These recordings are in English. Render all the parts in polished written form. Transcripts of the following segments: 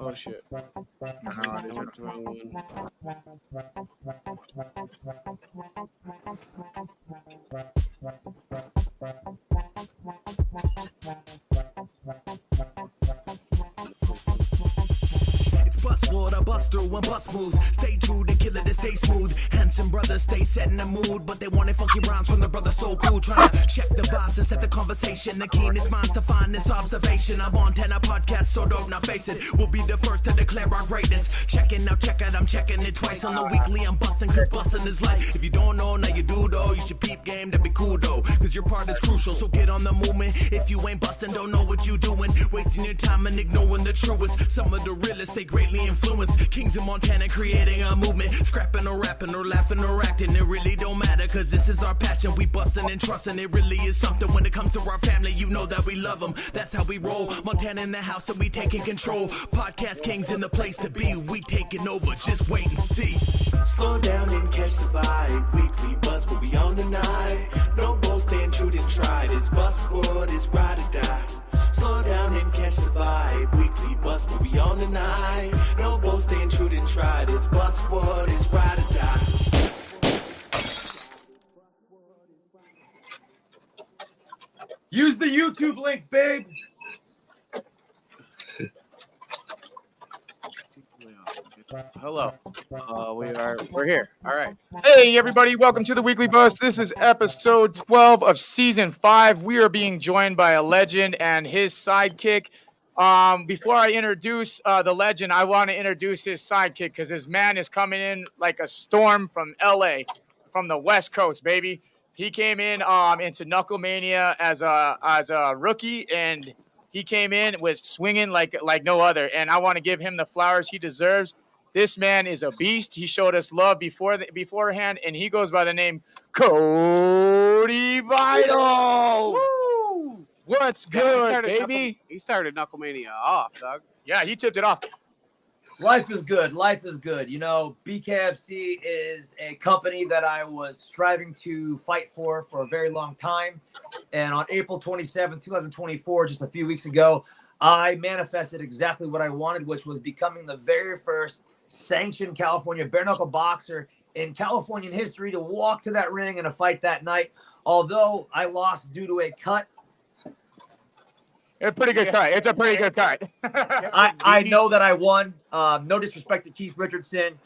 Oh shit. No, I they went the wrong one. It's bust water, bust through and bust moves. Stay true to kill it to stay smooth. Handsome brothers stay set in the mood, but they wanted funky rhymes from the brother so cool. Trying to check the vibes and set the conversation. The keenest minds to find this observation. I'm on 10 podcast, so dope, now face it. We'll be the first to declare our greatness. Checking out, check out, I'm checking it twice on the weekly. I'm busting, cause busting is life. If you don't know, now you do though. You should peep game, that'd be cool though. Cause your part is crucial, so get on the movement. If you ain't busting, don't know what you doing. Wasting your time and ignoring the truest. Some of the realest, they greatly influence. Kings of Montana creating a movement. Scrapping or rapping or laughing or acting. It really don't matter, cause this is our passion. We busting and trusting, it really is something. When it comes to our family, you know that we love them. That's how we roll. Montana in the house and we taking control. Podcast kings in the place to be. We taking over, just wait and see. Slow down and catch the vibe. Weekly buzz, but we on tonight. No bull stand true and tried. It's bust word, it's ride or die. Slow down and catch the vibe. Weekly buzz, but we on tonight. No bull stand true and tried. It's bust word, it's ride or die. Use the YouTube link, babe. Hello. We're here. All right. Hey, everybody. Welcome to the Weekly Bus. This is episode 12 of season 5. We are being joined by a legend and his sidekick. Before I introduce the legend, I want to introduce his sidekick because his man is coming in like a storm from LA, from the West Coast, baby. He came in into Knucklemania as a rookie, and he came in with swinging like no other. And I want to give him the flowers he deserves. This man is a beast. He showed us love beforehand, and he goes by the name Cody Videl. Woo! What's good, baby? He started Knucklemania off, dog. Yeah, he tipped it off. Life is good. Life is good. You know, BKFC is a company that I was striving to fight for a very long time. And on April 27, 2024, just a few weeks ago, I manifested exactly what I wanted, which was becoming the very first sanctioned California bare-knuckle boxer in Californian history to walk to that ring and a fight that night. Although I lost due to a cut. It's a pretty good cut. It's a pretty good cut. I know that I won. No disrespect to Keith Richardson.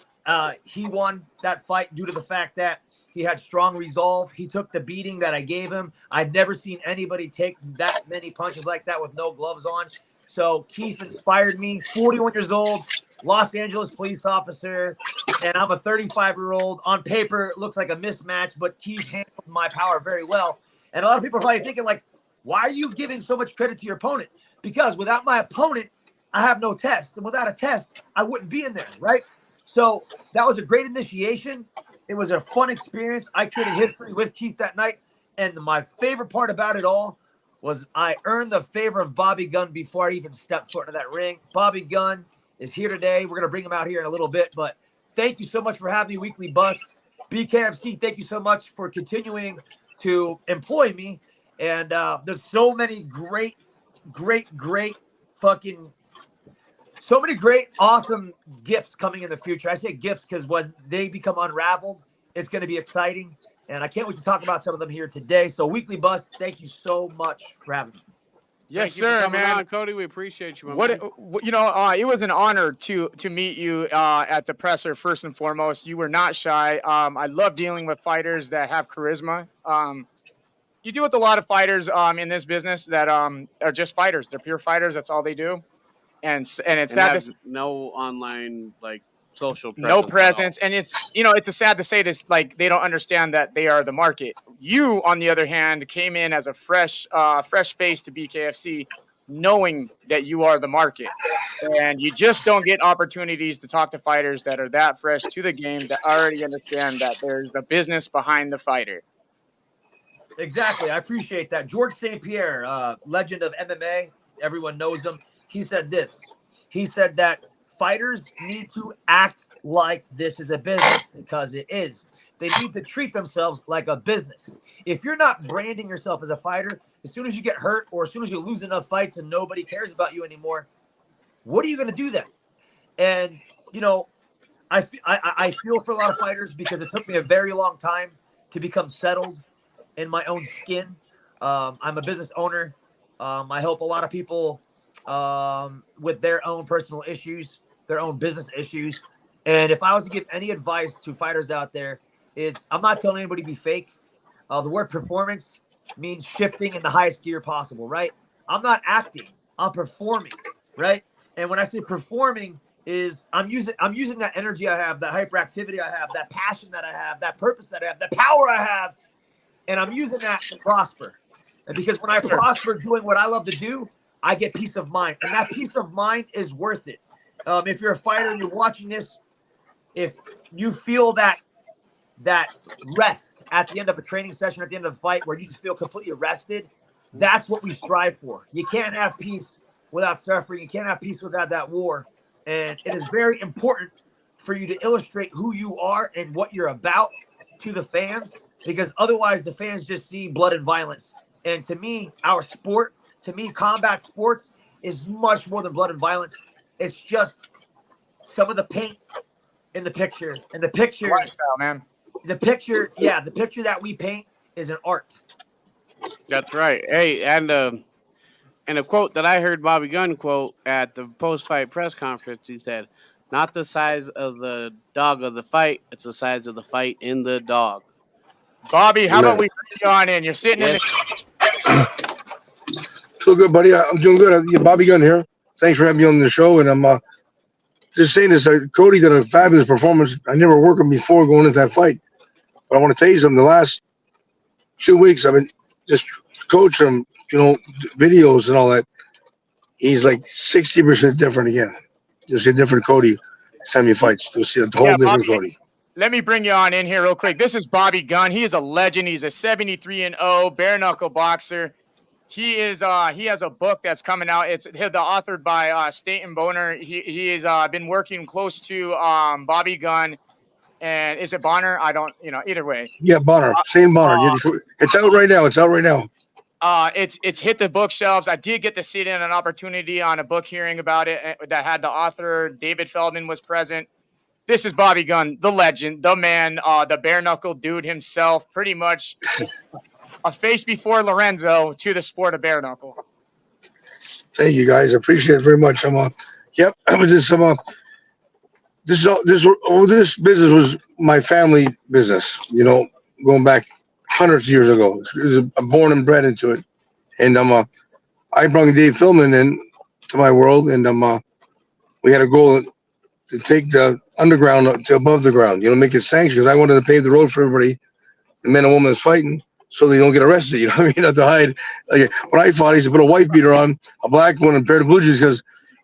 He won that fight due to the fact that he had strong resolve. He took the beating that I gave him. I've never seen anybody take that many punches like that with no gloves on. So Keith inspired me. 41 years old, Los Angeles police officer, and I'm a 35-year-old. On paper, it looks like a mismatch, but Keith handled my power very well. And a lot of people are probably thinking, like, why are you giving so much credit to your opponent? Because without my opponent, I have no test. And without a test, I wouldn't be in there, right? So that was a great initiation. It was a fun experience. I created history with Keith that night. And my favorite part about it all was I earned the favor of Bobby Gunn before I even stepped foot into that ring. Bobby Gunn is here today. We're going to bring him out here in a little bit. But thank you so much for having me, Weekly Bus. BKFC, thank you so much for continuing to employ me. And there's so many great, awesome gifts coming in the future. I say gifts because when they become unraveled, it's going to be exciting. And I can't wait to talk about some of them here today. So Weekly Bus, thank you so much for having me. Yes, Thank you for sir, coming man. on, Cody, we appreciate you, man. It was an honor to meet you at the presser. First and foremost, you were not shy. I love dealing with fighters that have charisma. You deal with a lot of fighters in this business that are just fighters. They're pure fighters. That's all they do. And it's sad to no online social presence. No presence. And it's a sad to say this, like they don't understand that they are the market. You, on the other hand, came in as a fresh face to BKFC, knowing that you are the market. And you just don't get opportunities to talk to fighters that are that fresh to the game, that already understand that there's a business behind the fighter. Exactly. I appreciate that. George St. Pierre, legend of MMA. Everyone knows him. He said this. He said that fighters need to act like this is a business because it is. They need to treat themselves like a business. If you're not branding yourself as a fighter, as soon as you get hurt or as soon as you lose enough fights and nobody cares about you anymore, what are you going to do then? And, you know, I feel for a lot of fighters because it took me a very long time to become settled in my own skin. I'm a business owner. I help a lot of people with their own personal issues, their own business issues. And if I was to give any advice to fighters out there, I'm not telling anybody to be fake. The word performance means shifting in the highest gear possible, right? I'm not acting, I'm performing, right? And when I say performing, is I'm using that energy I have, that hyperactivity I have, that passion that I have, that purpose that I have, that power I have, and I'm using that to prosper. And because when I prosper doing what I love to do, I get peace of mind, and that peace of mind is worth it. If you're a fighter and you're watching this, if you feel that rest at the end of a training session, at the end of the fight, where you just feel completely rested, that's what we strive for. You can't have peace without suffering. You can't have peace without that war. And it is very important for you to illustrate who you are and what you're about to the fans, because otherwise the fans just see blood and violence. And to me, our sport, combat sports is much more than blood and violence. It's just some of the paint in the picture. And the picture, Lifestyle, man. the picture that we paint is an art. That's right. Hey, and a quote that I heard Bobby Gunn quote at the post-fight press conference, he said, "Not the size of the dog of the fight, it's the size of the fight in the dog." Bobby, how about we bring you on in? You're sitting in the Feel good, buddy. I'm doing good. Bobby Gunn here. Thanks for having me on the show. And I'm just saying this. Cody did a fabulous performance. I never worked him before going into that fight. But I want to tell you something. The last 2 weeks, I've been just coaching him, videos and all that. He's like 60% different again. You'll see a different Cody next time he fights. You'll see a whole different Cody. Let me bring you on in here real quick. This is Bobby Gunn. He is a legend. He's a 73-0 bare knuckle boxer. He has a book that's coming out. It's authored by Staten Boner. He has been working close to Bobby Gunn. And is it Bonner? I don't, either way. Yeah, Bonner. Same Bonner. It's out right now. It's hit the bookshelves. I did get to sit in an opportunity on a book hearing about it that had the author. David Feldman was present. This is Bobby Gunn, the legend, the man, the bare knuckle dude himself, pretty much a face before Lorenzo to the sport of bare knuckle. Thank you, guys. I appreciate it very much. Yep. This business was my family business, going back hundreds of years ago. I'm born and bred into it. And I brought Dave Feldman in to my world, and we had a goal to take the underground to above the ground, make it sanctioned, because I wanted to pave the road for everybody, the men and women that's fighting, so they don't get arrested. You know what I mean? Not to hide. Like when I fought, I used to put a white beater on, a black one, and a pair of blue jeans, because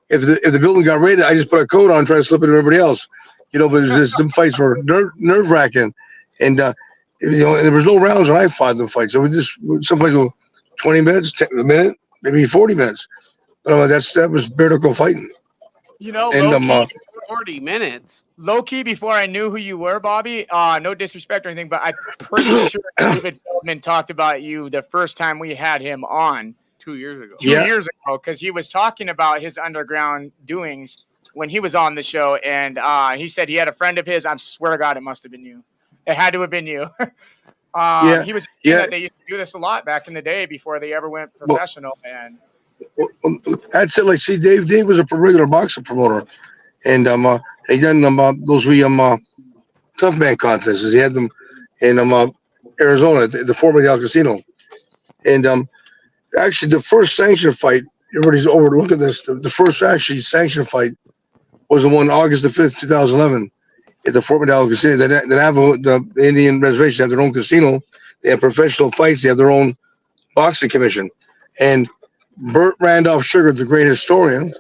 if the building got raided, I just put a coat on, try to slip it to everybody else. But there's just some fights were nerve wracking, and and there was no rounds when I fought the fight. So some fights go 20 minutes, a minute, maybe 40 minutes. But that was bare knuckle fighting. And 40 minutes. Low key, before I knew who you were, Bobby, no disrespect or anything, but I'm pretty sure David Feldman talked about you the first time we had him on 2 years ago. 2 years ago, because he was talking about his underground doings when he was on the show, and he said he had a friend of his. I swear to God, it must have been you. It had to have been you. He was that they used to do this a lot back in the day before they ever went professional. That's it. Like, see, Dave was a regular boxer promoter, and he done those tough man contests. He had them in Arizona at the Fort Vidal Casino, and actually the first sanctioned fight. Everybody's overlooking this. The first actually sanctioned fight was the one August the 5th, 2011. At the Fort Vidal Casino. The Indian reservation have their own casino. They have professional fights. They have their own boxing commission. And Burt Randolph Sugar, the great historian,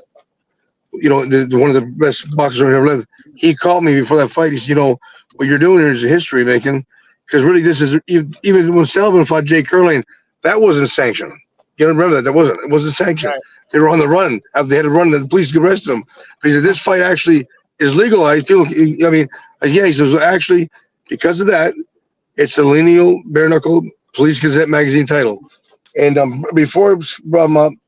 one of the best boxers I've ever lived, he called me before that fight. He said, what you're doing here is a history making, because really this is, even when Sullivan fought Jay Curling, that wasn't sanctioned. You don't remember that? It wasn't sanctioned. Right. They were on the run. They had to run, the police arrested them. But he said, this fight actually is legalized. People, he says, actually, because of that, it's a lineal bare knuckle Police Gazette magazine title. And before Burt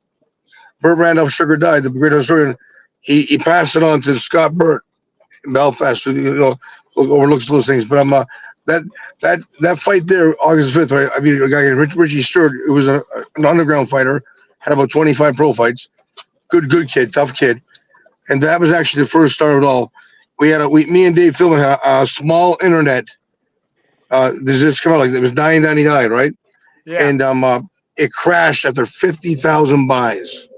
Randolph Sugar died, the great historian, he passed it on to Scott Burt in Belfast, who overlooks those things. But that fight there, August 5th, right? I mean, a guy Richie Stewart, who was an underground fighter, had about 25 pro fights. Good kid, tough kid, and that was actually the first start of it all. Me and Dave Philbin had a small internet. Does this come out like it was $9.99, right? Yeah. And it crashed after 50,000 buys.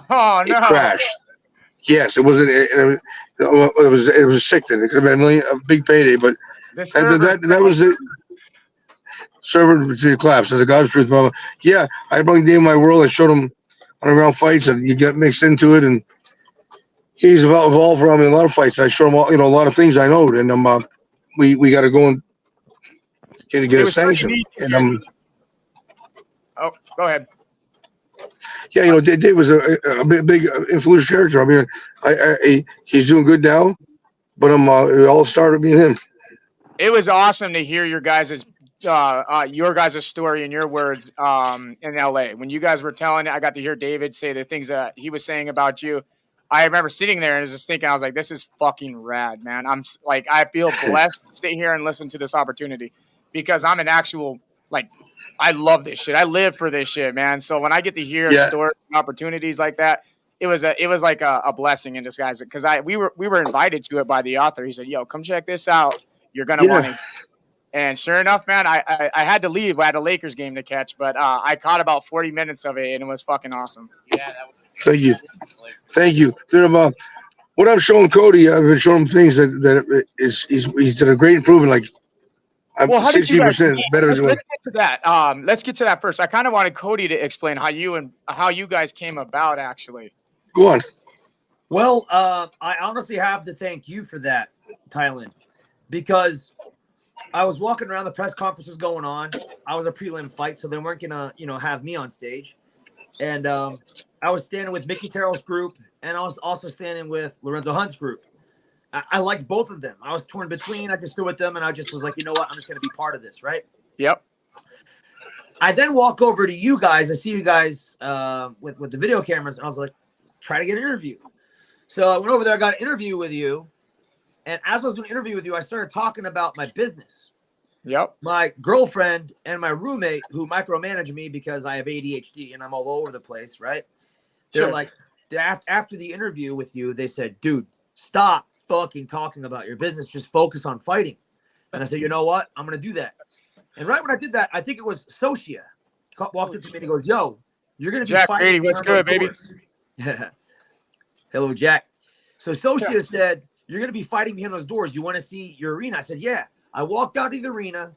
Oh no! It crashed. Yes, it wasn't. It was sick. Then it could have been a big payday, but that was it. Server to collapse. As a God's truth, mama. Yeah, I brought Dave in my world. I showed him underground fights, and you get mixed into it, and he's evolved around me in a lot of fights. I showed him all, a lot of things I know, and we got to go and get a sanction. And oh, go ahead. Yeah, Dave was a big influential character. I mean, he's doing good now, but it all started being him. It was awesome to hear your guys' story and your words in LA. When you guys were telling it, I got to hear David say the things that he was saying about you. I remember sitting there and just thinking, I was like, this is fucking rad, man. I'm like, I feel blessed to sit here and listen to this opportunity because I'm an actual, like, I love this shit. I live for this shit, man. So when I get to hear stories and opportunities like that, it was like a blessing in disguise because we were invited to it by the author. He said, yo, come check this out. You're going to want to. And sure enough, man, I had to leave. I had a Lakers game to catch, but I caught about 40 minutes of it, and it was fucking awesome. Yeah, that was Thank you. What I'm showing Cody, I've been showing him things that he's done a great improvement. Like, I'm 60% better than let's get to that. Let's get to that first. I kind of wanted Cody to explain how you guys came about, actually. Go on. Well, I honestly have to thank you for that, Tylen, because I was walking around, the press conference was going on. I was a prelim fight, so they weren't gonna, have me on stage. And I was standing with Mickey Terrell's group, and I was also standing with Lorenzo Hunt's group. I liked both of them. I was torn between. I just stood with them, and I just was like, you know what? I'm just gonna be part of this, right? Yep. I then walk over to you guys. I see you guys with the video cameras, and I was like, try to get an interview. So I went over there. I got an interview with you. And as I was doing an interview with you, I started talking about my business. Yep. My girlfriend and my roommate who micromanage me because I have ADHD and I'm all over the place, right? They're like, after the interview with you, they said, dude, stop fucking talking about your business. Just focus on fighting. And I said, you know what? I'm going to do that. And right when I did that, I think it was Socia walked up to me and he goes, yo, you're going to be Jack fighting. Brady, what's good, baby? Hello, Jack. So Socia said, you're going to be fighting behind those doors. You want to see your arena? I said, yeah. I walked out of the arena,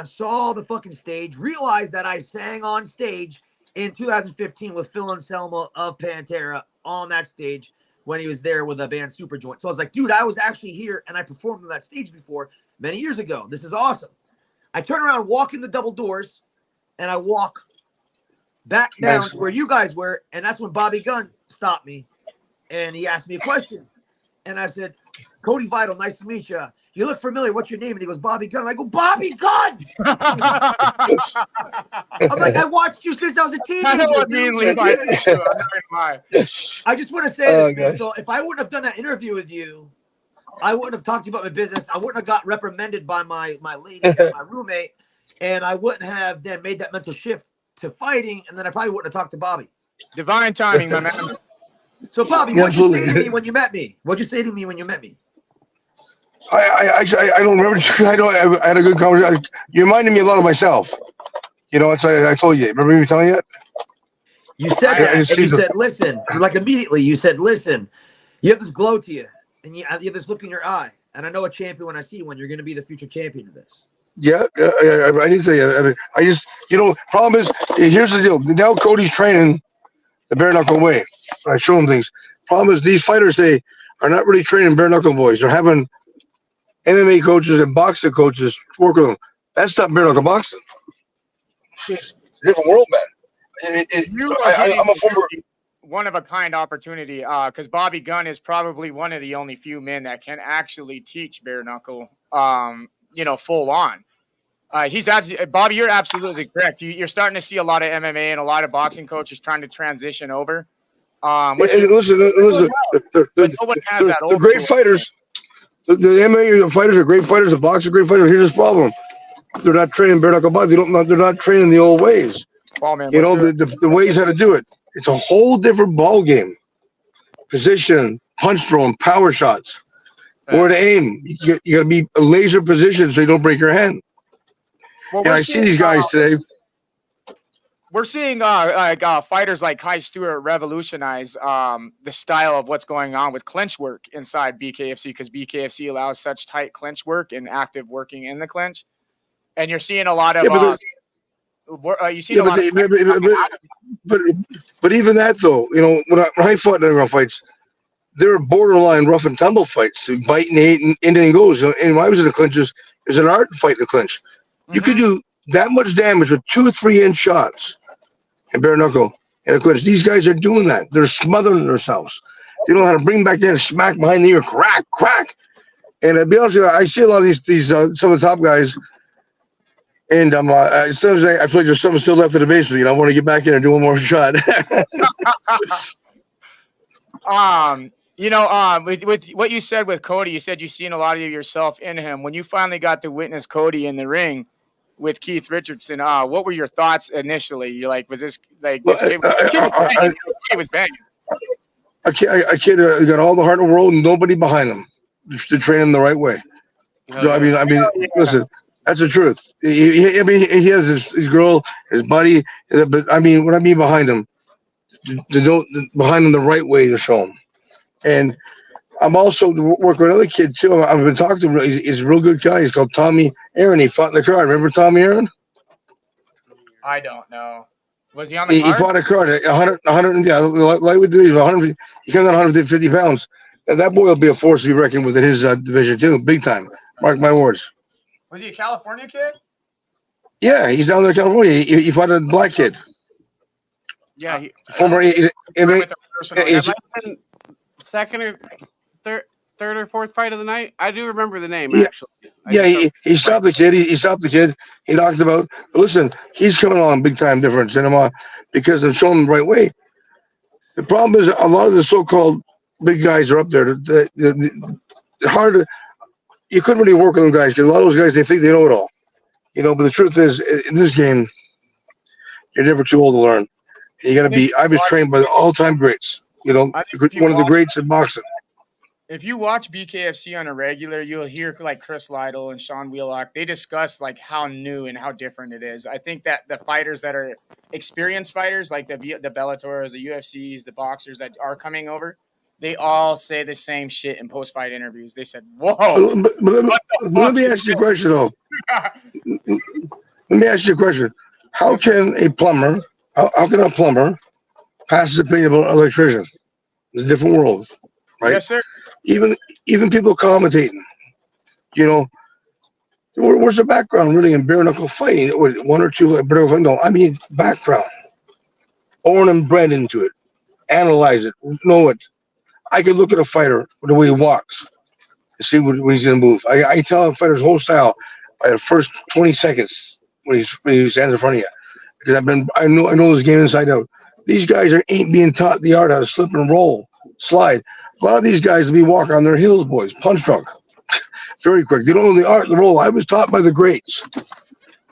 saw the fucking stage, realized that I sang on stage in 2015 with Phil Anselmo of Pantera on that stage when he was there with a band Superjoint. So I was like, dude, I was actually here and I performed on that stage before many years ago. This is awesome. I turn around, walk in the double doors, and I walk back down to where you guys were. And that's when Bobby Gunn stopped me and he asked me a question. And I said, Cody Videl, nice to meet you. You look familiar. What's your name? And he goes, Bobby Gunn. And I go, Bobby Gunn. I'm like, I watched you since I was a teenager. I know what I just want to say this, man. So if I wouldn't have done that interview with you, I wouldn't have talked to you about my business. I wouldn't have got reprimanded by my lady and my roommate. And I wouldn't have then made that mental shift to fighting. And then I probably wouldn't have talked to Bobby. Divine timing, my man. So, Bobby, what'd you say to me when you met me? What'd you say to me when you met me? I don't remember. I had a good conversation. You reminded me a lot of myself. I told you. Remember me telling you that? You said that, and you said, listen. Like immediately, you said, listen. You have this glow to you, and you have this look in your eye. And I know a champion when I see one. You're going to be the future champion of this. Yeah, I didn't say that. I just, problem is, here's the deal. Now Cody's training the bare knuckle way. I show him things. Problem is, these fighters, they are not really training bare knuckle boys. They're having MMA coaches and boxing coaches work with them. That's not bare knuckle boxing. It's a different world, man. I'm a former one of a kind opportunity because Bobby Gunn is probably one of the only few men that can actually teach bare knuckle, full on. Bobby, you're absolutely correct. You're starting to see a lot of MMA and a lot of boxing coaches trying to transition over. Which is listen, no one has that. they're great fighters. The MMA fighters are great fighters. The boxers are great fighters. Here's this problem: they're not training bare knuckle boxing. They're not training the old ways. Ball man, You know the ways how to do it. It's a whole different ball game. Position, punch throwing, power shots, where to aim. You got to be a laser position so you don't break your hand. Well, And I see these guys today. We're seeing fighters like Kai Stewart revolutionize the style of what's going on with clinch work inside BKFC, because BKFC allows such tight clinch work and active working in the clinch, and you're seeing a lot of but even that though, you know, when I fought in underground fights, they were borderline rough and tumble fights, biting, and anything goes. And when I was in the clinches, it was an art to fight in the clinch. You could do that much damage with 2 or 3 inch shots and bare knuckle in a clinch. These guys are doing that. They're smothering themselves. They know how to bring back that smack behind the ear, crack, crack. And to be honest with you, I see a lot of these some of the top guys. And as soon as I feel like there's something still left in the basement, you know, I want to get back in and do one more shot. With what you said with Cody, you said you've seen a lot of yourself in him. When you finally got to witness Cody in the ring with Keith Richardson, what were your thoughts initially? You're like, was this like this kid was banging? A kid got all the heart in the world and nobody behind him to train him the right way. I mean, listen, that's the truth. He has his girl, his buddy, but I mean, what I mean behind him, behind him the right way to show him. And I'm also working with another kid too. I've been talking to him. He's a real good guy. He's called Tommy Aaron. He fought in the card. Remember Tommy Aaron? I don't know. Was he on the card? He fought a card at 100. Yeah, like we do. 100. He comes at 150 pounds. And that boy will be a force to be reckoned with in his division too, big time. Mark my words. Was he a California kid? Yeah, he's down there in California. He fought a black kid. Yeah, second or third or fourth fight of the night. I do remember the name actually. He stopped the kid. He stopped the kid. He knocked him out. But listen, he's coming on big time difference in him because I'm showing him the right way. The problem is a lot of the so-called big guys are up there. They're hard to. You couldn't really work with them guys because a lot of those guys, they think they know it all, you know. But the truth is, in this game, you're never too old to learn. You got to be. I was trained by the all-time greats. You know, one of the greats in boxing. If you watch BKFC on a regular, you'll hear like Chris Lytle and Sean Wheelock. They discuss like how new and how different it is. I think that the fighters that are experienced fighters, like the Bellators, the UFCs, the boxers that are coming over, they all say the same shit in post-fight interviews. They said, "Whoa!" But let me ask you a question, though. Let me ask you a question. How can a plumber pass his opinion about an electrician? It's a different world, right? Yes, sir. Even people commentating, you know, where's the background really in bare knuckle fighting? With 1 or 2 bare knuckle fighting? No, I mean background. Born and bred into it. Analyze it. Know it. I can look at a fighter the way he walks and see when he's going to move. I tell a fighter's whole style by the first 20 seconds when he stands in front of you, because I know this game inside out. These guys ain't being taught the art how to slip and roll, slide. A lot of these guys will be walking on their heels, boys, punch drunk, very quick. They don't know the art of the roll. I was taught by the greats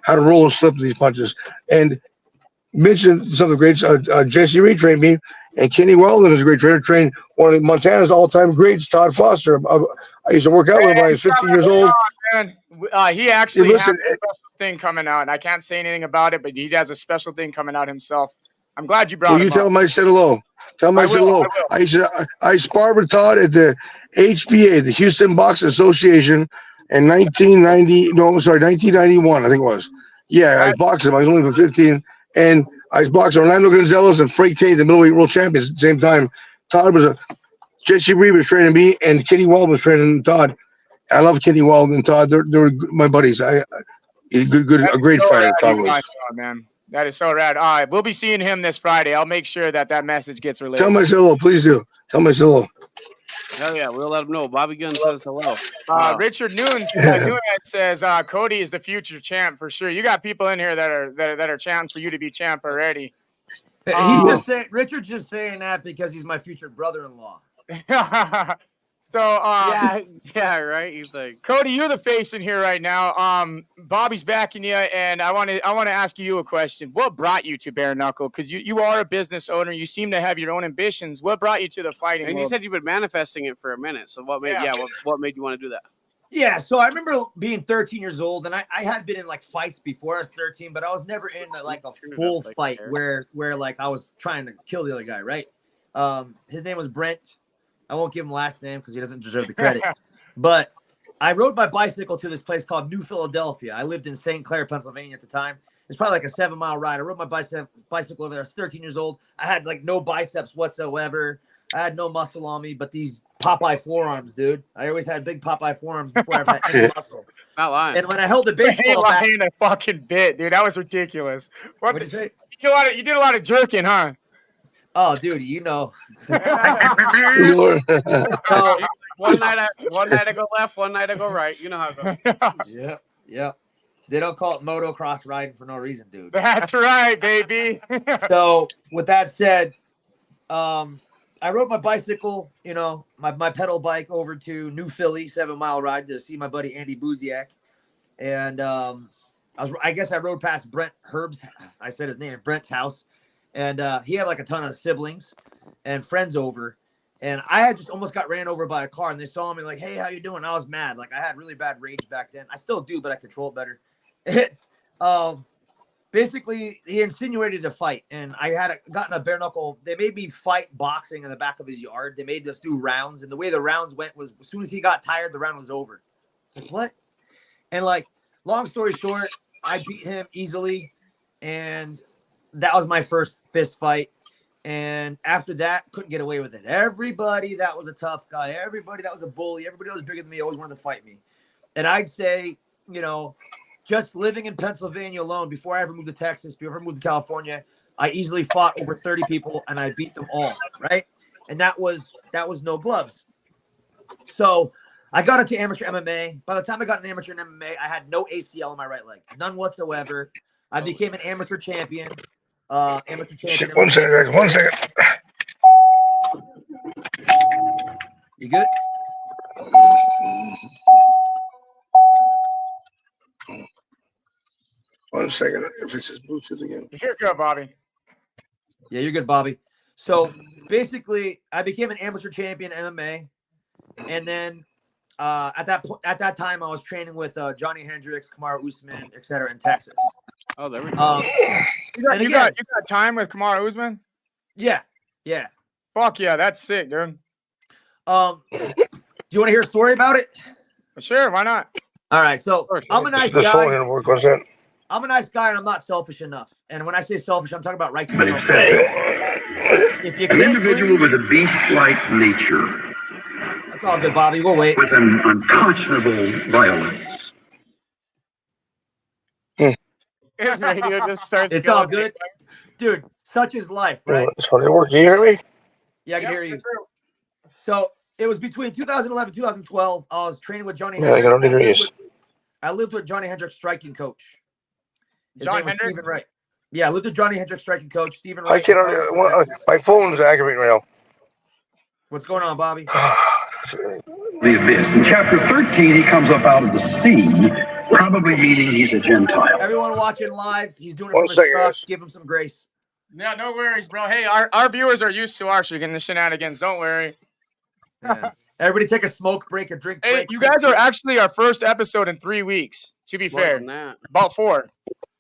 how to roll and slip these punches. And mentioned some of the greats. Jesse Reed trained me, and Kenny Weldon is a great trainer. Trained one of Montana's all-time greats, Todd Foster. I used to work out with him when I was 15 years old. He actually has a special thing coming out, and I can't say anything about it, but he has a special thing coming out himself. I'm glad you brought him. You tell him I said hello. Tell him I said hello. I sparred with Todd at the HBA, the Houston Boxing Association, in 1991, I think it was. Yeah, I was boxing. I was only 15, and I was boxing Orlando Gonzalez and Frank Tate, the middleweight world champions, at the same time. Jesse Reed was training me, and Kenny Weldon was training Todd. I love Kenny Weldon and Todd. They're my buddies. A great fighter. Todd was. Man. That is so rad. We'll be seeing him this Friday. I'll make sure that message gets relayed. Tell him I said hello. Please do. Tell him I said hello. Hell yeah, we'll let him know. Bobby Gunn says hello. Richard Nunes says Cody is the future champ for sure. You got people in here that are chanting for you to be champ already. He's just saying. Richard's just saying that because he's my future brother-in-law. So yeah, right. He's like, Cody, you're the face in here right now. Bobby's backing you, and I want to ask you a question. What brought you to Bare Knuckle? Because you are a business owner. You seem to have your own ambitions. What brought you to the fighting and world? you said you've been manifesting it for a minute. So what made what made you want to do that? Yeah, so I remember being 13 years old, and I had been in like fights before I was 13, but I was never in like a full fight where like I was trying to kill the other guy, right? His name was Brent. I won't give him last name because he doesn't deserve the credit. But I rode my bicycle to this place called New Philadelphia. I lived in St. Clair, Pennsylvania at the time. It's probably like a 7-mile ride. I rode my bicycle over there. I was 13 years old. I had like no biceps whatsoever. I had no muscle on me, but these Popeye forearms, dude. I always had big Popeye forearms before I had any muscle. Not lying. And when I held the baseball bat, a fucking bit, dude. That was ridiculous. What'd you say? You did a lot of jerking, huh? Oh, dude, you know. So, one night I go left, one night I go right. You know how it goes. Yeah. They don't call it motocross riding for no reason, dude. That's right, baby. So with that said, I rode my bicycle, you know, my pedal bike over to New Philly, 7-mile ride to see my buddy Andy Buziak. And I guess I rode past Brent Herb's, I said his name, Brent's house. And he had like a ton of siblings and friends over. And I had just almost got ran over by a car, and they saw me like, hey, how you doing? I was mad. Like I had really bad rage back then. I still do, but I control it better. Basically, he insinuated a fight, and I had gotten a bare knuckle. They made me fight boxing in the back of his yard. They made us do rounds, and the way the rounds went was as soon as he got tired, the round was over. It's like, what? And like, long story short, I beat him easily, and that was my first fist fight. And after that, couldn't get away with it. Everybody that was a tough guy, everybody that was a bully, everybody that was bigger than me always wanted to fight me. And I'd say, you know, just living in Pennsylvania alone, before I ever moved to Texas, before I ever moved to California, I easily fought over 30 people, and I beat them all, right? And that was no gloves. So I got into amateur MMA. By the time I got into amateur MMA, I had no ACL in my right leg, none whatsoever. I became an amateur champion. One second. You good? One second. If it's his Bluetooth again. You're good, Bobby. Yeah, you're good, Bobby. So basically, I became an amateur champion MMA, and then at that time, I was training with Johnny Hendricks, Kamaru Usman, etc. in Texas. Oh, there we go. You got time with Kamaru Usman? Yeah. Fuck yeah, that's sick, dude. Do you want to hear a story about it? Sure, why not? All right, so I'm a nice The phone guy. didn't work. What's that? I'm a nice guy, and I'm not selfish enough. And when I say selfish, I'm talking about righteous But self. If you an can't individual breathe, with a beast-like nature, that's all good, Bobby. We'll wait. with an unconscionable violence. His radio just starts. It's all good, dude. Such is life, right? So it work. Can you hear me? Yeah, I can hear you. So it was between 2011 2012. I was training with Johnny Yeah, I got Hendricks. on degrees. I lived with Johnny Hendricks' striking coach. His John name was Hendricks? Stephen Wright. Yeah, I lived with Johnny Hendricks' striking coach, Stephen I Wright. can't. My phone's aggravating right What's going on, Bobby? now. The abyss. In chapter 13, he comes up out of the sea, probably meaning he's a Gentile. Everyone watching live, he's doing it One from his second, truck. guys. Give him some grace. Yeah, no worries, bro. Hey, our viewers are used to our shenanigans. Don't worry. Yeah. Everybody take a smoke break, a drink Hey, break. you guys are actually our first episode in 3 weeks, to be More fair. than that. About 4.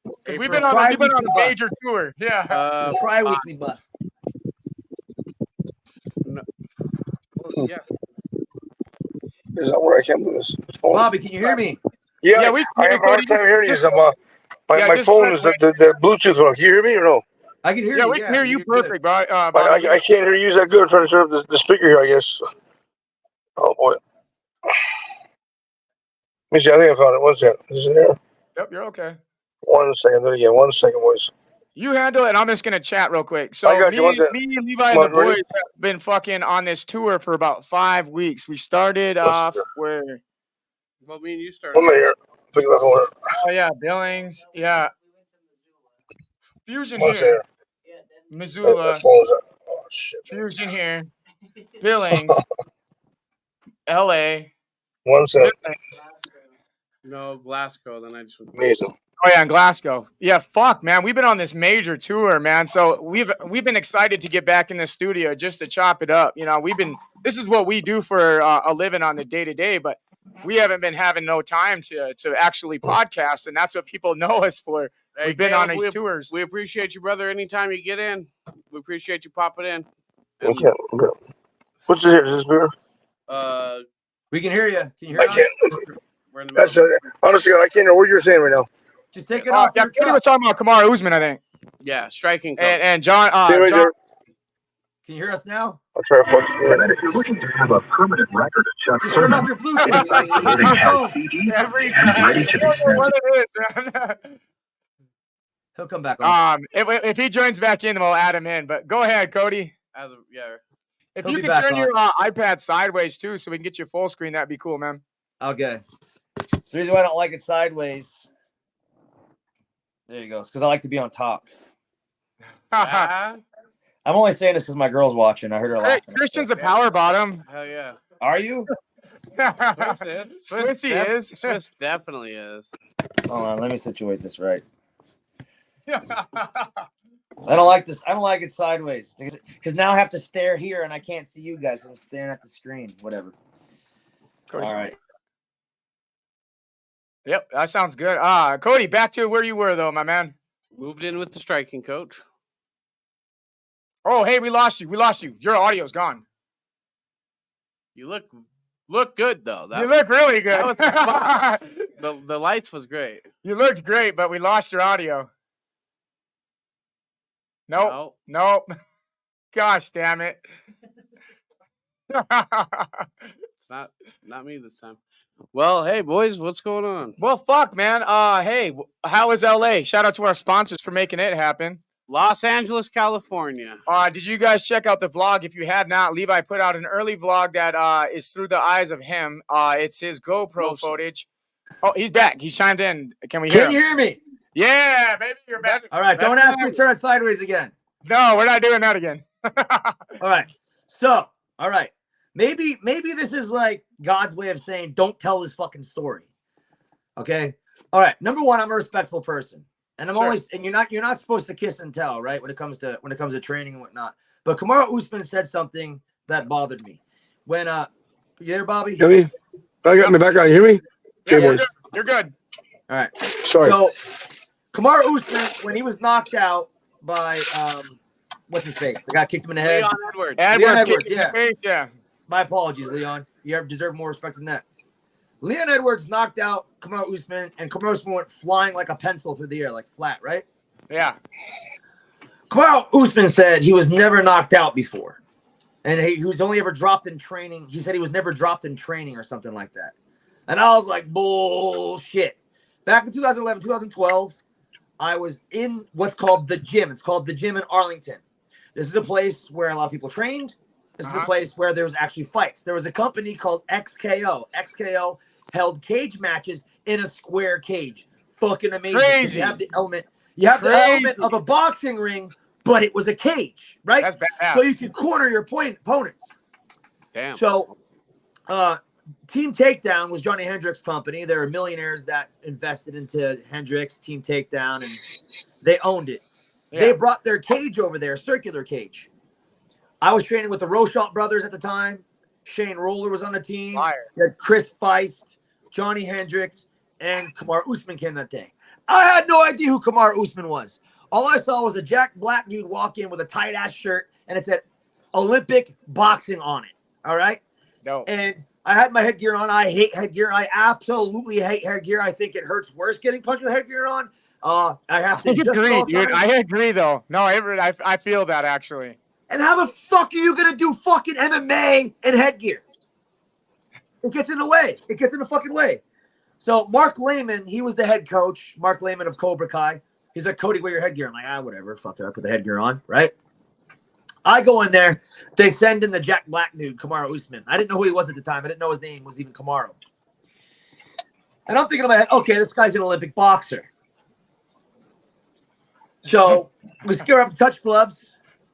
Because we've been on a major tour. Yeah. Try weekly bust. Yeah. Is that where I can do this? Phone? Bobby, can you hear me? Yeah, we I have a hard time hearing you. My just phone is the Bluetooth one. Can you hear me or no? I can hear Yeah, you. we can hear you you're good. perfect, bro. But Bobby. I can't hear you that good. I'm trying to turn up the speaker here, I guess. Oh, boy. Let me see. I think I found it. One second. Is it there? Yep, you're okay. 1 second. Do it again. 1 second, boys. You handle it. I'm just going to chat real quick. So I got you. One me second. and Levi Come and the on, ready? boys have been fucking on this tour for about 5 weeks. We started off where... Well, me and you started. 1 minute here. Think about one. Oh, yeah, Billings. Yeah. Fusion One here. second. Missoula, Oh, shit. Fusion here, Billings, LA. 1 second. No, Glasgow. Then I just. Amazing. Oh yeah, in Glasgow. Yeah, fuck, man. We've been on this major tour, man. So we've been excited to get back in the studio just to chop it up. You know, this is what we do for a living on the day to day, but we haven't been having no time to actually podcast, and that's what people know us for. Hey, We've been Caleb, on these tours. We appreciate you, brother. Anytime you get in, we appreciate you popping in. Okay. What's this here? Is this beer? We can hear you. Can you hear I us? can't. We're in the That's middle. honestly, I can't hear what you're saying right now. Just take it off. Yeah, your Cody truck. was talking about Kamaru Usman, I think, Yeah, striking coach. and John. Stay right John there. Can you hear us now? I'll try to fucking hear And it. if you're looking to have a permanent record of Chuck Just turn off Schumer, your Bluetooth. Getting has CD every and ready to I don't know be what it is, man. He'll come back on. If he joins back in, we'll add him in. But go ahead, Cody. If He'll you be can back turn on. your iPad sideways too, so we can get you full screen, that'd be cool, man. Okay. The reason why I don't like it sideways. There you go. It's because I like to be on top. Yeah. I'm only saying this because my girl's watching. I heard her Hey, laughing. Christian's a power bottom. Hell yeah. Are you? Swissy is. Swiss definitely is. Hold on. Let me situate this right. I don't like this. I don't like it sideways because now I have to stare here and I can't see you guys. I'm staring at the screen. Whatever. All right. Yep, that sounds good. Cody, back to where you were though, my man. Moved in with the striking coach. Oh, hey, we lost you. We lost you. Your audio's gone. You look good though. You look really good. That was the spot. The lights was great. You looked great, but we lost your audio. Nope. No, Nope. Gosh damn it. it's not me this time. Well, hey boys, what's going on? Well, fuck, man. Hey, how is LA? Shout out to our sponsors for making it happen. Los Angeles, California. Did you guys check out the vlog? If you had not, Levi put out an early vlog that is through the eyes of him. It's his GoPro footage. Oh, he's back. He's chimed in. Can we hear him? Can you hear me? Yeah, baby, you're back. All right. Don't ask me to turn it sideways again. No, we're not doing that again. All right. So, all right. Maybe this is like God's way of saying, don't tell this fucking story. Okay. All right. Number one, I'm a respectful person. And I'm always, and you're not supposed to kiss and tell, right? When it comes to training and whatnot. But Kamaru Usman said something that bothered me. When you there, Bobby? Hear me? I got me back on. You hear me? Okay, boys. You're good. All right. Sorry. So Kamaru Usman, when he was knocked out by what's his face? The guy kicked him in the head. Leon Edwards. Edwards Edwards, kicked in the face, yeah. My apologies, Leon. You deserve more respect than that. Leon Edwards knocked out Kamaru Usman, and Kamaru Usman went flying like a pencil through the air, like flat, right? Yeah. Kamaru Usman said he was never knocked out before. And he was only ever dropped in training. He said he was never dropped in training or something like that. And I was like, bullshit. Back in 2011, 2012, I was in what's called the gym. It's called the gym in Arlington. This is a place where a lot of people trained. This is a place where there was actually fights. There was a company called XKO. XKO held cage matches in a square cage. Fucking amazing. Crazy. You have the element of a boxing ring, but it was a cage, right? That's bad. So you could corner your opponents. Damn. So Team Takedown was Johnny Hendricks' company. There were millionaires that invested into Hendricks, Team Takedown, and they owned it. Yeah. They brought their cage over there, circular cage. I was training with the Rochant brothers at the time. Shane Roller was on the team. You had Chris Feist, Johnny Hendricks, and Kamaru Usman came that day. I had no idea who Kamaru Usman was. All I saw was a Jack Black dude walk in with a tight-ass shirt, and it said Olympic boxing on it. All right? No. And I had my headgear on. I hate headgear. I absolutely hate headgear. I think it hurts worse getting punched with headgear on. I have to agree, dude. I agree, though. No, I feel that, actually. And how the fuck are you going to do fucking MMA and headgear? It gets in the way. It gets in the fucking way. So Mark Lehman, he was the head coach. Mark Lehman of Cobra Kai. He's like, Cody, wear your headgear. I'm like, whatever. Fuck it. I put the headgear on, right? I go in there. They send in the Jack Black dude, Kamaru Usman. I didn't know who he was at the time. I didn't know his name was even Kamaru. And I'm thinking in my head, okay, this guy's an Olympic boxer. So we scare up touch gloves.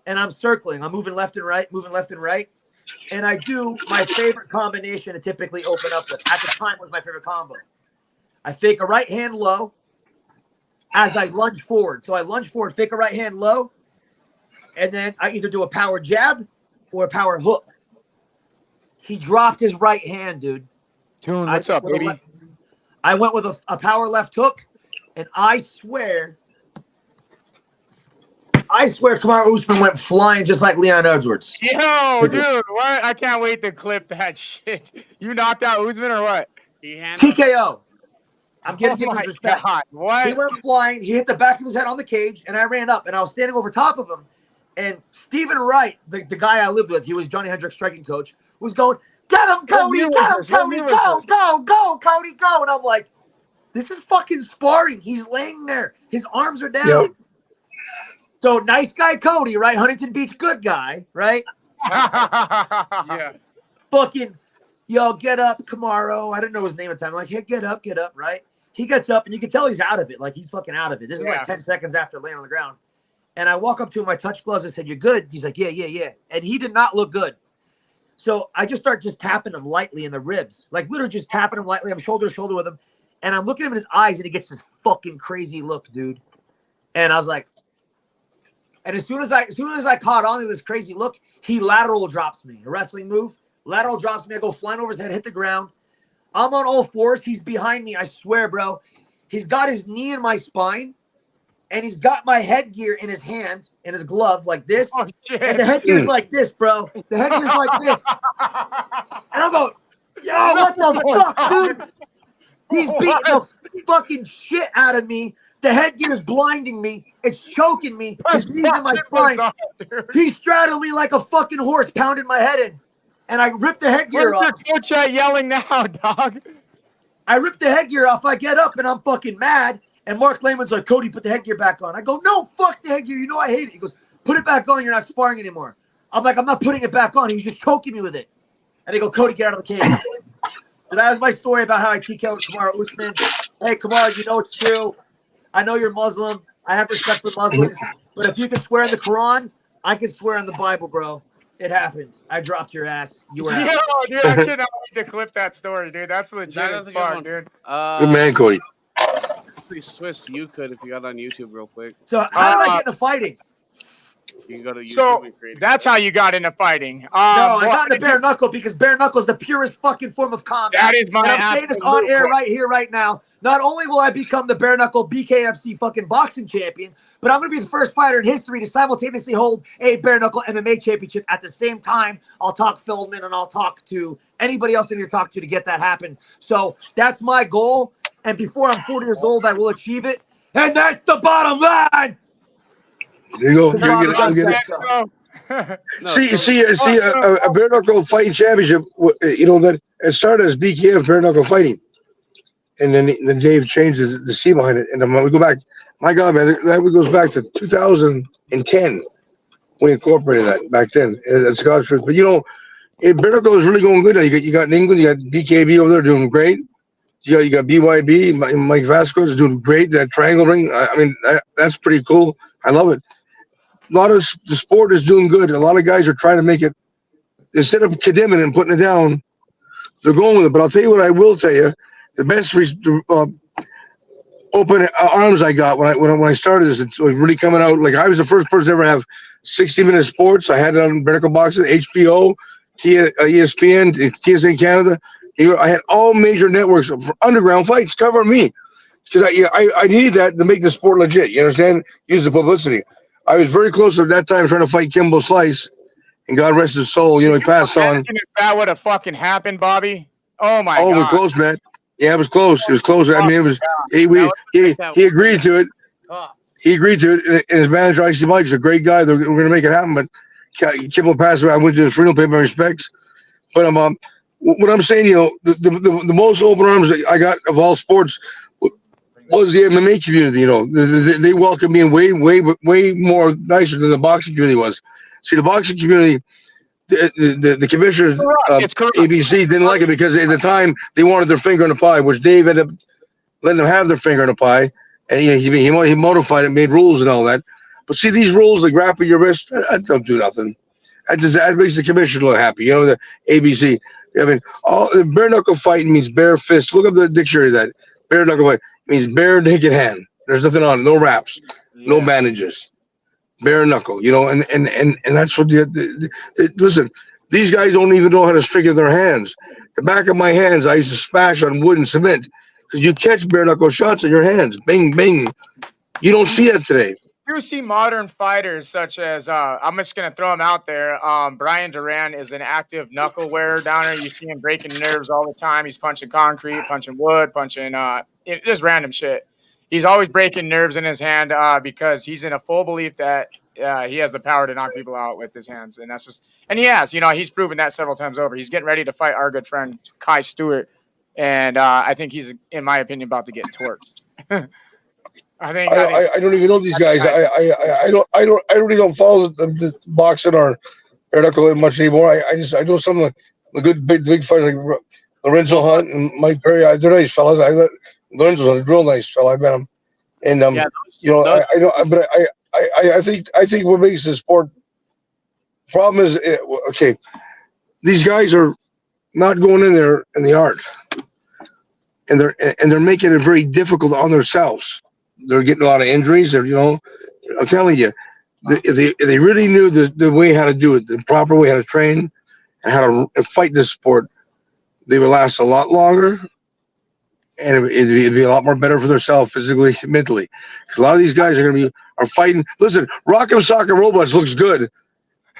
and I'm circling. I'm moving left and right, and I do my favorite combination to typically open up with. At the time, was my favorite combo. I fake a right hand low as I lunge forward. So I lunge forward, fake a right hand low, and then I either do a power jab or a power hook. He dropped his right hand, dude. Tune, what's up, baby? I went with a power left hook, and I swear Kamaru Usman went flying just like Leon Edwards. Yo, dude, what? I can't wait to clip that shit. You knocked out Usman or what? TKO. I'm giving him his respect. God, what? He went flying. He hit the back of his head on the cage, and I ran up, and I was standing over top of him. And Stephen Wright, the guy I lived with, he was Johnny Hendricks' striking coach, was going, "Get him, Cody! Get him, Cody! Go, Cody, go!" And I'm like, this is fucking sparring. He's laying there. His arms are down. Yep. So nice guy Cody, right? Huntington Beach good guy, right? Yeah. Fucking, yo, get up, Kamaru. I didn't know his name at the time. I'm like, hey, get up, right? He gets up, and you can tell he's out of it. Like, he's fucking out of it. This is like 10 seconds after laying on the ground. And I walk up to him, I touch gloves, I said, "You're good?" He's like, yeah. And he did not look good. So I just start tapping him lightly in the ribs. Like, literally just tapping him lightly. I'm shoulder to shoulder with him. And I'm looking at him in his eyes, and he gets this fucking crazy look, dude. And I was like, and as soon as I caught on to this crazy look, he lateral drops me. A wrestling move. Lateral drops me. I go flying over his head, hit the ground. I'm on all fours. He's behind me. I swear, bro. He's got his knee in my spine, and he's got my headgear in his hand, in his glove, like this. Oh, shit. And the headgear's like this, bro. The headgear's like this. And I'm going, yo, what the fuck, dude? He's beating the fucking shit out of me. The headgear's blinding me. It's choking me. His knees in my spine. He straddled me like a fucking horse, pounded my head in. And I ripped the headgear off. Where's your coach at yelling now, dog? I ripped the headgear off. I get up and I'm fucking mad. And Mark Lehman's like, "Cody, put the headgear back on." I go, "No, fuck the headgear. You know I hate it." He goes, "Put it back on. You're not sparring anymore." I'm like, "I'm not putting it back on." He was just choking me with it. And they go, "Cody, get out of the cage." So that was my story about how I TKO'd Kamaru Usman. Hey, Kamaru, you know it's true. I know you're Muslim. I have respect for Muslims. But if you can swear in the Quran, I can swear in the Bible, bro. It happened. I dropped your ass. You were out. Yo, dude, I cannot wait to clip that story, dude. That's legit That as is a good fuck, one. dude. Good man, Cody. Pretty Swiss, you could if you got on YouTube real quick. So how did I get into fighting? You can go to YouTube So and create it. that's how you got into fighting. No, I got into bare knuckle because bare knuckle is the purest fucking form of combat. That is my and I'm saying this on absolute air point. right here, right now. Not only will I become the bare knuckle BKFC fucking boxing champion, but I'm going to be the first fighter in history to simultaneously hold a bare knuckle MMA championship at the same time. I'll talk Feldman and I'll talk to anybody else I need to talk to get that happen. So that's my goal. And before I'm 40 years old, I will achieve it. And that's the bottom line. There you go. Because You're Bobby gonna Gunn get said it. so. No, See, a bare knuckle fighting championship. You know that it started as BKF bare knuckle fighting, and then Dave changed the C behind it. And we go back. My God, man, that goes back to 2010. We incorporated that back then at Scottish. But you know, bare knuckle is really going good now. You got in England, you got BKB over there doing great. You got BYB, Mike Vasquez is doing great. That triangle ring, I mean, that's pretty cool. I love it. A lot of the sport is doing good. A lot of guys are trying to make it, instead of condemning and putting it down, they're going with it. But I'll tell you what I will tell you, the best open arms I got when I started this, it's really coming out. Like, I was the first person to ever have 60-minute sports. I had it on Bareknuckle Boxing, HBO, ESPN, TSA Canada. I had all major networks for underground fights covering me because I needed that to make the sport legit. You understand? Use the publicity. I was very close at that time trying to fight Kimbo Slice, and God rest his soul. You know, he passed on. Imagine if that would have fucking happened, Bobby. Oh my God. It was close, man. Yeah, it was close. It was close. I mean, it was. He agreed to it. He agreed to it. And his manager, Icy Mike's a great guy. We're going to make it happen. But Kimbo passed away. I went to the funeral, paid my respects. But what I'm saying, you know, the most open arms that I got of all sports was the MMA community. You know, they welcomed me in way more nicer than the boxing community was. See, the boxing community, the commissioners, ABC didn't like it because at the time they wanted their finger in the pie, which Dave ended up letting them have their finger in the pie, and he modified it, made rules and all that. But see these rules, like wrapping your wrist, that don't do nothing. That makes the commissioner look happy. You know, the ABC. I mean, all bare knuckle fighting means bare fist. Look up the dictionary of that. Bare knuckle fight means bare naked hand. There's nothing on it, no wraps, no bandages. Bare knuckle, you know, and that's what listen, these guys don't even know how to straighten their hands. The back of my hands, I used to smash on wood and cement because you catch bare knuckle shots in your hands. Bing, bing. You don't see that today. You see modern fighters such as I'm just gonna throw him out there. Brian Duran is an active knuckle wearer down there. You see him breaking nerves all the time. He's punching concrete, punching wood, punching just random shit. He's always breaking nerves in his hand because he's in a full belief that he has the power to knock people out with his hands, and that's just and he has. You know, he's proven that several times over. He's getting ready to fight our good friend Kai Stewart, and I think he's, in my opinion, about to get torched. I don't even know these guys. I really don't follow the boxing or bare knuckle much anymore. I know some of the good big fighters like Lorenzo Hunt and Mike Perry. They're nice fellas. Lorenzo's a real nice fella. I met him, and I think what makes the sport problem is okay. These guys are not going in there in the art, and they're making it very difficult on themselves. They're getting a lot of injuries. I'm telling you, if they really knew the way how to do it, the proper way how to train and how to fight this sport, they would last a lot longer, and it'd be a lot more better for themselves physically, mentally. Because a lot of these guys are fighting. Listen, Rock'em Sock'em Robots looks good.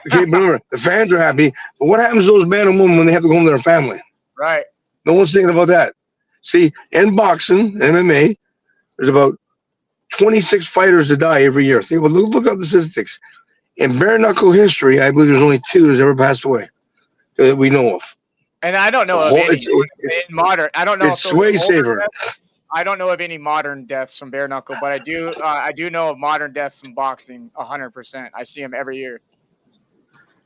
Okay, remember the fans are happy, but what happens to those man and women when they have to go home to their family? Right. No one's thinking about that. See, in boxing, MMA, there's about 26 fighters that die every year. Look up the statistics. In bare knuckle history, I believe there's only 2 that's ever passed away that we know of. And I don't know of any in modern. I don't know. It's way safer. I don't know of any modern deaths from bare knuckle, but I do know of modern deaths from boxing 100%. I see them every year.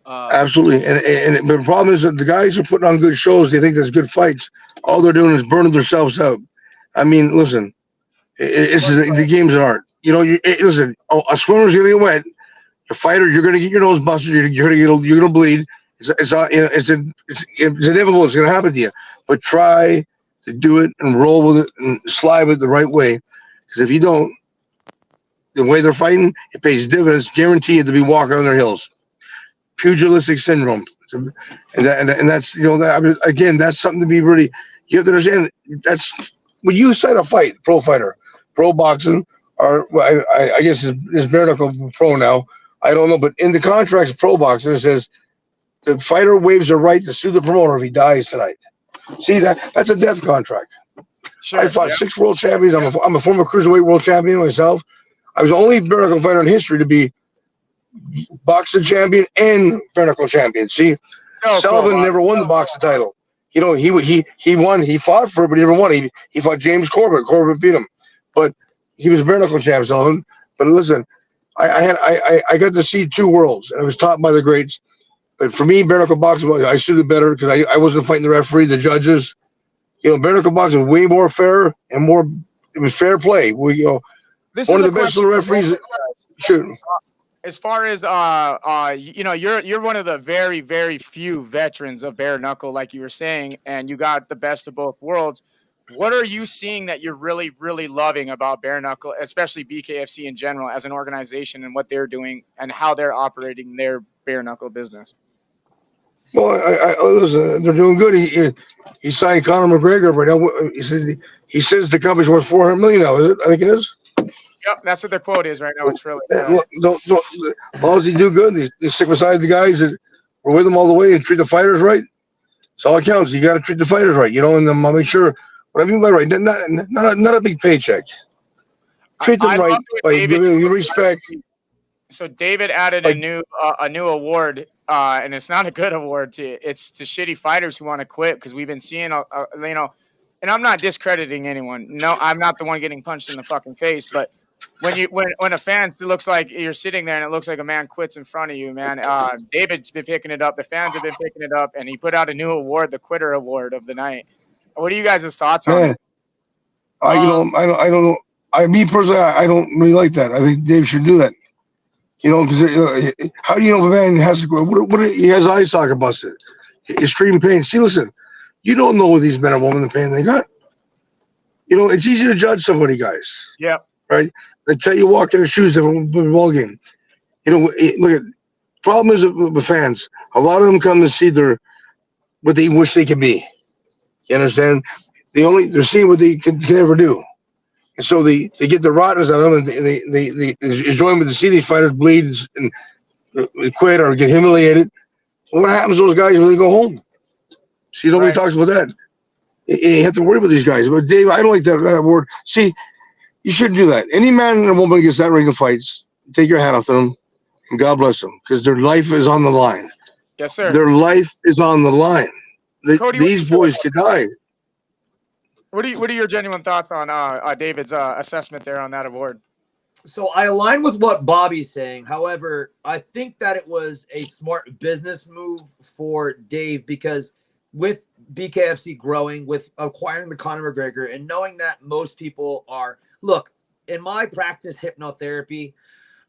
Absolutely, and the problem is that the guys are putting on good shows. They think there's good fights. All they're doing is burning themselves out. I mean, listen. The game's an art. You know, listen. A swimmer's gonna get wet. A fighter, you're gonna get your nose busted. You're gonna bleed. It's inevitable. It's gonna happen to you. But try to do it and roll with it and slide with it the right way. Because if you don't, the way they're fighting, it pays dividends. Guaranteed to be walking on their heels. Pugilistic syndrome, and that's again, that's something to be really. You have to understand. That's when you set a fight, pro fighter. Pro boxing, or I guess is bare knuckle pro now. I don't know, but in the contracts of pro boxing, it says the fighter waives the right to sue the promoter if he dies tonight. See that's a death contract. Sure, I fought 6 world champions. I'm a former cruiserweight world champion myself. I was the only bare knuckle fighter in history to be boxing champion and bare knuckle champion. See, Sullivan never won the boxing title. You know, he won. He fought for it, but he never won. He fought James Corbett. Corbett beat him. But he was a bare knuckle champ, Sullivan. But listen, I got to see 2 worlds, and I was taught by the greats. But for me, bare knuckle boxing, I suited better because I wasn't fighting the referee, the judges. You know, bare knuckle boxing was way more fair and more. It was fair play. One of the best little referees. Shoot. As far as you're one of the very, very few veterans of bare knuckle, like you were saying, and you got the best of both worlds. What are you seeing that you're really, really loving about bare knuckle, especially BKFC in general as an organization and what they're doing and how they're operating their bare knuckle business? Well, listen, they're doing good. He signed Conor McGregor right now. He says the company's worth $400 million now. Is it? I think it is. Yep, that's what their quote is right now. It's really as long as they do good, they stick beside the guys that were with them all the way and treat the fighters right. That's all it counts. You got to treat the fighters right, and I'll make sure. What I mean by right, not a big paycheck. Treat them right by giving you respect. So David added a new award, and it's not a good award. It's to shitty fighters who want to quit because we've been seeing and I'm not discrediting anyone. No, I'm not the one getting punched in the fucking face, but. When a fan looks like you're sitting there and it looks like a man quits in front of you, man. David's been picking it up. The fans have been picking it up, and he put out a new award, the Quitter Award of the night. What are you guys' thoughts on it? I don't know. Me personally, I don't really like that. I think Dave should do that. You know, because how do you know if a man has he has eye socket busted, extreme pain? See, listen, you don't know these men or women the pain they got. You know, it's easy to judge somebody, guys. Yep. Right? Until you walk in their shoes of a ball game. You know, look at problem is with fans. A lot of them come to see what they wish they could be. You understand? They're seeing what they can never do. And so they get the rottenness out of them, and they enjoy them to see these fighters bleed and quit or get humiliated. Well, what happens to those guys when they go home? See, nobody talks about that. You have to worry about these guys. But Dave, I don't like that word. See, you shouldn't do that. Any man and woman gets that ring of fights, take your hat off to them, and God bless them, because their life is on the line. Yes, sir. Their life is on the line. Cody, these boys could die. What are your genuine thoughts on David's assessment there on that award? So I align with what Bobby's saying. However, I think that it was a smart business move for Dave, because with BKFC growing, with acquiring the Conor McGregor, and knowing that most people are, look, in my practice hypnotherapy,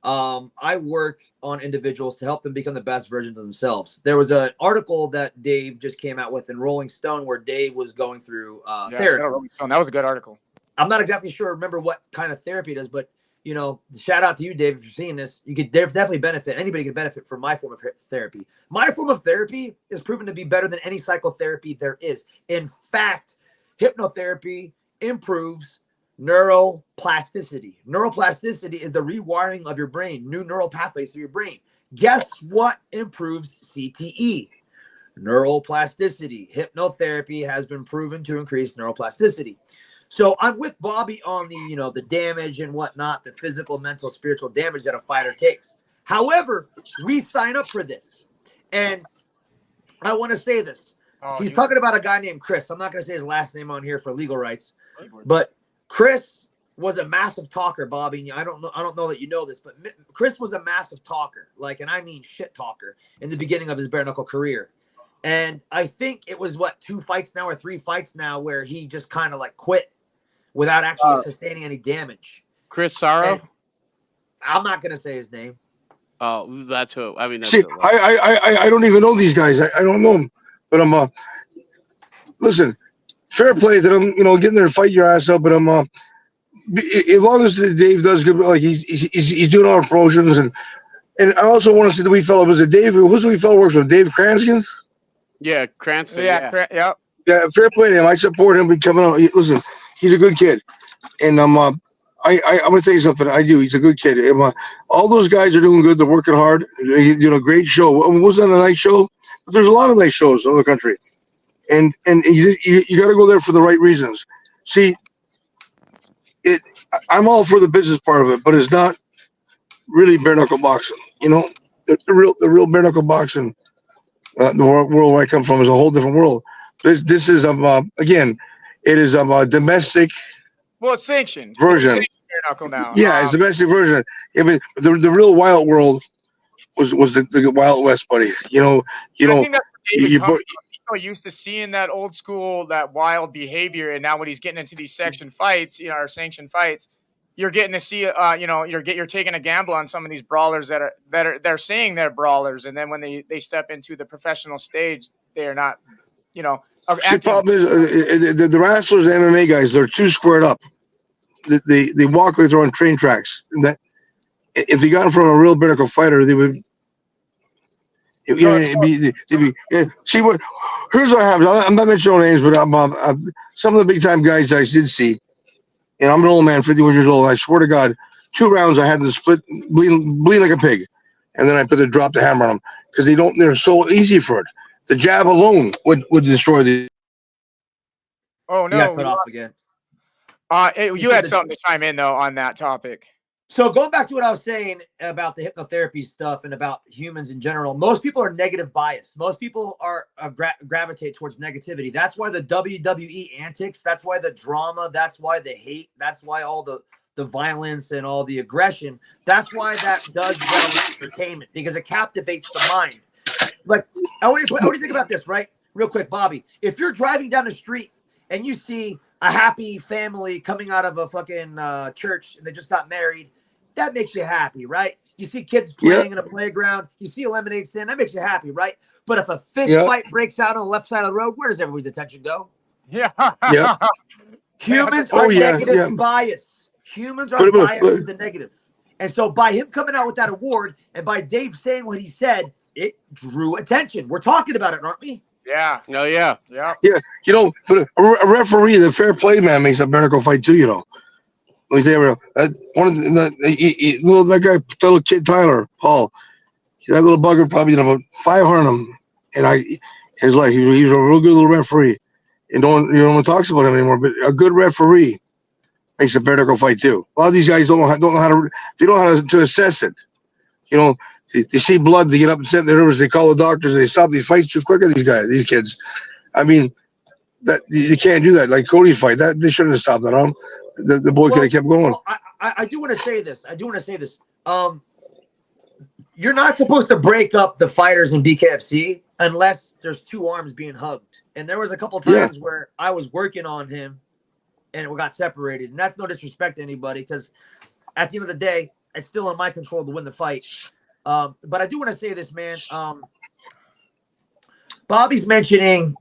I work on individuals to help them become the best versions of themselves. There was an article that Dave just came out with in Rolling Stone where Dave was going through therapy. That was a good article. I'm not exactly sure, remember what kind of therapy it is, but you know, shout out to you, Dave, if you're seeing this. You could definitely benefit. Anybody could benefit from my form of therapy. My form of therapy is proven to be better than any psychotherapy there is. In fact, hypnotherapy improves neuroplasticity. Neuroplasticity is the rewiring of your brain, new neural pathways through your brain. Guess what improves CTE? Neuroplasticity. Hypnotherapy has been proven to increase neuroplasticity. So I'm with Bobby on the damage and whatnot, the physical, mental, spiritual damage that a fighter takes. However, we sign up for this. And I want to say this. He's talking about a guy named Chris. I'm not going to say his last name on here for legal rights. But Chris was a massive talker, Bobby. I don't know that you know this, but Chris was a massive talker, and I mean shit talker, in the beginning of his bare knuckle career. And I think it was 2 fights now or 3 fights now where he just kind of quit without actually sustaining any damage. Chris Sorrow? And I'm not going to say his name. Oh, that's who. I mean, that's see, I don't even know these guys. I don't know them, but listen, fair play to them. Getting there, fight your ass up, but as long as Dave does good, he's doing all the promotions, and I also want to see the wee fellow. Was it Dave? Who's the wee fellow works with? Dave Cranskin? Yeah, Cranston. Yeah. Yeah, fair play to him. I support him becoming out. Listen, he's a good kid, and I'm gonna tell you something. I do. He's a good kid. All those guys are doing good. They're working hard. Great show. Wasn't that a nice show? But there's a lot of nice shows in the country, and you got to go there for the right reasons. See, I'm all for the business part of it, but it's not really bare knuckle boxing. The real bare knuckle boxing, the world where I come from, is a whole different world. This is again, it is a domestic. Well, it's sanctioned version. It's sanctioned bare knuckle now. Yeah, it's a domestic version. The real wild world was the Wild West, buddy. I think that's where David comes from. He's so used to seeing that old school, that wild behavior, and now when he's getting into these sanctioned fights, or sanctioned fights, you're getting to see, you're taking a gamble on some of these brawlers that are they're saying they're brawlers, and then when they step into the professional stage, they are not, The problem is the wrestlers, the MMA guys, they're too squared up. They walk like they're on train tracks. And that if they got in front of a real bare knuckle fighter, they would. See what? Here's what happens. I'm not mentioning names, but some of the big time guys I did see. And I'm an old man, 51 years old. I swear to God, 2 rounds I had to split, bleed like a pig, and then I drop the hammer on them because they're so easy for it. The jab alone would destroy the. Oh no! You got cut off again. You had something to chime in though on that topic. So going back to what I was saying about the hypnotherapy stuff and about humans in general, most people are negative biased. Most people are gravitate towards negativity. That's why the WWE antics. That's why the drama. That's why the hate. That's why all the violence and all the aggression. That's why that does well with entertainment, because it captivates the mind. What do you think about this, right? Real quick, Bobby. If you're driving down the street and you see a happy family coming out of a fucking church and they just got married, that makes you happy, right? You see kids playing in a playground. You see a lemonade stand. That makes you happy, right? But if a fist fight breaks out on the left side of the road, where does everybody's attention go? Yeah. Humans are negative bias. Humans are biased to the negative. And so by him coming out with that award and by Dave saying what he said, it drew attention. We're talking about it, aren't we? Yeah. Oh, yeah. Yeah. You know, but a referee, the fair play man, makes a Bareknuckle fight too, you know. Let me tell you, one of that guy, fellow kid Tyler Hall, that little bugger probably did about 500 of them. And his life, he was a real good little referee. And no one talks about him anymore, but a good referee makes a Bareknuckle fight too. A lot of these guys don't know how to assess it. You know, they see blood, they get up and set their nerves, they call the doctors, and they stop these fights too quick. These kids. I mean, that you can't do that. Like Cody's fight, that they shouldn't have stopped that. The boy could have kept going. Well, I do want to say this. You're not supposed to break up the fighters in BKFC unless there's two arms being hugged. And there was a couple times where I was working on him and we got separated. And that's no disrespect to anybody because at the end of the day, it's still in my control to win the fight. But I do want to say this, man. Bobby's mentioning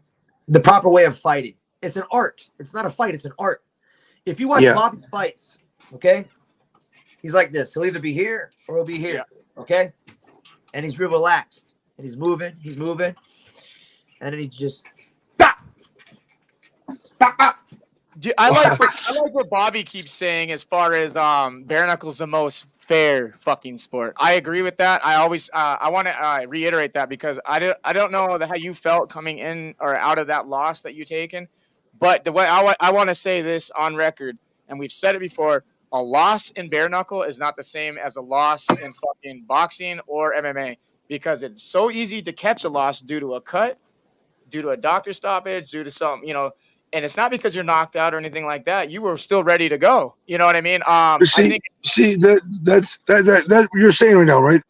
the proper way of fighting. It's an art. It's not a fight. It's an art. If you watch Bobby's fights, okay, he's like this. He'll either be here or he'll be here, okay? And he's real relaxed. And he's moving. And then he's just Dude, I like what Bobby keeps saying as far as bare knuckles the most fair fucking sport. I agree with that. I always I want to reiterate that because I don't know how you felt coming in or out of that loss that you taken, but the way I want to say this on record, and we've said it before, a loss in bare knuckle is not the same as a loss in fucking boxing or MMA because it's so easy to catch a loss due to a cut, due to a doctor stoppage, due to some, you know. And it's not because you're knocked out or anything like that. You were still ready to go. You know what I mean? See that you're saying right now, right?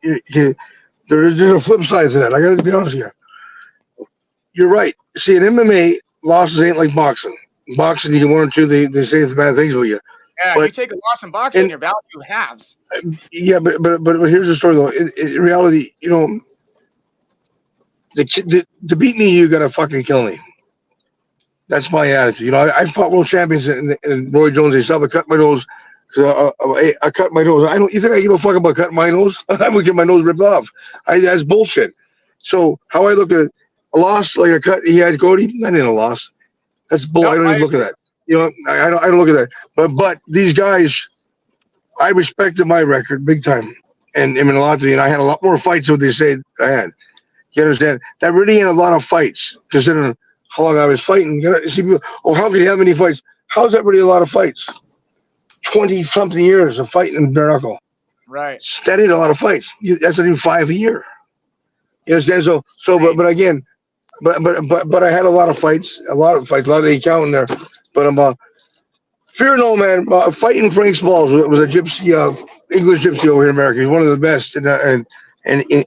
There's a flip side to that. I got to be honest with you. You're right. See, in MMA, losses ain't like boxing. Boxing, you get one or two. They say it's bad things with you. Yeah, you take a loss in boxing, your value halves. Yeah, but here's the story though. In reality, you know, to beat me, you got to fucking kill me. That's my attitude. You know, I fought world champions and Roy Jones. They saw me cut my nose. I cut my nose. You think I give a fuck about cutting my nose? I would get my nose ripped off. That's bullshit. So how I look at it, a loss like a cut he had Cody, that ain't a loss. That's bull. I don't even look at that. You know, I don't look at that. But these guys, I respected my record big time, and I mean a lot to me. And I had a lot more fights than they say I had. You understand? That really ain't a lot of fights considering how long I was fighting. You see, how could you have many fights? How's that really a lot of fights? 20-something years of fighting in bare knuckle. Right. That ain't a lot of fights. That's only 5 a year. You understand? But again, but I had a lot of fights, a lot of they count in there. But fear no man. Fighting Frank Smalls was a gypsy, English gypsy over here in America. He's one of the best, and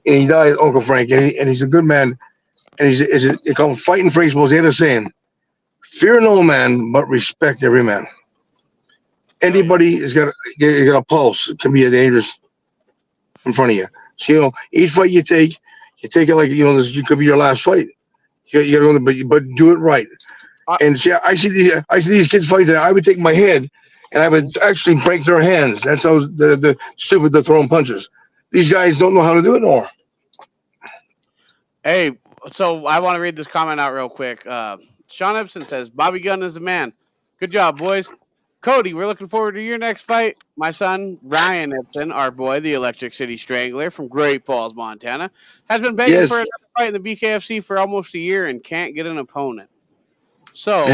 he died, Uncle Frank, and he's a good man. And they call him Fighting Frank Smalls. He had a saying, "Fear no man, but respect every man." Anybody has got a pulse. It can be a dangerous in front of you. So you know, each fight you take it like you know this. Could be your last fight. You got to go, but do it right. And see, I see these kids fight today. I would take my head, and I would actually break their hands. That's how the stupid they're throwing punches. These guys don't know how to do it anymore. Hey. So I want to read this comment out real quick. Sean Epson says, Bobby Gunn is the man. Good job, boys. Cody, we're looking forward to your next fight. My son, Ryan Epson, our boy, the Electric City Strangler from Great Falls, Montana, has been begging for another fight in the BKFC for almost a year and can't get an opponent. So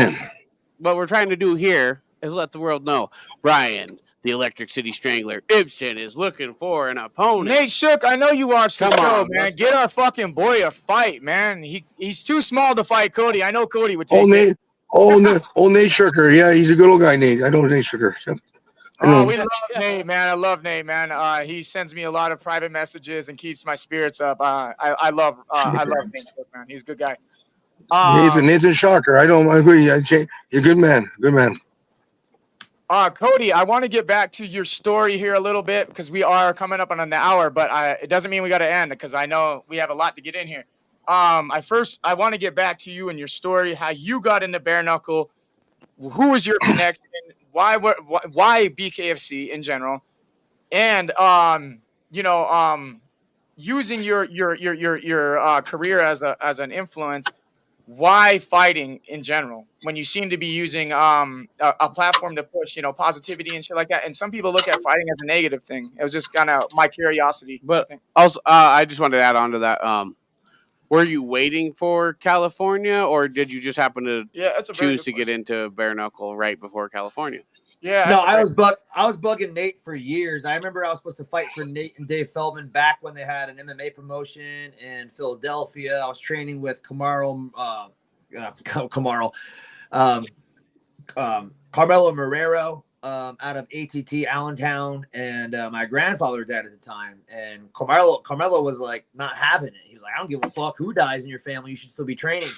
what we're trying to do here is let the world know, Ryan, the Electric City Strangler, Ibsen is looking for an opponent. Nate Shook, I know you watched the show, man. Get our fucking boy a fight, man. He's too small to fight Cody. I know Cody would take it. Nate Shooker. Yeah, he's a good old guy, Nate. I know Nate Shooker. Oh, we love Nate, man. I love Nate, man. He sends me a lot of private messages and keeps my spirits up. I love Nate Shook, man. He's a good guy. Nathan Shocker. I agree. You're a good man. Good man. Cody, I want to get back to your story here a little bit because we are coming up on an hour, but it doesn't mean we got to end because I know we have a lot to get in here. I want to get back to you and your story, how you got into bare knuckle, who was your connection, why BKFC in general, and using your career as an influence. Why fighting in general when you seem to be using a platform to push positivity and shit like that? And some people look at fighting as a negative thing. It was just kind of my curiosity. But also, I just wanted to add on to that. Were you waiting for California, or did you just happen to choose to get into bare knuckle right before California? Yeah, no, I was bugging Nate for years. I remember I was supposed to fight for Nate and Dave Feldman back when they had an MMA promotion in Philadelphia. I was training with Carmelo Marrero out of ATT Allentown, and my grandfather died at the time. And Carmelo was like not having it. He was like, I don't give a fuck who dies in your family. You should still be training.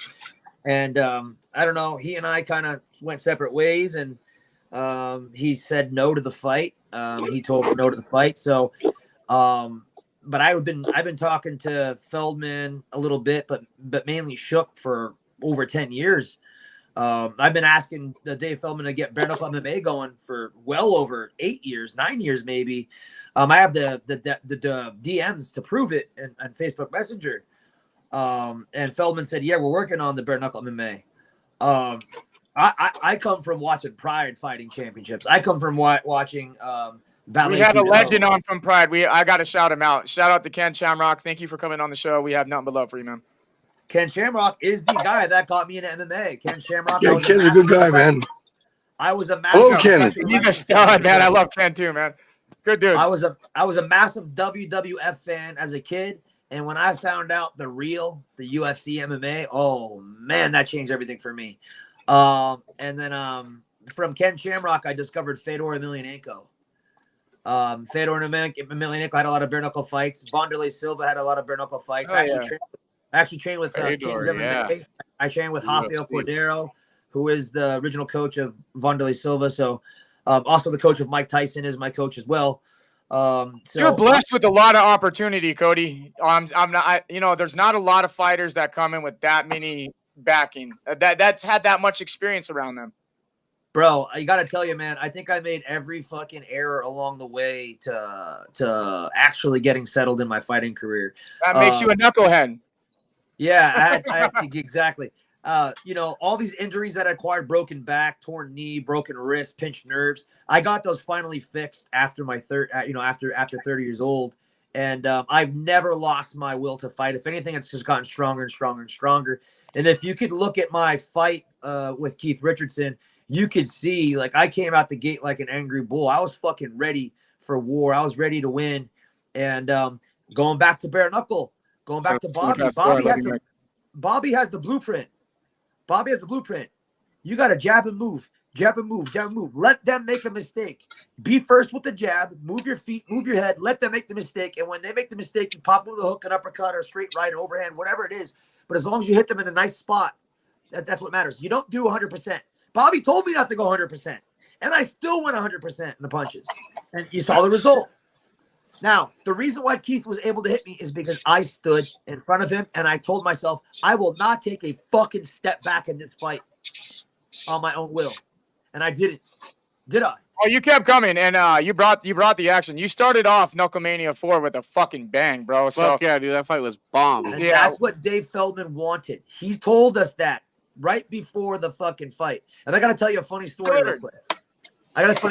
And I don't know. He and I kind of went separate ways, and he said no to the fight. He told me no to the fight. So, but I've been talking to Feldman a little bit, but mainly Shook for over 10 years. I've been asking Dave Feldman to get bare knuckle MMA going for well over 8 years, 9 years, maybe. I have the DMs to prove it on Facebook Messenger. And Feldman said, yeah, we're working on the bare knuckle MMA. I come from watching Pride fighting championships. I come from watching Valet. We had a legend on from Pride. I got to shout him out. Shout out to Ken Shamrock. Thank you for coming on the show. We have nothing but love for you, man. Ken Shamrock is the guy that got me into MMA. Ken Shamrock. Yeah, Ken's a good guy, man. I was a massive. Hello, Ken. He's a stud, man. I love Ken too, man. Good dude. I was a massive WWF fan as a kid, and when I found out the UFC MMA, oh man, that changed everything for me. And then from Ken Shamrock, I discovered Fedor Emelianenko. Fedor Emelianenko had a lot of bare knuckle fights. Wanderlei Silva had a lot of bare knuckle fights. I actually trained with Kings MMA. Yeah. I trained with Rafael Cordero, who is the original coach of Wanderlei Silva. So, also the coach of Mike Tyson is my coach as well. So you're blessed with a lot of opportunity, Cody. I'm not. There's not a lot of fighters that come in with that many backing. That's had that much experience around them. Bro, I gotta tell you, man, I think I made every fucking error along the way to actually getting settled in my fighting career. That makes you a knucklehead. Yeah, I had to, exactly. All these injuries that I acquired, broken back, torn knee, broken wrist, pinched nerves. I got those finally fixed after my after 30 years old. And I've never lost my will to fight. If anything, it's just gotten stronger and stronger and stronger. And if you could look at my fight with Keith Richardson, you could see, like, I came out the gate like an angry bull. I was fucking ready for war. I was ready to win. And going back to bare knuckle, going back to Bobby. Bobby has the blueprint. Bobby has the blueprint. You got to jab and move. Jab and move, jab and move. Let them make a mistake. Be first with the jab. Move your feet, move your head. Let them make the mistake. And when they make the mistake, you pop them with a hook, an uppercut, or a straight right, an overhand, whatever it is. But as long as you hit them in a nice spot, that's what matters. You don't do 100%. Bobby told me not to go 100%. And I still went 100% in the punches. And you saw the result. Now, the reason why Keith was able to hit me is because I stood in front of him and I told myself, I will not take a fucking step back in this fight on my own will. And I didn't. Did I? Oh, you kept coming, and you brought the action. You started off Knucklemania 4 with a fucking bang, bro. So fuck yeah, dude, that fight was bomb. And that's what Dave Feldman wanted. He told us that right before the fucking fight. And I got to tell you a funny story real quick.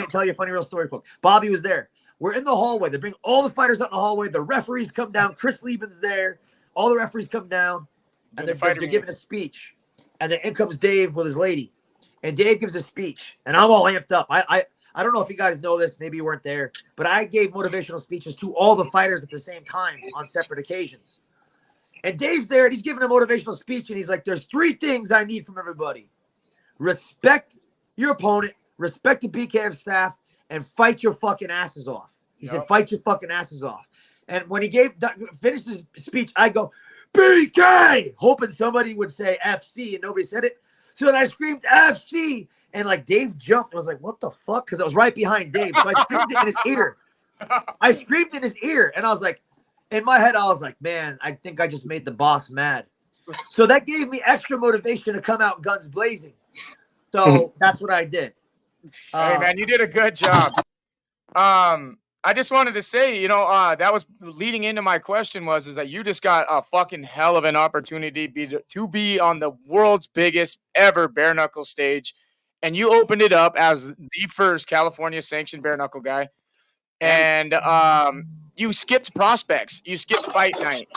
Tell you a funny real story quick. Bobby was there. We're in the hallway. They bring all the fighters out in the hallway. The referees come down. Chris Lieben's there. All the referees come down, and they're giving a speech. And then in comes Dave with his lady. And Dave gives a speech, and I'm all amped up. I don't know if you guys know this. Maybe you weren't there. But I gave motivational speeches to all the fighters at the same time on separate occasions. And Dave's there, and he's giving a motivational speech, and he's like, there's 3 things I need from everybody. Respect your opponent, respect the BKF staff, and fight your fucking asses off. He said, fight your fucking asses off. And when he finished his speech, I go, BK, hoping somebody would say FC, and nobody said it. So then I screamed FC, And like Dave jumped. I was like, what the fuck? Because I was right behind Dave. So I screamed it in his ear. And I was like, in my head, I was like, man, I think I just made the boss mad. So that gave me extra motivation to come out guns blazing. So that's what I did. Hey man, you did a good job. I just wanted to say, you know, that was leading into my question is that you just got a fucking hell of an opportunity to be on the world's biggest ever bare knuckle stage. And you opened it up as the first California sanctioned bare knuckle guy. And you skipped prospects. You skipped fight night.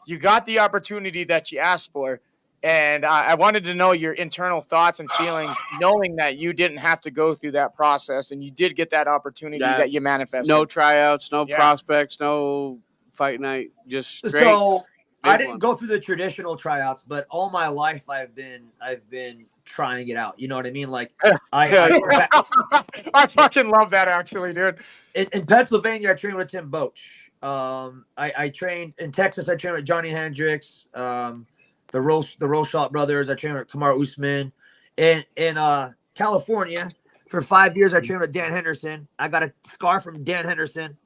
You got the opportunity that you asked for. And I wanted to know your internal thoughts and feelings, knowing that you didn't have to go through that process and you did get that opportunity that you manifested. No tryouts, no prospects, no fight night, just straight. So I didn't go through the traditional tryouts, but all my life I've been trying it out. You know what I mean? Like I fucking love that actually, dude. In Pennsylvania, I trained with Tim Boach. I trained in Texas. I trained with Johnny Hendricks. The Roshot brothers. I trained with Kamar Usman. In California, for 5 years, I trained with Dan Henderson. I got a scar from Dan Henderson.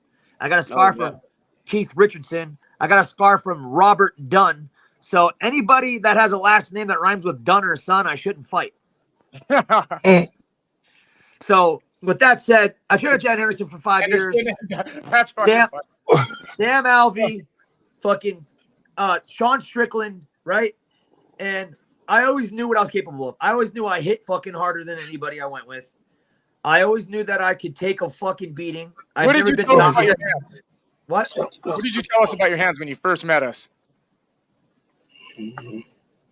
I got a scar from Keith Richardson. I got a scar from Robert Dunn. So anybody that has a last name that rhymes with Dunn or Son, I shouldn't fight. So with that said, I trained with Dan Henderson for 5 years. That's fucking fun. Damn Alvey, fucking Sean Strickland, right? And I always knew what I was capable of. I always knew I hit fucking harder than anybody I went with. I always knew that I could take a fucking beating. What did you tell us about your hands? What? What did you tell us about your hands when you first met us?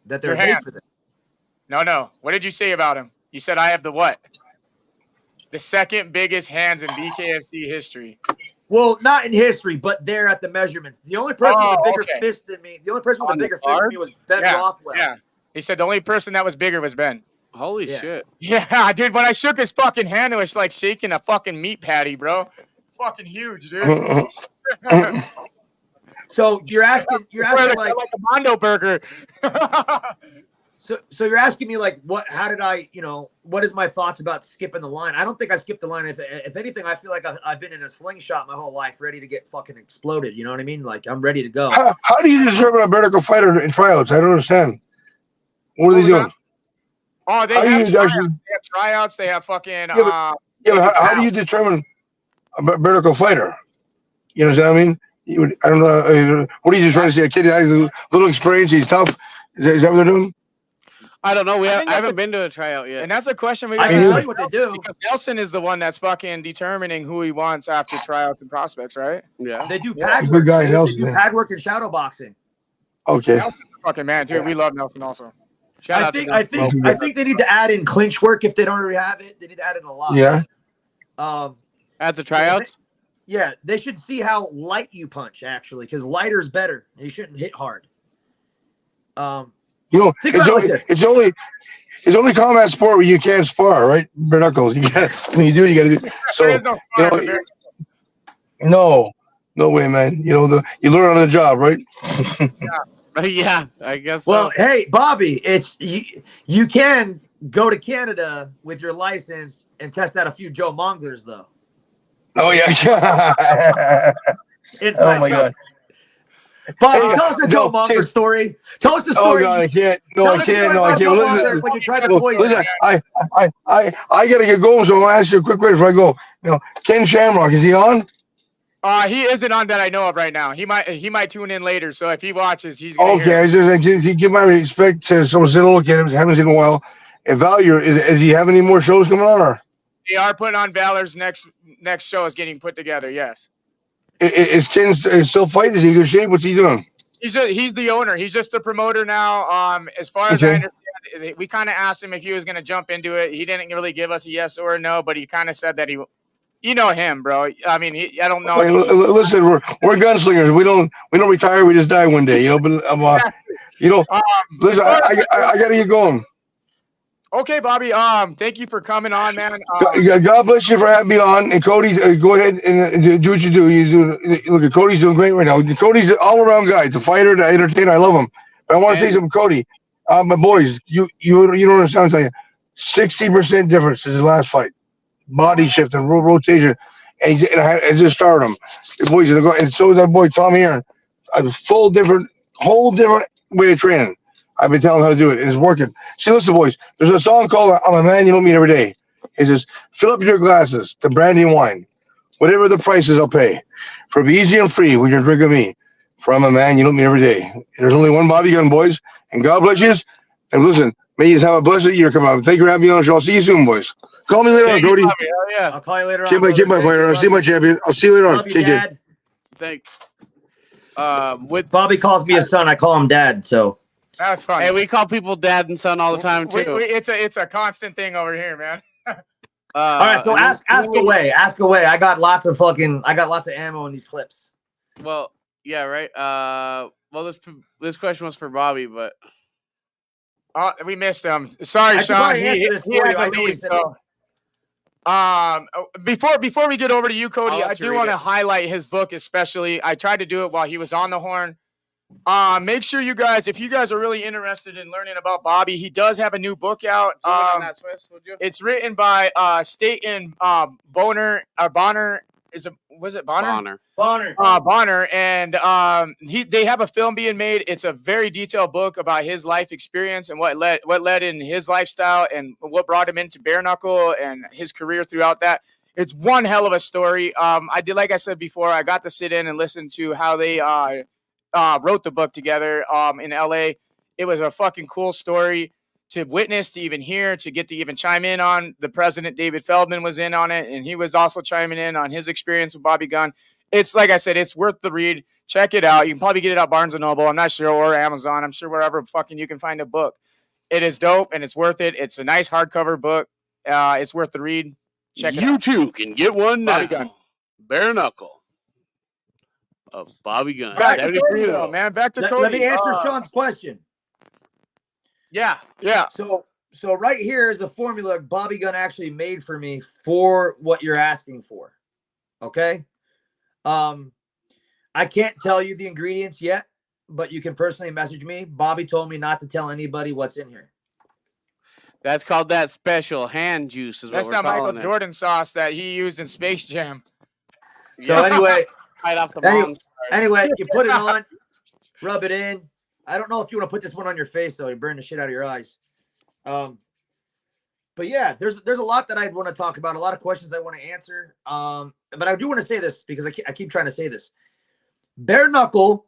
That they're made for this. No. What did you say about him? You said I have the what? The second biggest hands in BKFC history. Well, not in history, but there at the measurements. The only person with a bigger fist than me, was Ben Rothwell. Yeah. He said the only person that was bigger was Ben. Holy shit. Yeah, dude, when I shook his fucking hand, it was like shaking a fucking meat patty, bro. Fucking huge, dude. So you're asking like a Mondo burger. So you're asking me like how did I, what is my thoughts about skipping the line? I don't think I skipped the line. If anything, I feel like I've been in a slingshot my whole life, ready to get fucking exploded. You know what I mean? Like I'm ready to go. How do you determine a Bareknuckle Fighter in tryouts? I don't understand. What are they doing? Oh, they have tryouts. They have fucking. How do you determine a Bareknuckle Fighter? You know what I mean? I don't know. What are you just trying to say? A kid has a little experience. He's tough. Is that what they're doing? I don't know. I haven't been to a tryout yet. And that's a question we got to tell you what they do. Because Nelson is the one that's fucking determining who he wants after tryouts and prospects, right? Yeah. They do pad work. Good guy, they Nelson. do pad work and shadow boxing. Okay. Nelson's a fucking man, too. We love Nelson also. I think they need to add in clinch work if they don't already have it. They need to add in a lot. Yeah. At the tryouts? Yeah, they should see how light you punch, actually, because lighter is better. You shouldn't hit hard. It's only combat sport where you can't spar, right? Bare knuckles. You got when you do, you got to do. So there is no fire no way, man. You learn on the job, right? Yeah, I guess. Well, hey, Bobby, it's you can go to Canada with your license and test out a few Joe Monglers, though. Oh yeah. Inside my God. Bobby, tell us the Joe Mongler story. Tell us the story. Oh God, I can't. No, I can't. Listen, when you tried to poison. Listen, I gotta get going, so I want to ask you a quick question before I go. Ken Shamrock, is he on? He isn't on that I know of right now. He might tune in later. So if he watches, he's gonna okay. Just give my respect to someone sitting look at him. Haven't seen in a while. And Valor, is he have any more shows coming on? Or they are putting on Valor's next show is getting put together. Yes. Is Ken still fighting? Is he in good shape? What's he doing? He's the owner. He's just the promoter now. As far as I understand, we kind of asked him if he was going to jump into it. He didn't really give us a yes or a no, but he kind of said that you know him, bro. I mean, I don't know. Listen, we're gunslingers. We don't retire. We just die one day. But listen, I got to get going. Okay, Bobby. Thank you for coming on, man. God bless you for having me on. And Cody, go ahead and do what you do. Look, Cody's doing great right now. Cody's an all-around guy. The fighter, the entertainer. I love him. But I want to say something, Cody. My boys, you don't understand. I'm telling you, 60% difference since his last fight. Body shift and rotation. And I just started him. The boys are going, and so is that boy Tom here. A whole different way of training. I've been telling him how to do it, and it's working. See, listen, boys. There's a song called "I'm a Man You Don't Meet Every Day." It says, "Fill up your glasses to brandy and wine, whatever the price is, I'll pay. For be easy and free when you're drinking me. For I'm a man you don't meet every day." And there's only one Bobby Gunn, boys. And God bless you. And listen, may you have a blessed year come out. Thank you for having me on the show. I'll see you soon, boys. Call me later on, Cody. Yeah. I'll call you later Keep on. my fighter. I'll see my champion. I'll see you later on. Love you, Take Dad. Thanks. With Bobby calls me his son. I call him Dad. So That's funny. hey, we call people dad and son all the time too. It's a constant thing over here, man. all right, so ask away. Ask away. I got lots of ammo in these clips. Well, yeah, right. Well, this question was for Bobby, but We missed him. Sorry, I could Sean. probably answer this for you. I had to know he leave, said so. Before we get over to you, Cody, I'll I let you do read want it. to highlight his book, especially. I tried to do it while he was on the horn. Make sure you guys, if you guys are really interested in learning about Bobby, he does have a new book out. It's written by Staten Bonner. Was it Bonner? Bonner, and they have a film being made. It's a very detailed book about his life experience and what led in his lifestyle and what brought him into bare knuckle and his career throughout that. It's one hell of a story. Like I said before, I got to sit in and listen to how they wrote the book together in LA. It was a fucking cool story to witness, to even hear, to get to even chime in on. The president, David Feldman, was in on it, and he was also chiming in on his experience with Bobby Gunn. It's like I said, it's worth the read. Check it out. You can probably get it at Barnes & Noble, I'm not sure, or Amazon. I'm sure wherever fucking you can find a book. It is dope, and it's worth it. It's a nice hardcover book. It's worth the read. Check it out. You too can get one now. Bobby Gunn. Bare knuckle of Bobby Gunn. Back to 73 Cody, though. though, man. Back to Cody. Let me answer Sean's question. Yeah. So right here is the formula Bobby Gunn actually made for me for what you're asking for. Okay. I can't tell you the ingredients yet, but you can personally message me. Bobby told me not to tell anybody what's in here. That's called that special hand juice. That's not Michael Jordan sauce that he used in Space Jam. So anyway, right off the anyway, you put it on, rub it in. I don't know if you want to put this one on your face though. You burn the shit out of your eyes. But yeah, there's a lot that I'd want to talk about, a lot of questions I want to answer. But I do want to say this because I keep trying to say this. Bare knuckle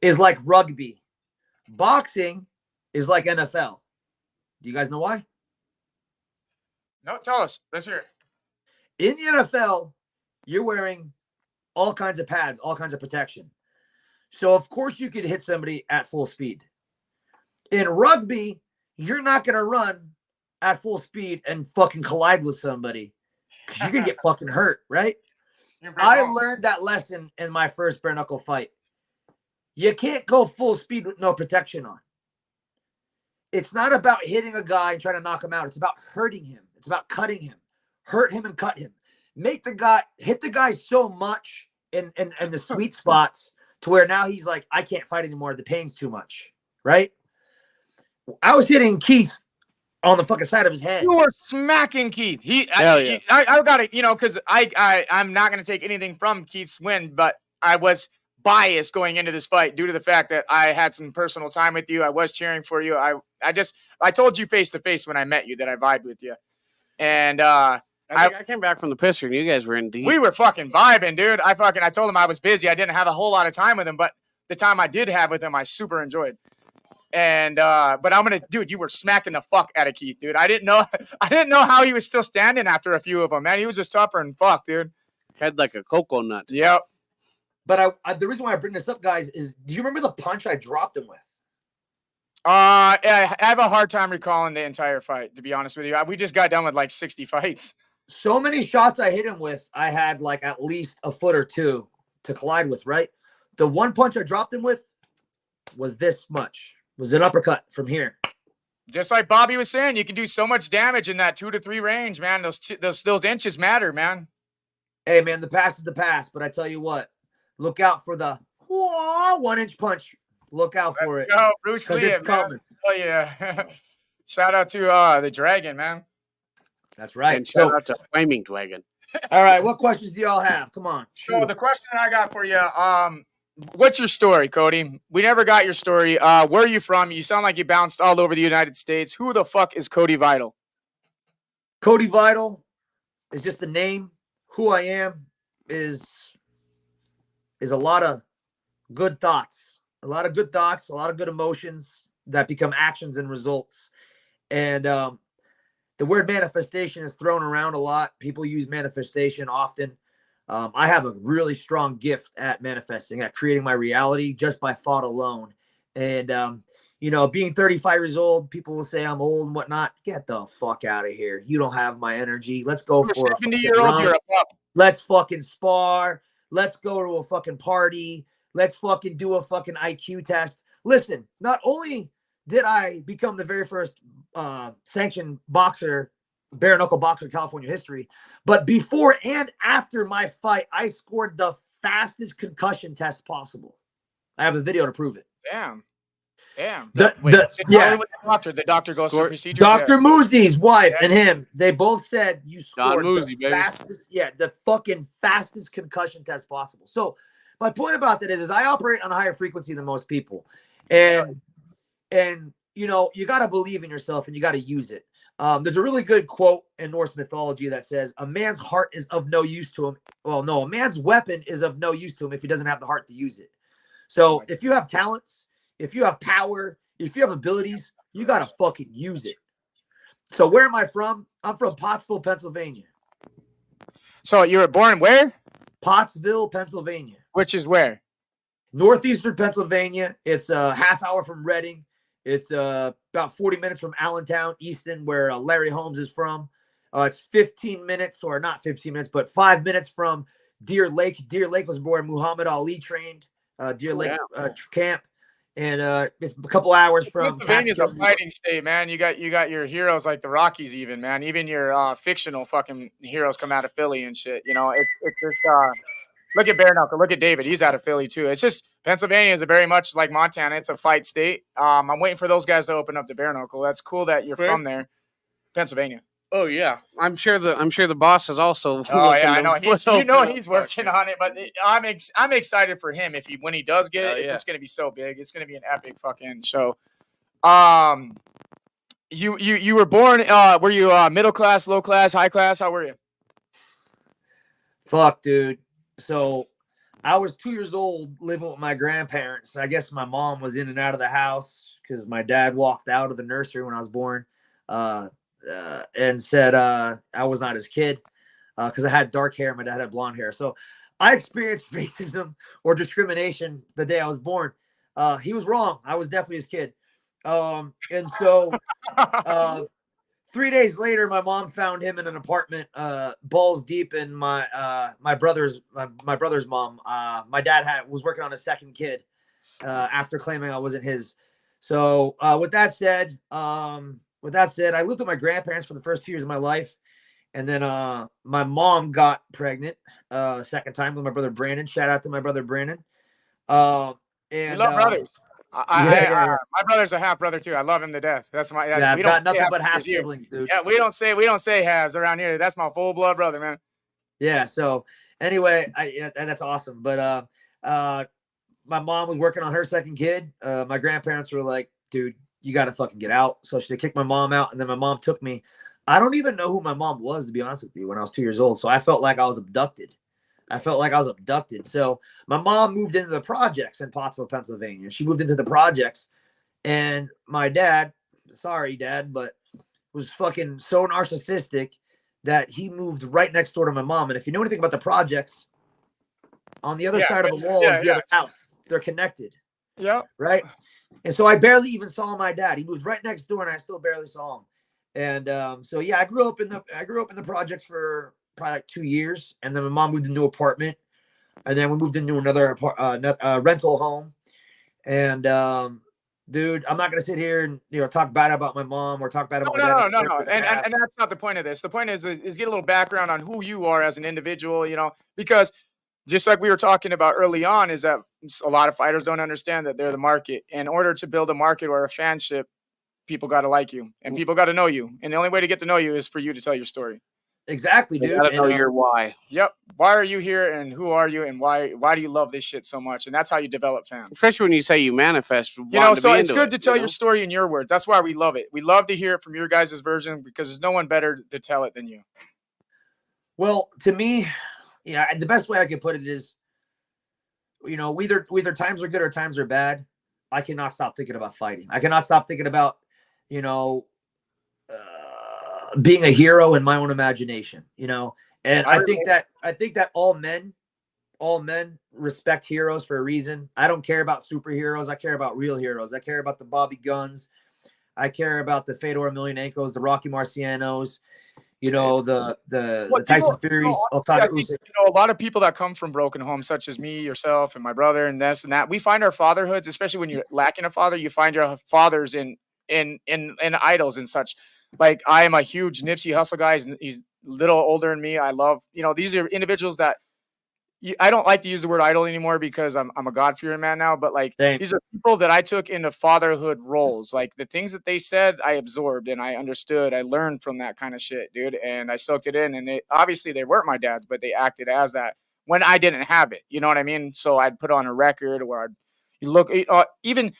is like rugby. Boxing is like NFL. Do you guys know why? No, tell us. Let's hear it. In the NFL, you're wearing all kinds of pads, all kinds of protection. So, of course, you could hit somebody at full speed. In rugby, you're not going to run at full speed and fucking collide with somebody because you're going to get fucking hurt, right? I learned that lesson in my first bare knuckle fight. You can't go full speed with no protection on. It's not about hitting a guy and trying to knock him out. It's about hurting him. It's about cutting him. Hurt him and cut him. Hit the guy so much in the sweet spots to where now he's like, I can't fight anymore. The pain's too much, right? I was hitting Keith on the fucking side of his head. You were smacking Keith. I got it, because I'm not going to take anything from Keith's win, but I was biased going into this fight due to the fact that I had some personal time with you. I was cheering for you. I told you face to face when I met you that I vibed with you. And I came back from the pisser and you guys were in deep. We were fucking vibing, dude. I told him I was busy. I didn't have a whole lot of time with him, but the time I did have with him, I super enjoyed. And but dude, you were smacking the fuck out of Keith, dude. I didn't know how he was still standing after a few of them, man. He was just tougher than fuck, dude. Had like a cocoa nut. Yep. But the reason why I bring this up, guys, is do you remember the punch I dropped him with? I have a hard time recalling the entire fight, to be honest with you. We just got done with like 60 fights. So many shots I hit him with, I had like at least a foot or two to collide with, right? The one punch I dropped him with was this much. Was an uppercut from here. Just like Bobby was saying, you can do so much damage in that 2 to 3 range, man. Those inches matter, man. Hey, man, the past is the past, but I tell you what, look out for the 1-inch punch. Look out for it. Go, Bruce Lee, it's coming. Oh yeah. Shout out to the Dragon, man. That's right. And shout So, out to Flaming Dragon. all right, what questions do y'all have? Come on. So shoot. the question I got for you, what's your story, Cody? We never got your story. Where are you from? You sound like you bounced all over the United States. Who the fuck is Cody Vidal? Cody Vidal is just the name. Who I am is a lot of good thoughts, a lot of good emotions that become actions and results. And the word manifestation is thrown around a lot. People use manifestation often. I have a really strong gift at manifesting, at creating my reality just by thought alone. And, being 35 years old, people will say I'm old and whatnot. Get the fuck out of here. You don't have my energy. Let's go You're for a 70-year-old. You're a pup. Let's fucking spar. Let's go to a fucking party. Let's fucking do a fucking IQ test. Listen, not only did I become the very first sanctioned boxer, bare knuckle boxer in California history, but before and after my fight, I scored the fastest concussion test possible. I have a video to prove it. Damn. The doctor goes through procedures. Dr. Moosey's wife and him, they both said you scored Moosey, the fastest, the fucking fastest concussion test possible. So my point about that is I operate on a higher frequency than most people. And you got to believe in yourself and you got to use it. There's a really good quote in Norse mythology that says, a man's heart is of no use to him. Well, no, a man's weapon is of no use to him if he doesn't have the heart to use it. So if you have talents, if you have power, if you have abilities, you got to fucking use it. So where am I from? I'm from Pottsville, Pennsylvania. So you were born where? Pottsville, Pennsylvania. Which is where? Northeastern Pennsylvania. It's a half hour from Reading. It's about 40 minutes from Allentown, Easton, where Larry Holmes is from. It's 15 minutes, or not 15 minutes, but 5 minutes from Deer Lake. Deer Lake was where Muhammad Ali trained. Deer Lake camp. And it's a couple hours from Pennsylvania's a fighting state, man. You got your heroes like the Rockies, even, man. Even your fictional fucking heroes come out of Philly and shit. It's just look at Bareknuckle, look at David. He's out of Philly too. It's just Pennsylvania is very much like Montana. It's a fight state. I'm waiting for those guys to open up the Bareknuckle. That's cool that you're from there, Pennsylvania. Oh yeah, I'm sure the boss is also. Oh yeah, I know. He's working on it, but I'm excited for him when he does get it. It's going to be so big. It's going to be an epic fucking show. You were born. Were you middle class, low class, high class? How were you? Fuck, dude. So I was 2 years old living with my grandparents. I guess my mom was in and out of the house because my dad walked out of the nursery when I was born. And said I was not his kid because I had dark hair. My dad had blonde hair. So I experienced racism or discrimination the day I was born. He was wrong. I was definitely his kid. And so 3 days later, my mom found him in an apartment, balls deep in my brother's mom. My dad was working on a second kid after claiming I wasn't his. So with that said, I lived with my grandparents for the first 2 years of my life. And then my mom got pregnant second time with my brother Brandon. Shout out to my brother Brandon. And we love brothers. My brother's a half brother too. I love him to death. That's my I've got nothing but half siblings, dude. Yeah, we don't say halves around here. That's my full blood brother, man. Yeah. So anyway, that's awesome. But my mom was working on her second kid. My grandparents were like, dude, you got to fucking get out. So they kicked my mom out, and then my mom took me. I don't even know who my mom was, to be honest with you, when I was 2 years old. So I felt like I was abducted. So my mom moved into the projects in Pottsville, Pennsylvania. She moved into the projects, and my dad, sorry, Dad, but was fucking so narcissistic that he moved right next door to my mom. And if you know anything about the projects, on the other side of the wall is the other house. They're connected. Yeah. Right. And so I barely even saw my dad. He moved right next door, and I still barely saw him. And so yeah, I grew up in the projects for probably like 2 years, and then my mom moved into an apartment, and then we moved into another rental home. And dude, I'm not gonna sit here and talk bad about my mom or talk bad about my dad. No. And that's not the point of this. The point is get a little background on who you are as an individual. Because just like we were talking about early on, is that a lot of fighters don't understand that they're the market. In order to build a market or a fanship, people got to like you and people got to know you. And the only way to get to know you is for you to tell your story. Exactly, You dude. gotta know your why. Yep. Why are you here and who are you and why do you love this shit so much? And that's how you develop fans. Especially when you say you manifest. You know, so it's good to tell your story in your words. That's why we love it. We love to hear it from your guys' version because there's no one better to tell it than you. Well, to me, yeah, the best way I could put it is, you know, either times are good or times are bad. I cannot stop thinking about fighting. I cannot stop thinking about, you know, being a hero in my own imagination, you know. And I think that all men respect heroes for a reason. I don't care about superheroes. I care about real heroes. I care about the Bobby Gunns. I care about the Fedor Emelianenkos, the Rocky Marcianos, you know, the Tyson Furies. You know, a lot of people that come from broken homes, such as me, yourself, and my brother, and this and that, we find our fatherhoods, especially when you're lacking a father, you find your fathers in idols and such. Like, I am a huge Nipsey Hussle guy. He's a little older than me. I love, you know, these are individuals that I don't like to use the word idol anymore because I'm a God-fearing man now, but like these are people that I took into fatherhood roles. Like the things that they said, I absorbed and I understood. I learned from that kind of shit, dude. And I soaked it in. And they weren't my dads, but they acted as that when I didn't have it. You know what I mean? So I'd put on a record or I'll even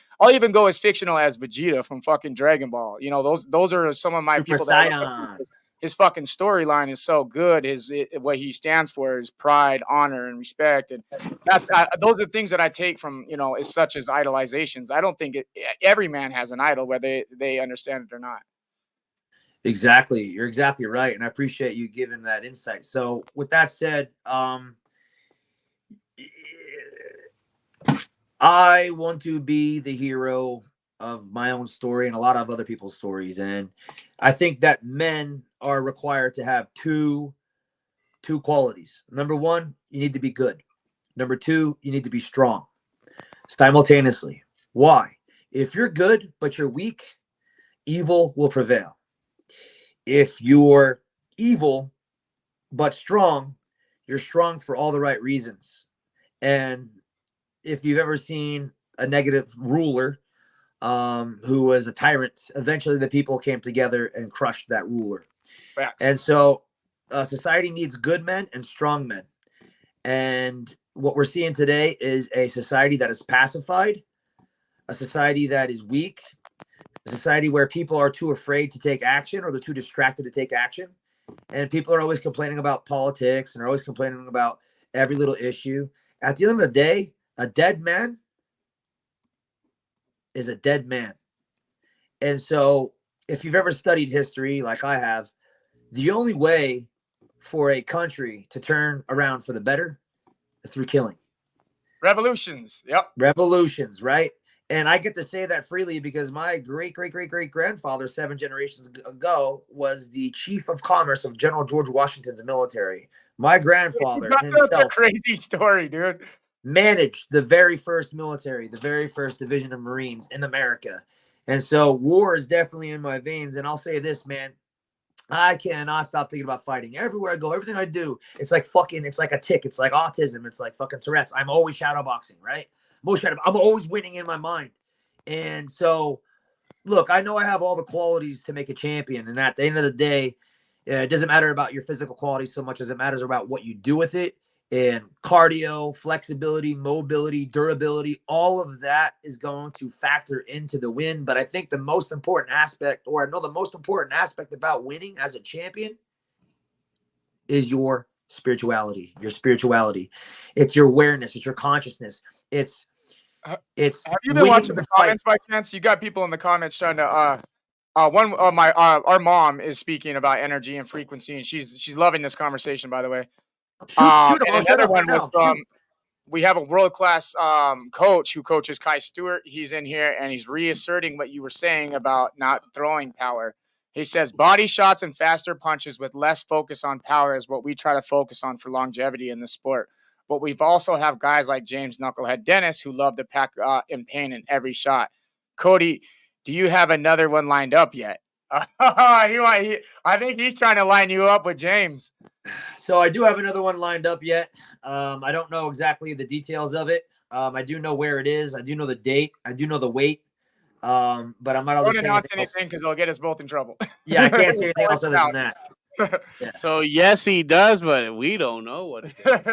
go as fictional as Vegeta from fucking Dragon Ball. You know, those are some of my Super people Saiyan. His fucking storyline is so good. What he stands for is pride, honor, and respect, and those are things that I take from, you know, as such as idolizations. I don't think every man has an idol, whether they understand it or not. Exactly, you're exactly right, and I appreciate you giving that insight. So, with that said, I want to be the hero of my own story and a lot of other people's stories, and I think that men are required to have two qualities. Number one, you need to be good. Number two, you need to be strong simultaneously. Why? If you're good but you're weak, evil will prevail. If you're evil but strong, you're strong for all the right reasons. And if you've ever seen a negative ruler who was a tyrant, eventually the people came together and crushed that ruler. Facts. And so society needs good men and strong men. And what we're seeing today is a society that is pacified, a society that is weak, a society where people are too afraid to take action or they're too distracted to take action. And people are always complaining about politics and are always complaining about every little issue. At the end of the day, a dead man is a dead man. And so if you've ever studied history like I have, the only way for a country to turn around for the better is through killing. Revolutions. Yep. Revolutions, right? And I get to say that freely because my great-great-great-great-grandfather 7 generations ago was the chief of commerce of General George Washington's military. My grandfather himself, that's a crazy story, dude, managed the very first military, the very first division of Marines in America. And so war is definitely in my veins. And I'll say this, man, I cannot stop thinking about fighting. Everywhere I go, everything I do, it's like a tick. It's like autism. It's like fucking Tourette's. I'm always shadowboxing, right? I'm always winning in my mind. And so, look, I know I have all the qualities to make a champion. And at the end of the day, it doesn't matter about your physical qualities so much as it matters about what you do with it. And cardio, flexibility, mobility, durability, all of that is going to factor into the win. But I think the most important aspect, about winning as a champion is your spirituality. It's your awareness. It's your consciousness. It's have you been watching the comments by chance? You got people in the comments trying to our mom is speaking about energy and frequency, and she's loving this conversation, by the way. And another one was from, we have a world-class coach who coaches Kai Stewart. He's in here and he's reasserting what you were saying about not throwing power. He says body shots and faster punches with less focus on power is what we try to focus on for longevity in the sport. But we've also have guys like James Knucklehead Dennis who love to pack in pain in every shot. Cody, do you have another one lined up yet? I think he's trying to line you up with James. So I do have another one lined up yet. I don't know exactly the details of it. I do know where it is. I do know the date. I do know the weight. But I'm not allowed Don't to say announce anything else. anything because it'll get us both in trouble. Yeah, I can't say anything else other than that. So yes, he does, but we don't know what it is.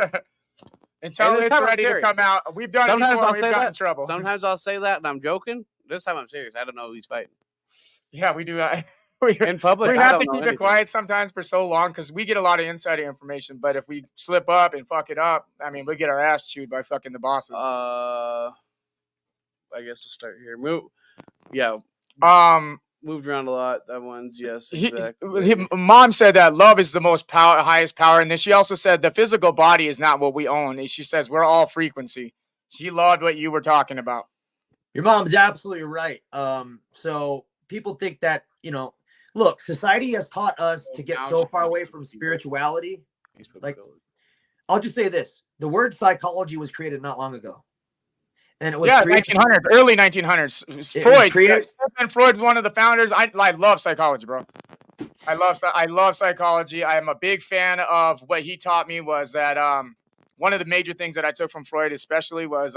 Until this it's time I'm ready to serious. come out. We've done it Sometimes before. I'll We've say gotten in that. trouble. Sometimes I'll say that, and I'm joking. This time I'm serious. I don't know who he's fighting. Yeah, we do. In public, we I have don't to know keep anything. it quiet sometimes for so long because we get a lot of insider information. But if we slip up and fuck it up, I mean, we get our ass chewed by fucking the bosses. I guess we'll start here. Moved around a lot. That one's yes, exactly. Mom said that love is the most highest power, and then she also said the physical body is not what we own. And she says we're all frequency. She loved what you were talking about. Your mom's absolutely right. So people think that, look, society has taught us to get so far away from spirituality. Like, I'll just say this: the word psychology was created not long ago. And it was 1900s, early 1900s. Freud, one of the founders. I love psychology, bro. I love psychology. I am a big fan of what he taught me. Was that one of the major things that I took from Freud, especially, was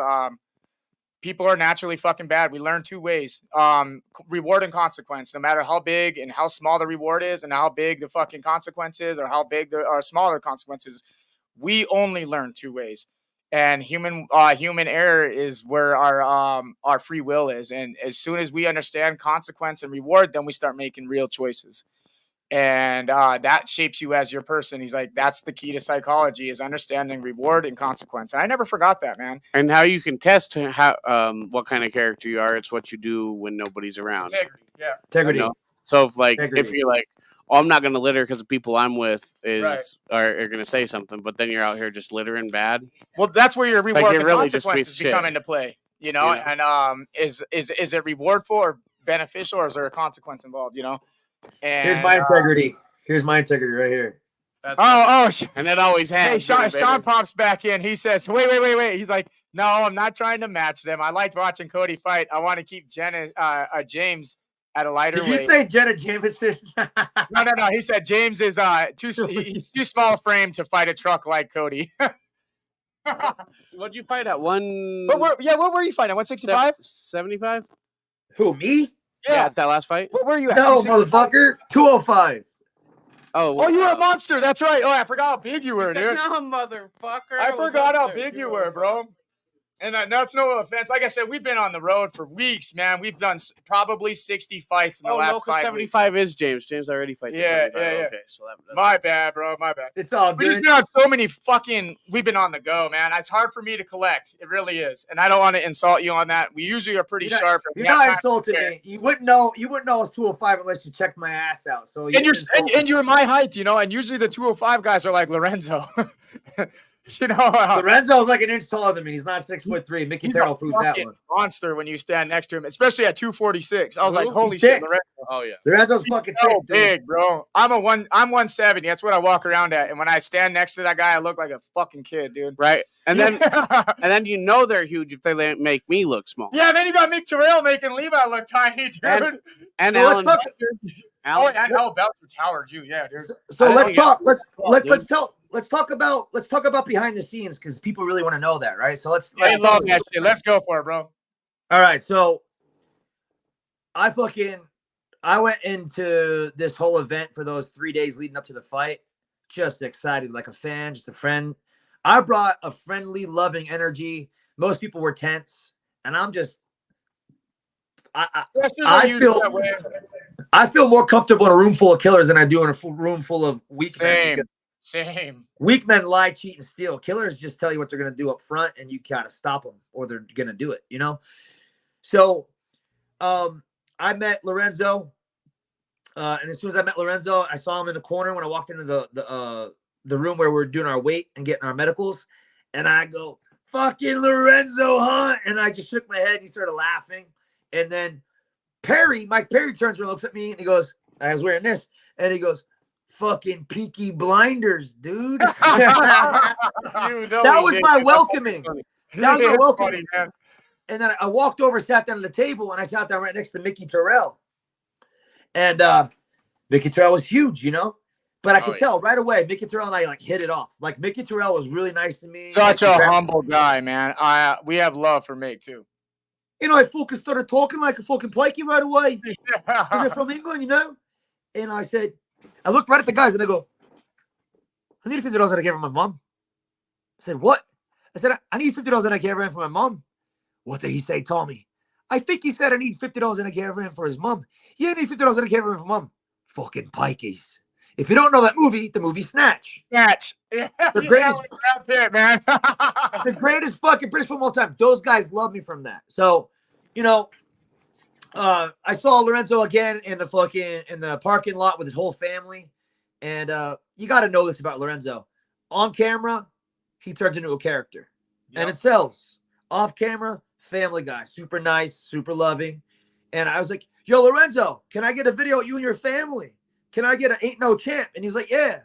people are naturally fucking bad. We learn two ways: reward and consequence. No matter how big and how small the reward is, and how big the fucking consequence is, or how big or smaller consequences, we only learn two ways. And human error is where our free will is. And as soon as we understand consequence and reward, then we start making real choices. And that shapes you as your person. He's like, that's the key to psychology, is understanding reward and consequence. And I never forgot that, man. And how you can test how what kind of character you are. It's what you do when nobody's around. Integrity, yeah. Integrity. So if you're like, oh, I'm not going to litter because the people I'm with are going to say something, but then you're out here just littering bad. Well, that's where your reward and really consequences come into play, And is it rewardful or beneficial, or is there a consequence involved, And here's my integrity. Here's my integrity right here. And it always has. Hey, Sean pops back in. He says, wait. He's like, no, I'm not trying to match them. I liked watching Cody fight. I want to keep James at a lighter weight. Did you say Jenna Jameson? No. He said James is he's too small frame to fight a truck like Cody. What'd you fight at? What were you fighting at? 165? 75? Who, me? Yeah, at that last fight. What were you at? No, motherfucker. 205. Oh, you were a monster. That's right. Oh, I forgot how big you were, dude. No, motherfucker. I forgot how big you were, bro. And that's no offense. Like I said, we've been on the road for weeks, man. We've done probably 60 fights in the last 5 weeks. 75 is James. James already fights. Yeah. Okay, so that's my bad, bro. My bad. It's all We good. just been on so many we've been on the go, man. It's hard for me to collect. It really is. And I don't want to insult you on that. We usually are pretty sharp. You're not insulting me. You wouldn't know it's 205 unless you checked my ass out. So you're my height, and usually the 205 guys are like Lorenzo. Lorenzo's like an inch taller than me. He's not 6'3". Mickey Terrell proved that one. Monster when you stand next to him, especially at 246. I was like, holy shit, Lorenzo. Oh yeah, Lorenzo's fucking thick, big, bro. I'm 170. That's what I walk around at. And when I stand next to that guy, I look like a fucking kid, dude. Right. And then they're huge if they make me look small. Yeah. Then you got Mick Terrell making Levi look tiny, dude. And Alan. And Belcher towered you, yeah, dude. So let's talk about behind the scenes, because people really want to know that, right? So let's love that shit. Let's go for it, bro. All right, so I went into this whole event for those 3 days leading up to the fight, just excited, like a fan, just a friend. I brought a friendly, loving energy. Most people were tense, and I'm just I feel more comfortable in a room full of killers than I do in a room full of weak men. Same. Weak men lie, cheat, and steal. Killers just tell you what they're going to do up front, and you gotta stop them, or they're going to do it. So, I met Lorenzo, and as soon as I met Lorenzo, I saw him in the corner when I walked into the room where we're doing our weight and getting our medicals, and I go, "Fucking Lorenzo Hunt!" And I just shook my head, and he started laughing, and then Mike Perry turns around, looks at me, and he goes, I was wearing this, and he goes, "Fucking Peaky Blinders, dude." That was my welcoming. That was my welcoming. Man. And then I walked over, sat down at the table, and I sat down right next to Mickey Terrell. And Mickey Terrell was huge, but I could tell right away, Mickey Terrell and I hit it off. Like, Mickey Terrell was really nice to me. Such a humble guy, man. We have love for Mick too. I fucking started talking like a fucking pikey right away. Because Yeah. they're from England, And I said, I looked right at the guys and I go, I need $50 that I gave for my mom. I said, what? I said, I need $50 that I gave for my mom. What did he say, Tommy? I think he said I need $50 in a caravan for his mom. Yeah, I need $50 in a caravan for mom. Fucking pikeys. If you don't know that movie, the movie Snatch. Snatch. Yeah, The greatest, with Brad Pitt, man. the greatest fucking British film of all time. Those guys love me from that. So, I saw Lorenzo again in the parking lot with his whole family. And you got to know this about Lorenzo. On camera, he turns into a character. Yep. And it sells. Off camera, family guy. Super nice, super loving. And I was like, yo, Lorenzo, can I get a video of you and your family? Can I get an Ain't No Champ? And he was like, yeah.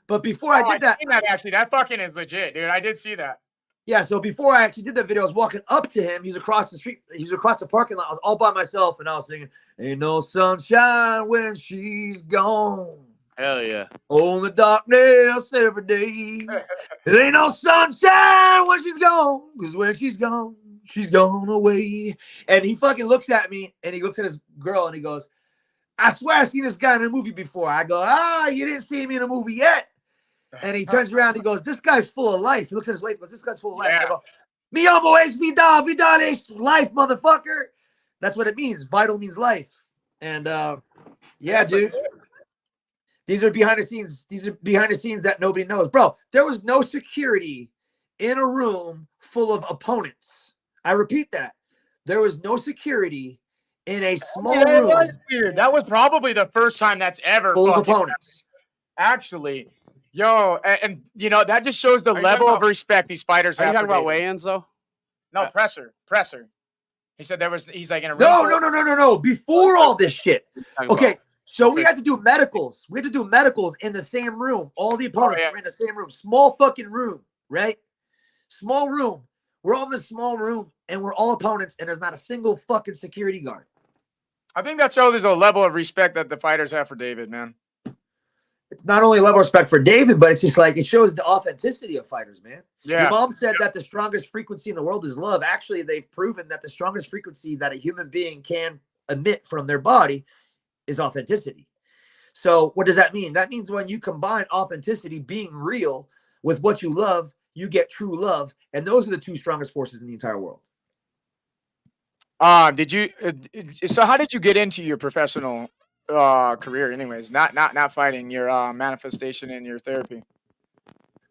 But before I did that. Seen that actually. That fucking is legit, dude. I did see that. Yeah, so before I actually did that video, I was walking up to him. He was across the street. He was across the parking lot. I was all by myself, and I was singing, ain't no sunshine when she's gone. Hell yeah. Only darkness every day. There ain't no sunshine when she's gone, because when she's gone away. And he fucking looks at me, and he looks at his girl, and he goes, I swear I've seen this guy in a movie before. I go, you didn't see me in a movie yet. And he turns around, he goes, this guy's full of life. He looks at his wife, he goes, this guy's full of life. Yeah. I go, mi amo es Vidal. Vidal es life, motherfucker. That's what it means. Vital means life. And yeah, dude. These are behind the scenes. These are behind the scenes that nobody knows. Bro, there was no security in a room full of opponents. I repeat that. There was no security in a small room. That was weird. That was probably the first time that's ever full of opponents. Actually, yo, and that just shows the level of respect these fighters have. Are you talking for about David. weigh-ins though? No, presser. He said he's like in a room. No. Before all this shit. Okay. About. So we had to do medicals. We had to do medicals in the same room. All the opponents were in the same room. Small fucking room, right? Small room. We're all in this small room, and we're all opponents, and there's not a single fucking security guard. I think that shows there's a level of respect that the fighters have for David, man. It's not only a level of respect for David, but it's just like it shows the authenticity of fighters, man. Yeah. Your mom said that the strongest frequency in the world is love. Actually, they've proven that the strongest frequency that a human being can emit from their body is authenticity. So what does that mean? That means when you combine authenticity, being real, with what you love, you get true love. And those are the two strongest forces in the entire world. So how did you get into your professional career anyways? Not fighting, your manifestation and your therapy.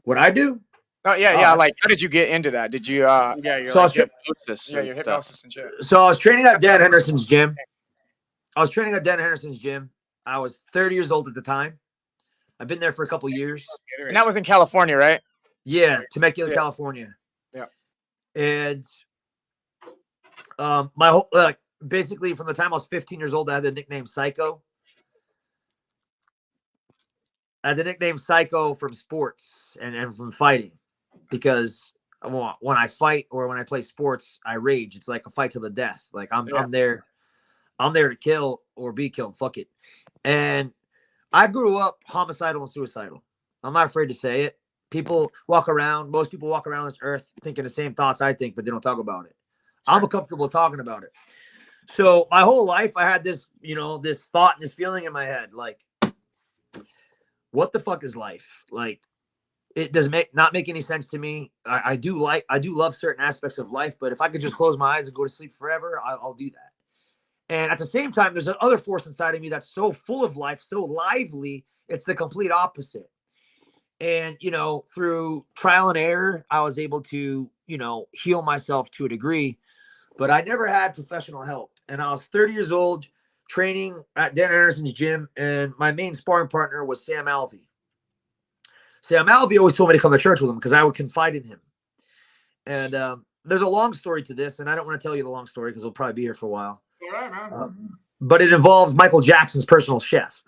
What I do? Oh, yeah. Like, how did you get into that? Did you Your hypnosis. your hypnosis and shit. So I was training at Dan Henderson's gym. I was 30 years old at the time. I've been there for a couple years. And that was in California, right? Yeah, Temecula, California. Yeah. And my whole basically from the time I was 15 years old, I had the nickname Psycho. I had the nickname Psycho from sports and from fighting, because when I fight or when I play sports, I rage. It's like a fight to the death. Like I'm there to kill or be killed. Fuck it. And I grew up homicidal and suicidal. I'm not afraid to say it. Most people walk around this earth thinking the same thoughts I think, but they don't talk about it. Sure. I'm comfortable talking about it. So my whole life I had this, this thought and this feeling in my head, like, what the fuck is life? Like, it does not make any sense to me. I do love certain aspects of life, but if I could just close my eyes and go to sleep forever, I'll do that. And at the same time, there's another force inside of me that's so full of life, so lively, it's the complete opposite. And, through trial and error, I was able to, heal myself to a degree, but I never had professional help. And I was 30 years old, training at Dan Anderson's gym, and my main sparring partner was Sam Alvey. Sam Alvey always told me to come to church with him because I would confide in him. And there's a long story to this, and I don't want to tell you the long story because we'll probably be here for a while. But it involves Michael Jackson's personal chef.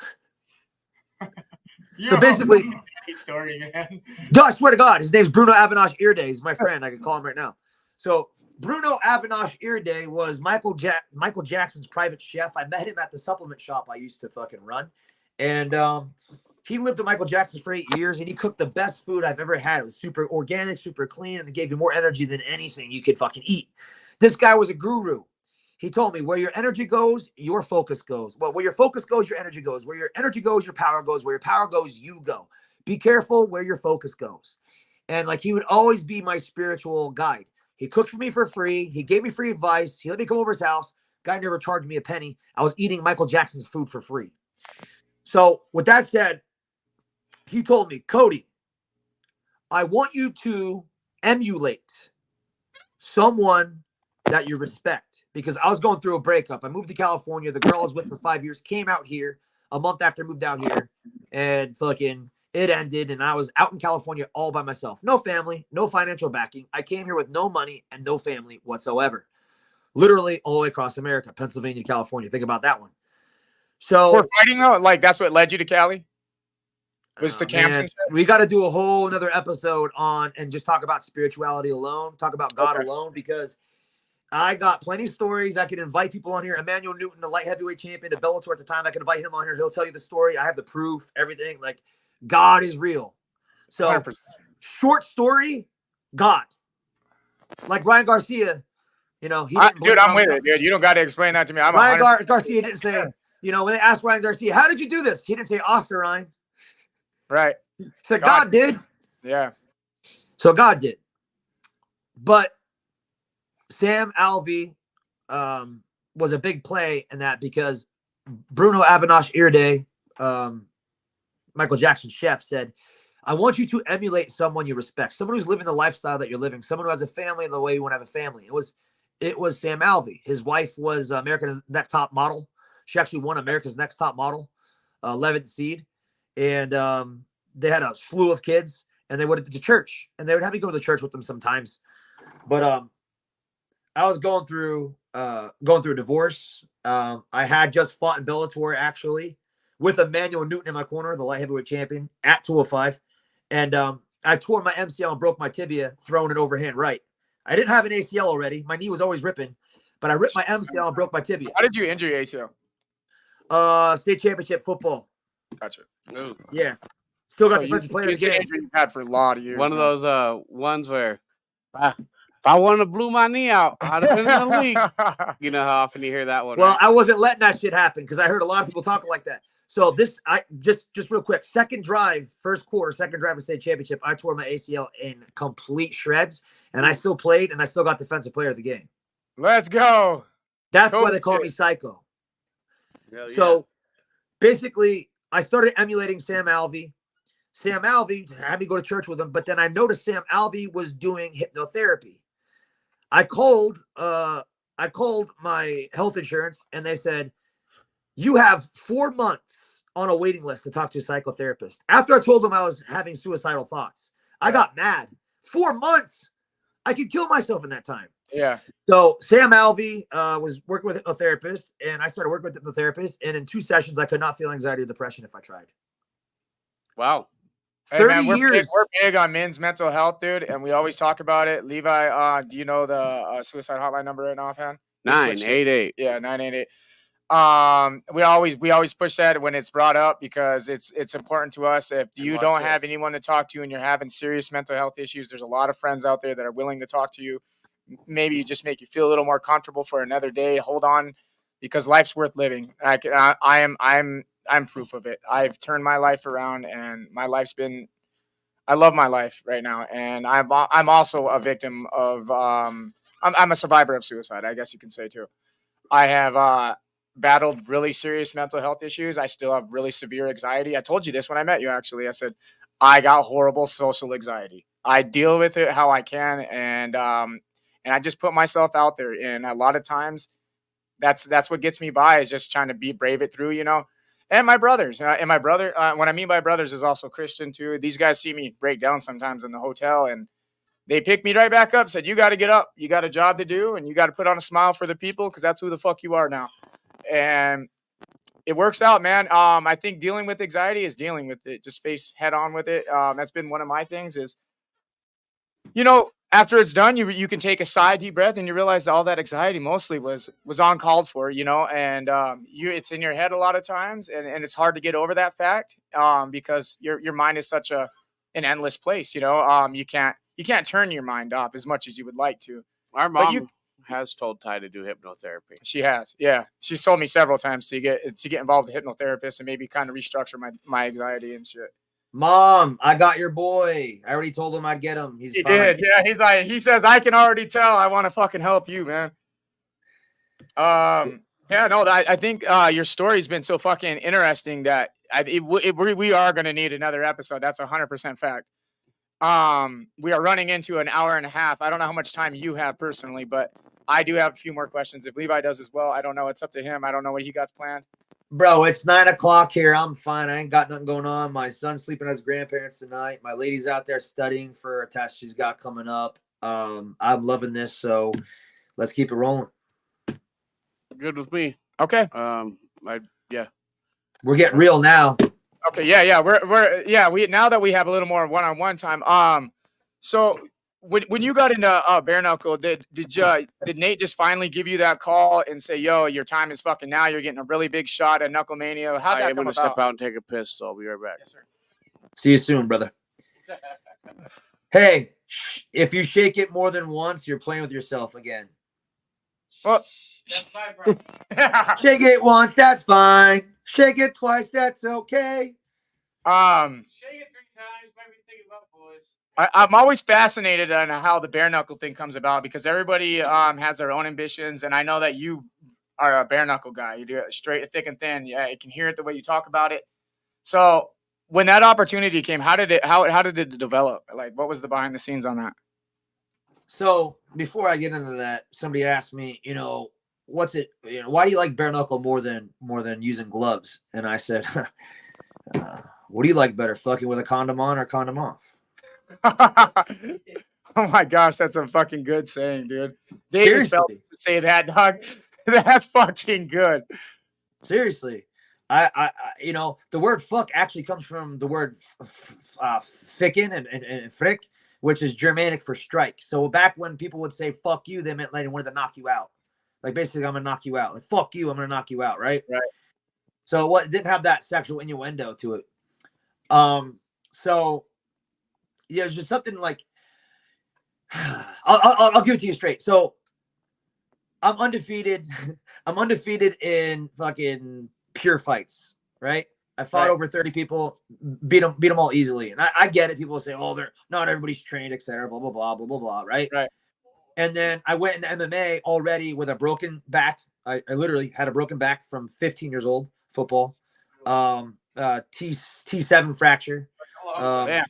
So basically, story, man. No, I swear to God, his name's Bruno Avinash Irde. He's my friend. I can call him right now. So Bruno Avinash Irde was Michael Jackson's private chef. I met him at the supplement shop I used to fucking run. And he lived with Michael Jackson for 8 years, and he cooked the best food I've ever had. It was super organic, super clean, and it gave you more energy than anything you could fucking eat. This guy was a guru. He told me, where your energy goes, your focus goes. Well, where your focus goes, your energy goes. Where your energy goes, your power goes. Where your power goes, you go. Be careful where your focus goes. And like, he would always be my spiritual guide. He cooked for me for free. He gave me free advice. He let me come over his house. Guy never charged me a penny. I was eating Michael Jackson's food for free. So with that said, he told me, Cody, I want you to emulate someone that you respect, because I was going through a breakup. I moved to California. The girl I was with for 5 years came out here a month after I moved out here, and fucking it ended. And I was out in California all by myself. No family, no financial backing. I came here with no money and no family whatsoever. Literally all the way across America, Pennsylvania, California. Think about that one. So For fighting though, like that's what led you to Cali? Was the camps and shit? we got to do a whole another episode on and just talk about spirituality alone, talk about God alone, because I got plenty of stories. I can invite people on here. Emmanuel Newton, the light heavyweight champion of Bellator at the time. I can invite him on here. He'll tell you the story. I have the proof, everything. Like, God is real. So 100%. Short story, God. Like Ryan Garcia, he didn't Dude, I'm with it, dude. You don't got to explain that to me. I'm Ryan Garcia didn't say, when they asked Ryan Garcia, how did you do this? He didn't say Oscar, Ryan. Right. He said, God did. Yeah. So God did. But Sam Alvey was a big play in that, because Bruno Avinash Irde, Michael Jackson's chef, said, I want you to emulate someone you respect, someone who's living the lifestyle that you're living, someone who has a family the way you want to have a family. It was Sam Alvey. His wife was America's Next Top Model. She actually won America's Next Top Model, 11th seed. And they had a slew of kids, and they went to church, and they would have me go to the church with them sometimes. But I was going through a divorce. I had just fought in Bellator, actually, with Emmanuel Newton in my corner, the light heavyweight champion, at 205. And I tore my MCL and broke my tibia throwing an overhand right. I didn't have an ACL already. My knee was always ripping, but I ripped my MCL and broke my tibia. How did you injure your ACL? State championship football. Gotcha. Ooh. Yeah. Still got So defensive player of it's the an game. injury you've had for a lot of years. One of those ones where if I wouldn't have blew my knee out, I'd have been in the league. You know how often you hear that one. Well, right? I wasn't letting that shit happen, because I heard a lot of people talking like that. So I just real quick, second drive of state championship, I tore my ACL in complete shreds, and I still played, and I still got defensive player of the game. Let's go. That's why they call me Psycho. Hell yeah. So basically, I started emulating Sam Alvey. Sam Alvey had me go to church with him, but then I noticed Sam Alvey was doing hypnotherapy. I called my health insurance, and they said, you have 4 months on a waiting list to talk to a psychotherapist. After I told them I was having suicidal thoughts, I got mad. 4 months? I could kill myself in that time. Yeah. So Sam Alvey was working with a hypnotherapist, and I started working with a hypnotherapist. And in 2 sessions, I could not feel anxiety or depression if I tried. Wow. 30 Hey, man, years. We're big on men's mental health, dude, and we always talk about it. Levi, do you know the suicide hotline number right now, offhand? 988. Yeah, 988. We always push that when it's brought up, because it's important to us. If you don't have anyone to talk to and you're having serious mental health issues, there's a lot of friends out there that are willing to talk to you. Maybe just make you feel a little more comfortable for another day. Hold on, because life's worth living. I'm proof of it. I've turned my life around, and my life's been. I love my life right now, and I'm also a victim of. I'm a survivor of suicide, I guess you can say too. I have battled really serious mental health issues. I still have really severe anxiety. I told you this when I met you, actually. I said I got horrible social anxiety. I deal with it how I can, and I just put myself out there. And a lot of times, that's what gets me by, is just trying to brave it through, And my brothers, when I mean by brothers, is also Christian too. These guys see me break down sometimes in the hotel, and they pick me right back up. Said, "You got to get up. You got a job to do, and you got to put on a smile for the people, because that's who the fuck you are now." And it works out, man. I think dealing with anxiety is dealing with it. Just face head on with it. That's been one of my things. Is after it's done, you can take a sigh, deep breath, and you realize that all that anxiety mostly was uncalled for, and it's in your head a lot of times, and it's hard to get over that fact, because your mind is such an endless place, you can't turn your mind off as much as you would like to. Our mom has told Ty to do hypnotherapy. She has, yeah. She's told me several times to get involved with a hypnotherapist and maybe kind of restructure my anxiety and shit. Mom, I got your boy. I already told him I'd get him. He's He fine. did, yeah. He says, I can already tell. I want to fucking help you, man. Yeah, no, I think your story's been so fucking interesting that we are going to need another episode. That's 100% fact. We are running into an hour and a half. I don't know how much time you have personally, but I do have a few more questions. If Levi does as well, I don't know. It's up to him. I don't know what he got planned. Bro, it's 9 o'clock here. I'm fine. I ain't got nothing going on. My son's sleeping at his grandparents tonight. My lady's out there studying for a test she's got coming up. I'm loving this, so let's keep it rolling. Good with me. Okay. We're getting real now. Okay. Yeah. We now that we have a little more one-on-one time. So when you got into bare knuckle, did Nate just finally give you that call and say, "Yo, your time is fucking now. You're getting a really big shot at Knuckle Mania"? How'd that I'm come going to about? step out and take a piss, so I'll be right back. Yes, sir. See you soon, brother. Hey, if you shake it more than once, you're playing with yourself again. Well, That's my problem. Shake it once, that's fine. Shake it twice, that's okay. Shake it 3 times, might be thinking about boys. I'm always fascinated on how the bare knuckle thing comes about because everybody has their own ambitions, and I know that you are a bare knuckle guy. You do it straight, thick, and thin. Yeah, you can hear it the way you talk about it. So when that opportunity came, how did it develop? Like, what was the behind the scenes on that? So before I get into that, somebody asked me, what's it? Why do you like bare knuckle more than using gloves? And I said, what do you like better, fucking with a condom on or condom off? Oh my gosh, that's a fucking good saying, dude. David Phelps would say that, dog. That's fucking good. Seriously. I the word fuck actually comes from the word ficken and frick, which is Germanic for strike. So back when people would say fuck you, they meant like they wanted to knock you out. Like basically, I'm gonna knock you out. Like fuck you, I'm gonna knock you out, right? Right. So what didn't have that sexual innuendo to it. So yeah, it's just something like I'll give it to you straight. So I'm undefeated. I'm undefeated in fucking pure fights, right? I fought over 30 people, beat them all easily. And I get it. People say, oh, they're not everybody's trained, etc. Blah, blah, blah, blah, blah, blah, right? Right. And then I went into MMA already with a broken back. I literally had a broken back from 15 years old, football. T7 fracture,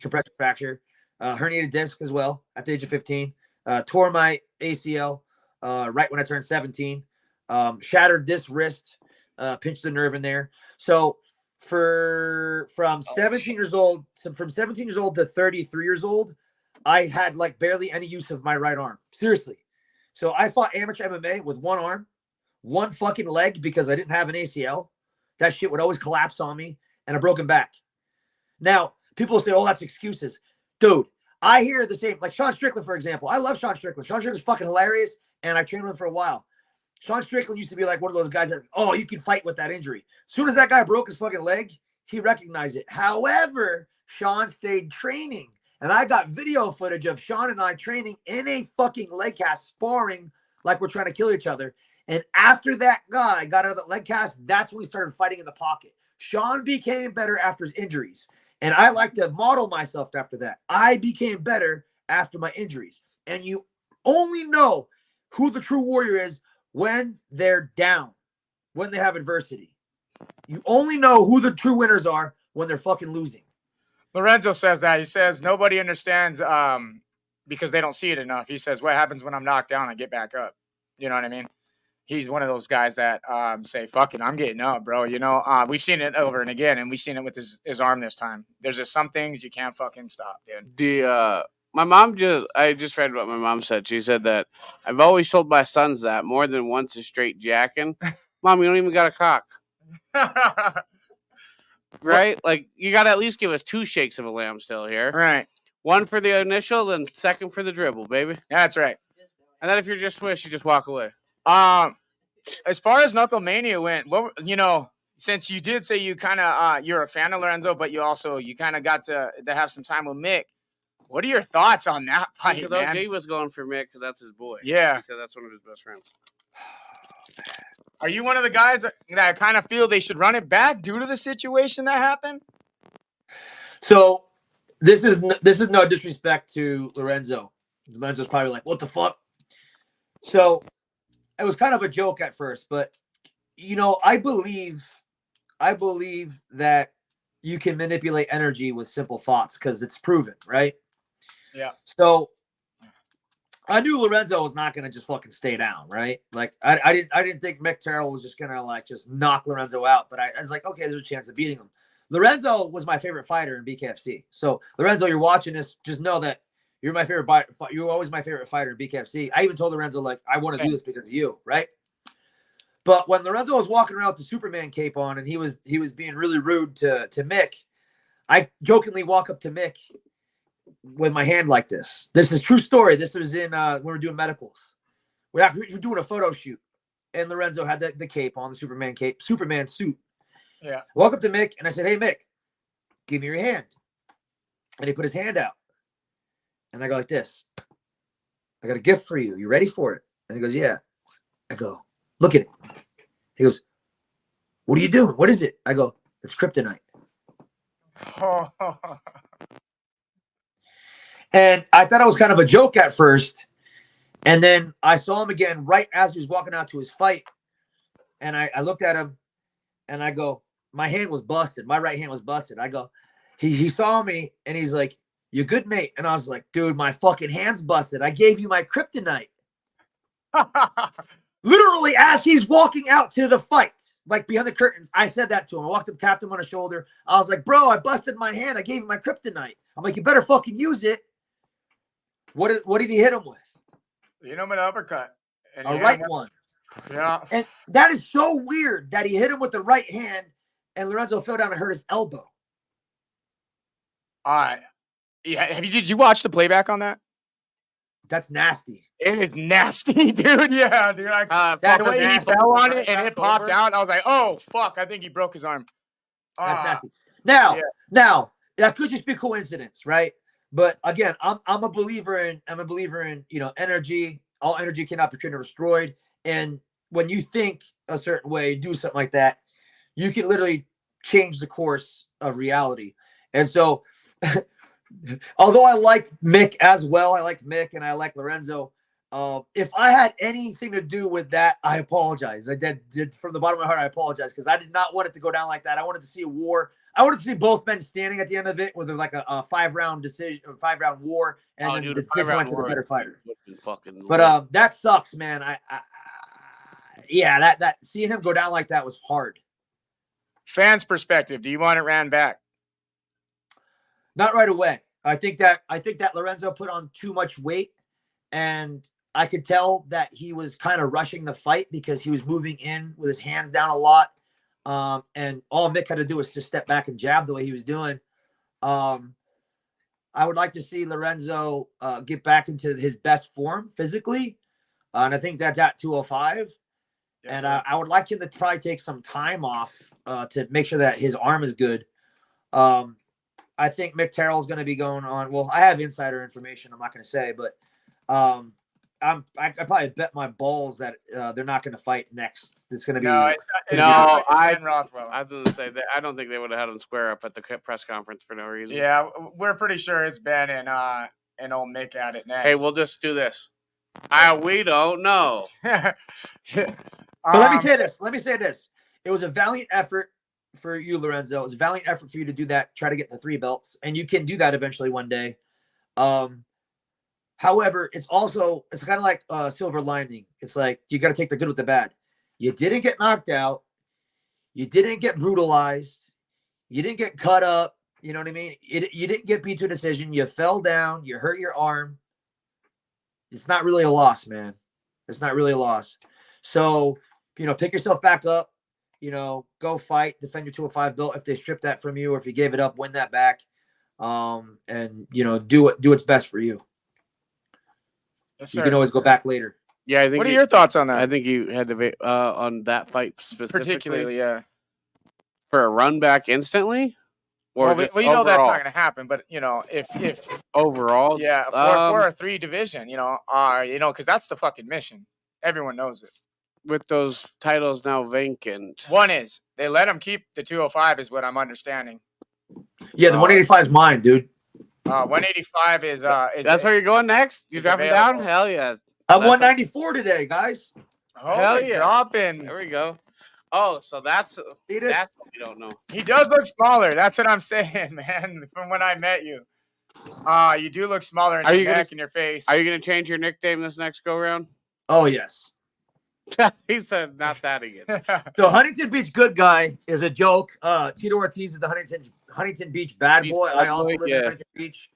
compressor fracture, herniated disc as well at the age of 15. Tore my ACL right when I turned 17. Shattered this wrist, pinched the nerve in there. So from 17 years old to 33 years old, I had like barely any use of my right arm. Seriously. So I fought amateur MMA with one arm, one fucking leg because I didn't have an ACL. That shit would always collapse on me, and a broken back. Now, people say, oh, that's excuses. Dude, I hear the same. Like Sean Strickland, for example. I love Sean Strickland. Sean Strickland's fucking hilarious, and I trained with him for a while. Sean Strickland used to be like one of those guys that, oh, you can fight with that injury. As soon as that guy broke his fucking leg, he recognized it. However, Sean stayed training. And I got video footage of Sean and I training in a fucking leg cast, sparring like we're trying to kill each other. And after that guy got out of the leg cast, that's when we started fighting in the pocket. Sean became better after his injuries. And I like to model myself after that. I became better after my injuries. And you only know who the true warrior is when they're down, when they have adversity. You only know who the true winners are when they're fucking losing. Lorenzo says that. He says nobody understands because they don't see it enough. He says, what happens when I'm knocked down? I get back up. You know what I mean? He's one of those guys that say, fuck it, I'm getting up, bro. You know, we've seen it over and again, and we've seen it with his arm this time. There's just some things you can't fucking stop, dude. My mom I just read what my mom said. She said that I've always told my sons that more than once is straight jacking. Mom, you don't even got a cock. Right? Like, you got to at least give us 2 shakes of a lamb still here. Right. 1 for the initial, then 2nd for the dribble, baby. That's right. And then if you're just swish, you just walk away. As far as Knuckle Mania went, since you did say you kind of you're a fan of Lorenzo, but you kind of got to have some time with Mick. What are your thoughts on that fight, Because man? OG was going for Mick because that's his boy. Yeah. He said that's one of his best friends. Are you one of the guys that kind of feel they should run it back due to the situation that happened? So this is no disrespect to Lorenzo. Lorenzo's probably like, what the fuck? So it was kind of a joke at first, but I believe that you can manipulate energy with simple thoughts because it's proven, right? Yeah. So I knew Lorenzo was not going to just fucking stay down, right? Like I didn't think Mick Terrell was just going to like just knock Lorenzo out, but I was like, okay, there's a chance of beating him. Lorenzo was my favorite fighter in BKFC. So Lorenzo, you're watching this, just know that you're my favorite. You're always my favorite fighter in BKFC. I even told Lorenzo like I want to do this because of you, right? But when Lorenzo was walking around with the Superman cape on and he was being really rude to Mick, I jokingly walk up to Mick with my hand like this. This is true story. This was in when we were doing medicals. We're doing a photo shoot, and Lorenzo had the cape on, the Superman cape, Superman suit. Yeah. I walk up to Mick and I said, "Hey Mick, give me your hand." And he put his hand out, and I go like this. "I got a gift for you. You ready for it?" And he goes, "Yeah." I go, "Look at it." He goes, "What are you doing? What is it?" I go, "It's kryptonite." And I thought it was kind of a joke at first. And then I saw him again right as he was walking out to his fight. And I looked at him and I go, my hand was busted. My right hand was busted. I go, he saw me and he's like, "You good, mate?" And I was like, "Dude, my fucking hand's busted. I gave you my kryptonite." Literally, as he's walking out to the fight, like behind the curtains, I said that to him. I walked up, tapped him on the shoulder. I was like, "Bro, I busted my hand. I gave you my kryptonite." I'm like, "You better fucking use it." What did he hit him with? You know, an uppercut. And A right one. Yeah. And that is so weird that he hit him with the right hand and Lorenzo fell down and hurt his elbow. Yeah. Did you watch the playback on that? That's nasty. It is nasty, dude. Yeah, dude. That's the way he nasty. fell on it and it popped out, I was like, "Oh fuck!" I think he broke his arm. That's nasty. Now that could just be coincidence, right? But again, I'm a believer in energy. All energy cannot be trained or destroyed. And when you think a certain way, do something like that, you can literally change the course of reality. And so, although I like Mick as well, I like Mick and I like Lorenzo. If I had anything to do with that, I apologize. I did from the bottom of my heart. I apologize because I did not want it to go down like that. I wanted to see a war. I wanted to see both men standing at the end of it with like a 5-round decision, or 5-round war, and then the decision went to the better fighter. But that sucks, man. That seeing him go down like that was hard. Fans' perspective, do you want it ran back? Not right away. I think that Lorenzo put on too much weight, and I could tell that he was kind of rushing the fight because he was moving in with his hands down a lot. And all Mick had to do was just step back and jab the way he was doing. I would like to see Lorenzo get back into his best form physically. And I think that's at 205. Yes, and I would like him to probably take some time off to make sure that his arm is good. I think Mick Terrell is going to be going on. Well, I have insider information. I'm not going to say, but I probably bet my balls that they're not going to fight next. It's going to be I was going to say that I don't think they would have had him square up at the press conference for no reason. Yeah, we're pretty sure it's Ben and old Mick at it next. Hey, we'll just do this. We don't know. But let me say this. It was a valiant effort for you, Lorenzo. It was a valiant effort for you to do that. Try to get the 3 belts, and you can do that eventually one day. However, it's kind of like a silver lining. It's like you got to take the good with the bad. You didn't get knocked out. You didn't get brutalized. You didn't get cut up. You know what I mean? You didn't get beat to a decision. You fell down. You hurt your arm. It's not really a loss, man. It's not really a loss. So, pick yourself back up. Go fight, defend your 205 belt. If they strip that from you or if you gave it up, win that back. And, do what's best for you. Yes, you can always go back later. Yeah, I think. What are your thoughts on that? I think you had to on that fight specifically. Particularly, yeah. For a run back instantly, Or Well, just you know that's overall? not going to happen. But if Overall, yeah, for a 3 division, because that's the fucking mission. Everyone knows it. with those titles now vacant. One is they let him keep the 205, is what I'm understanding. Yeah, the 185 is mine, dude. 185 is That's where you're going next. You is dropping down? available. Hell yeah! I'm That's 194 today, guys. Hell yeah. dropping. There we go. Oh, so that's See this? what we don't know. He does look smaller. That's what I'm saying, man. From when I met you, you do look smaller in Are your you gonna- neck and your face. Are you gonna change your nickname this next go round? Oh, yes. He said not that again. So Huntington Beach good guy is a joke. Tito Ortiz is the Huntington Beach bad Beach boy. bad I also boy, live yeah. in Huntington Beach.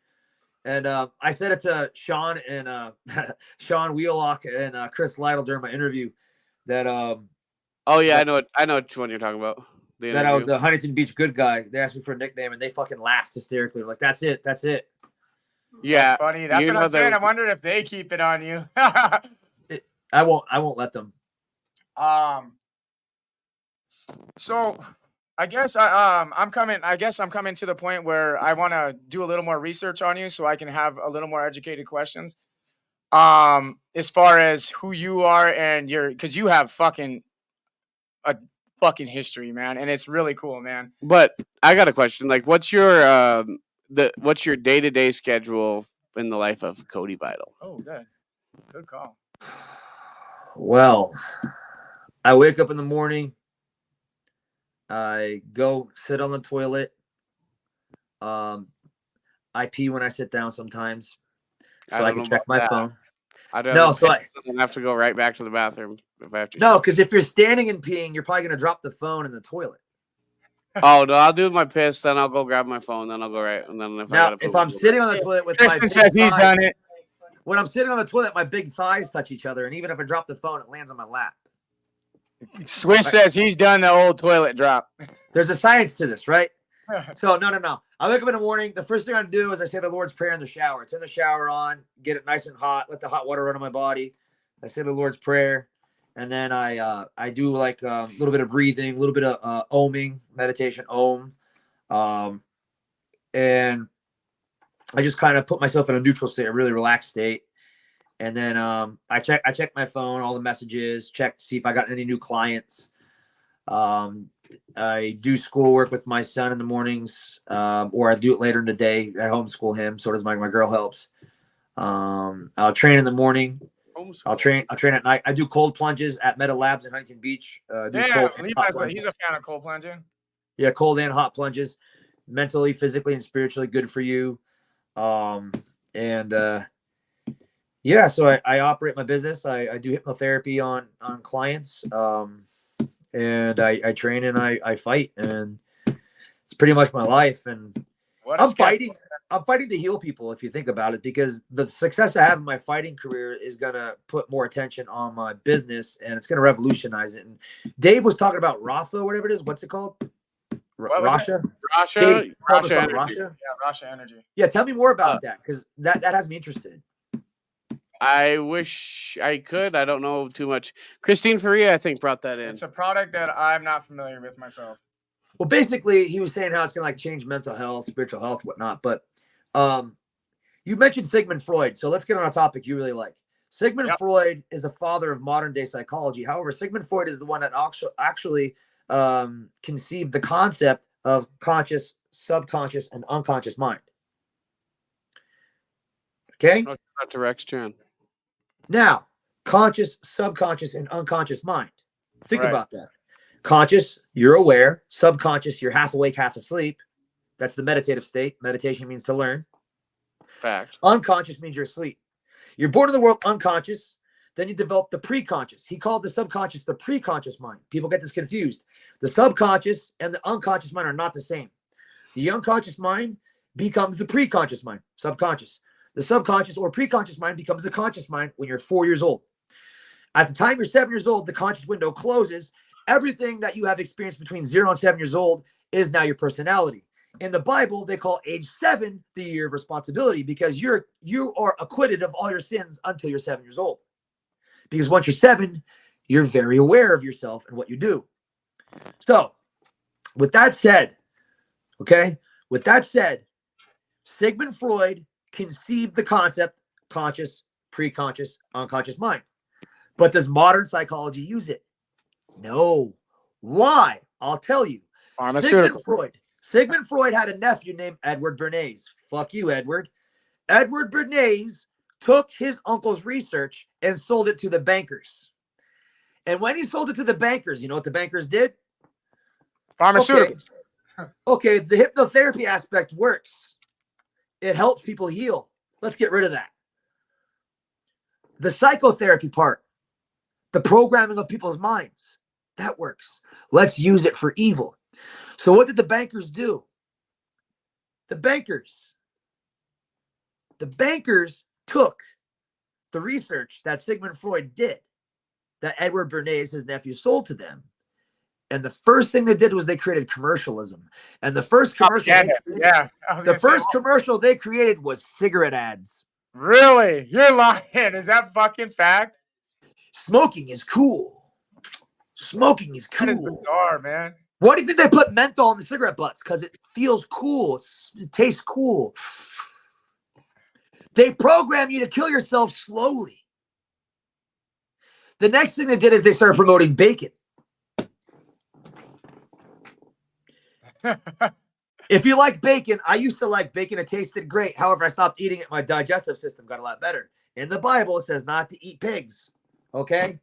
And I said it to Sean and Sean Wheelock and Chris Lytle during my interview that Oh yeah, I know which one you're talking about. that I was the Huntington Beach good guy. They asked me for a nickname and they fucking laughed hysterically. Like, that's it. That's it. Yeah, That's funny. That's you what know I'm saying. the- I wondered if they keep it on you. I won't let them. So I guess I'm coming to the point where I want to do a little more research on you so I can have a little more educated questions. As far as who you are and because you have a fucking history, man, and it's really cool, man. But I got a question. Like, what's your day-to-day schedule in the life of Cody Vidal? Oh, good call. Well, I wake up in the morning. I go sit on the toilet. I pee when I sit down sometimes, so I can check my phone. I don't No, know. so I have to go right back to the bathroom if I have to. No, because if you're standing and peeing, you're probably gonna drop the phone in the toilet. Oh no, I'll do my piss, then I'll go grab my phone, then I'll go right, and then If I'm sitting on the toilet with my Christian big says he's thighs, done it. when I'm sitting on the toilet, my big thighs touch each other, and even if I drop the phone, it lands on my lap. Swish says he's done the old toilet drop. There's a science to this, right? So no. I wake up in the morning. The first thing I do is I say the Lord's Prayer in the shower. Turn the shower on, get it nice and hot, let the hot water run on my body. I say the Lord's Prayer, and then I do like a little bit of breathing, a little bit of oming, meditation, om, and I just kind of put myself in a neutral state, a really relaxed state. And then I check my phone, all the messages, check to see if I got any new clients. I do schoolwork with my son in the mornings, or I do it later in the day. I homeschool him. So does my girl helps. I'll train in the morning. I'll train at night. I do cold plunges at Meta Labs in Huntington Beach. He's a fan of cold plunging. Yeah, cold and hot plunges, mentally, physically, and spiritually good for you. Yeah, so I operate my business. I do hypnotherapy on clients, and I train and I fight, and it's pretty much my life. And I'm fighting to heal people, if you think about it, because the success I have in my fighting career is gonna put more attention on my business, and it's gonna revolutionize it. And Dave was talking about Rafa, whatever it is. What's it called? Rasha. Rasha. Yeah, Rasha Energy. Yeah, tell me more about that, because that has me interested. I wish I could. I don't know too much. Christine Faria, I think, brought that in. It's a product that I'm not familiar with myself. Well, basically, he was saying how it's gonna like change mental health, spiritual health, whatnot. But you mentioned Sigmund Freud, so let's get on a topic you really like. Sigmund Freud is the father of modern day psychology. However, Sigmund Freud is the one that actually conceived the concept of conscious, subconscious, and unconscious mind. Okay. To Rex Chan. Now, conscious, subconscious, and unconscious mind. Think Right. about that. Conscious, you're aware. Subconscious, you're half awake, half asleep. That's the meditative state. Meditation means to learn. Fact. Unconscious means you're asleep. You're born in the world unconscious. Then you develop the preconscious. He called the subconscious the preconscious mind. People get this confused. The subconscious and the unconscious mind are not the same. The unconscious mind becomes the preconscious mind, subconscious. The subconscious or preconscious mind becomes the conscious mind when you're 4 years old. At the time you're 7 years old, the conscious window closes. Everything that you have experienced between 0 and 7 years old is now your personality. In the Bible, they call age 7 the year of responsibility, because you are acquitted of all your sins until you're 7 years old. Because once you're 7, you're very aware of yourself and what you do. So, with that said, okay, With that said, Sigmund Freud conceived the concept conscious, preconscious, unconscious mind. But does modern psychology use it? No. Why? I'll tell you. Sigmund Freud had a nephew named Edward Bernays. Fuck you, Edward. Edward Bernays took his uncle's research and sold it to the bankers. And when he sold it to the bankers, you know what the bankers did? Pharmaceuticals. Okay, the hypnotherapy aspect works. It helps people heal. Let's get rid of that. The psychotherapy part, the programming of people's minds, that works. Let's use it for evil. So what did the bankers do? The bankers took the research that Sigmund Freud did, that Edward Bernays, his nephew, sold to them. And the first thing they did was they created commercialism. And the first commercial they created was cigarette ads. Really? You're lying. Is that fucking fact? Smoking is cool. Smoking is cool. That is bizarre, man. Why do you think they put menthol in the cigarette butts? Because it feels cool. It tastes cool. They program you to kill yourself slowly. The next thing they did is they started promoting bacon. If you like bacon, I used to like bacon. It tasted great. However, I stopped eating it. My digestive system got a lot better. In the Bible, it says not to eat pigs. Okay?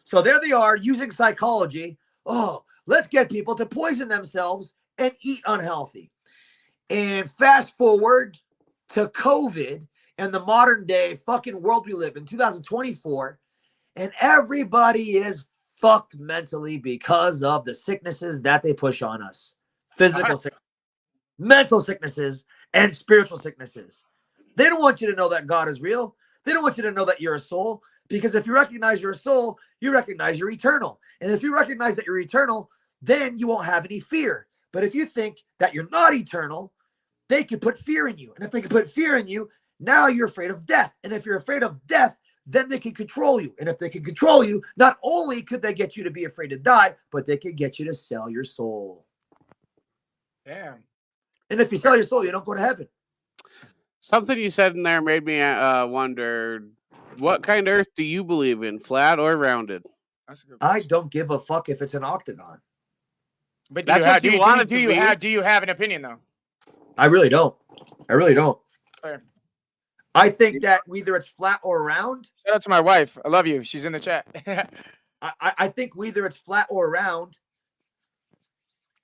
So there they are using psychology. Oh, let's get people to poison themselves and eat unhealthy. And fast forward to COVID and the modern day fucking world we live in, 2024, and everybody is fucked mentally because of the sicknesses that they push on us. Physical sickness, mental sicknesses, and spiritual sicknesses. They don't want you to know that God is real. They don't want you to know that you're a soul, because if you recognize you're a soul, you recognize you're eternal. And if you recognize that you're eternal, then you won't have any fear. But if you think that you're not eternal, they can put fear in you. And if they can put fear in you, now you're afraid of death. And if you're afraid of death, then they can control you. And if they can control you, not only could they get you to be afraid to die, but they could get you to sell your soul. Damn. And if you sell your soul, you don't go to heaven. Something you said in there made me wonder, what kind of earth do you believe in, flat or rounded? That's a good I question. don't give a fuck if it's an octagon. But That's what you want it to be. Do you have an opinion though? I really don't. Fair. I think that either it's flat or round. Shout out to my wife. I love you. She's in the chat. I think either it's flat or round.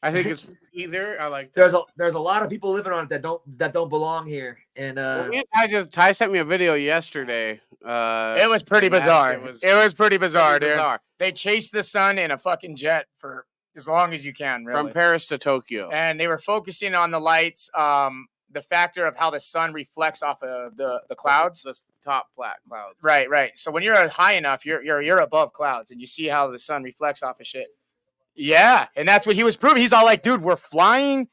I think it's either. I like that. There's a lot of people living on it that don't belong here. And Ty sent me a video yesterday. It was pretty bizarre. It was pretty bizarre, dude. Bizarre. They chased the sun in a fucking jet for as long as you can, really. From Paris to Tokyo. And they were focusing on the lights, the factor of how the sun reflects off of the clouds. The top flat clouds. Right. So when you're high enough, you're above clouds, and you see how the sun reflects off of shit. Yeah, and that's what he was proving. He's all like, dude, we're flying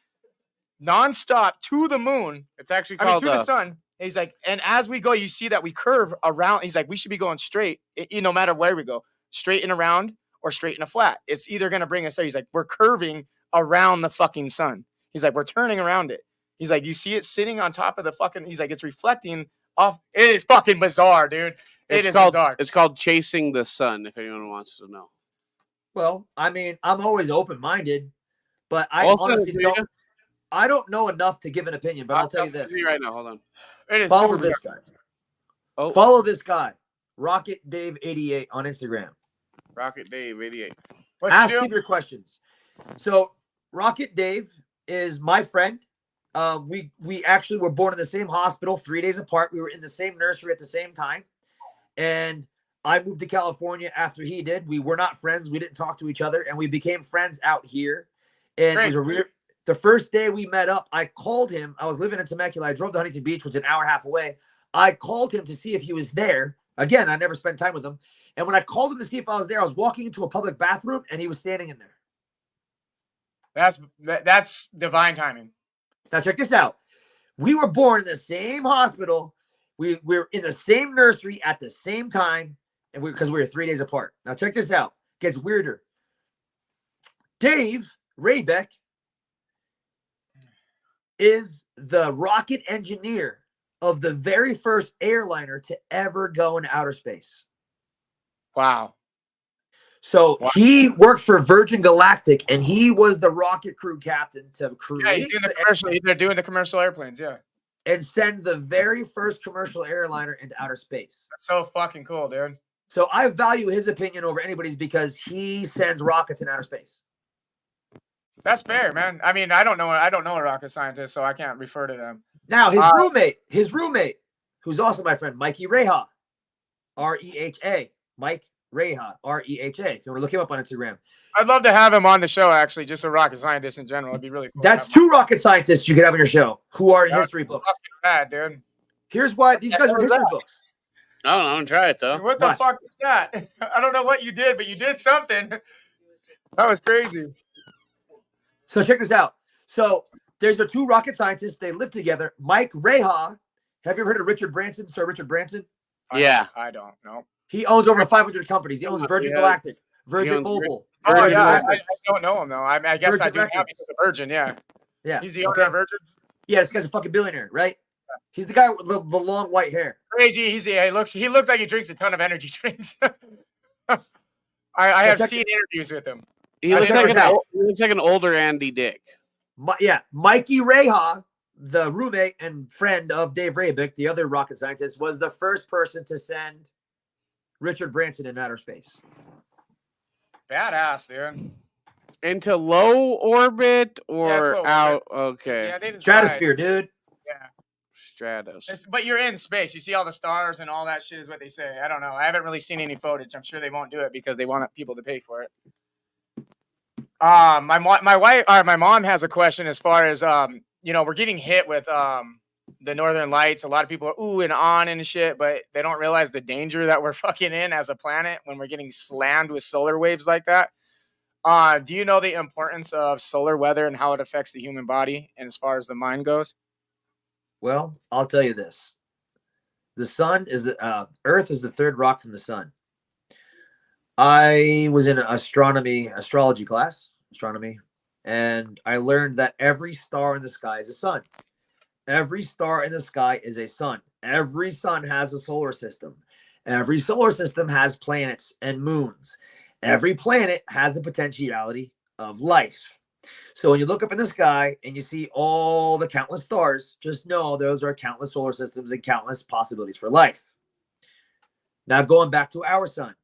nonstop to the moon. It's actually called to the sun. And he's like, and as we go, you see that we curve around. He's like, we should be going straight, no matter where we go, straight and around or straight and a flat. It's either going to bring us there. He's like, we're curving around the fucking sun. He's like, we're turning around it. He's like, you see it sitting on top of the fucking, he's like, it's reflecting off. It is fucking bizarre, dude. Bizarre. It's called chasing the sun, if anyone wants to know. well, I mean, I'm always open-minded, but I Also, honestly don't know enough to give an opinion. But I'll tell you this right now. Hold on. It is follow super this bizarre. guy. Oh. Follow this guy, Rocket Dave 88 on Instagram. Rocket Dave 88. Ask him your questions. So Rocket Dave is my friend. We actually were born in the same hospital 3 days apart. We were in the same nursery at the same time. And I moved to California after he did. We were not friends. We didn't talk to each other. And we became friends out here. And it was the first day we met up, I called him. I was living in Temecula. I drove to Huntington Beach, which is an hour and a half away. I called him to see if he was there. Again, I never spent time with him. And when I called him to see if I was there, I was walking into a public bathroom and he was standing in there. That's divine timing. Now check this out. We were born in the same hospital. We were in the same nursery at the same time, and because we were 3 days apart. Now check this out. It gets weirder. Dave Raybeck is the rocket engineer of the very first airliner to ever go into outer space. Wow. So he worked for Virgin Galactic, and he was the rocket crew captain to create. Yeah, he's doing the commercial. They're doing the commercial airplanes. Yeah. And send the very first commercial airliner into outer space. That's so fucking cool, dude. So I value his opinion over anybody's because he sends rockets in outer space. That's fair, man. I mean, I don't know a rocket scientist, so I can't refer to them. Now his roommate, who's also my friend, Mikey Reha, R-E-H-A, Mike Reha, R-E-H-A. If you want to look him up on Instagram. I'd love to have him on the show, actually, just a rocket scientist in general. It'd be really cool. That's two rocket scientists you could have on your show who are in history books. Bad, dude. Here's why these guys are history books. I don't know. I'm gonna try it though. Dude, what the fuck is that? I don't know what you did, but you did something. That was crazy. So check this out. So there's the two rocket scientists. They live together. Mike Reha. Have you ever heard of Richard Branson, Sir Richard Branson? Yeah. I don't know. He owns over 500 companies. He owns Virgin Galactic, Virgin Mobile. Oh, Virgin yeah. I Records. don't know him, though. I guess Virgin I do now Records. because of Virgin, yeah. Yeah. He's the owner of Virgin? Yeah, this guy's a fucking billionaire, right? He's the guy with the long white hair. Crazy. He looks like he drinks a ton of energy drinks. I have seen interviews with him. He looks like an older Andy Dick. Mikey Reha, the roommate and friend of Dave Rabick, the other rocket scientist, was the first person to send Richard Branson in outer space. Badass, dude. Into low orbit or out? Orbit. Okay. Yeah, they didn't Stratosphere, dude. Yeah. Stratos. But you're in space. You see all the stars and all that shit is what they say. I don't know. I haven't really seen any footage. I'm sure they won't do it because they want people to pay for it. My mom has a question as far as we're getting hit with the Northern Lights. A lot of people are ooh and on and shit, but they don't realize the danger that we're fucking in as a planet when we're getting slammed with solar waves like that. Do you know the importance of solar weather and how it affects the human body and as far as the mind goes? Well, I'll tell you this. The sun is Earth is the third rock from the sun. I was in an astrology class, and I learned that every star in the sky is a sun. Every star in the sky is a sun. Every sun has a solar system. Every solar system has planets and moons. Every planet has a potentiality of life. So when you look up in the sky and you see all the countless stars, just know those are countless solar systems and countless possibilities for life. Now going back to our sun.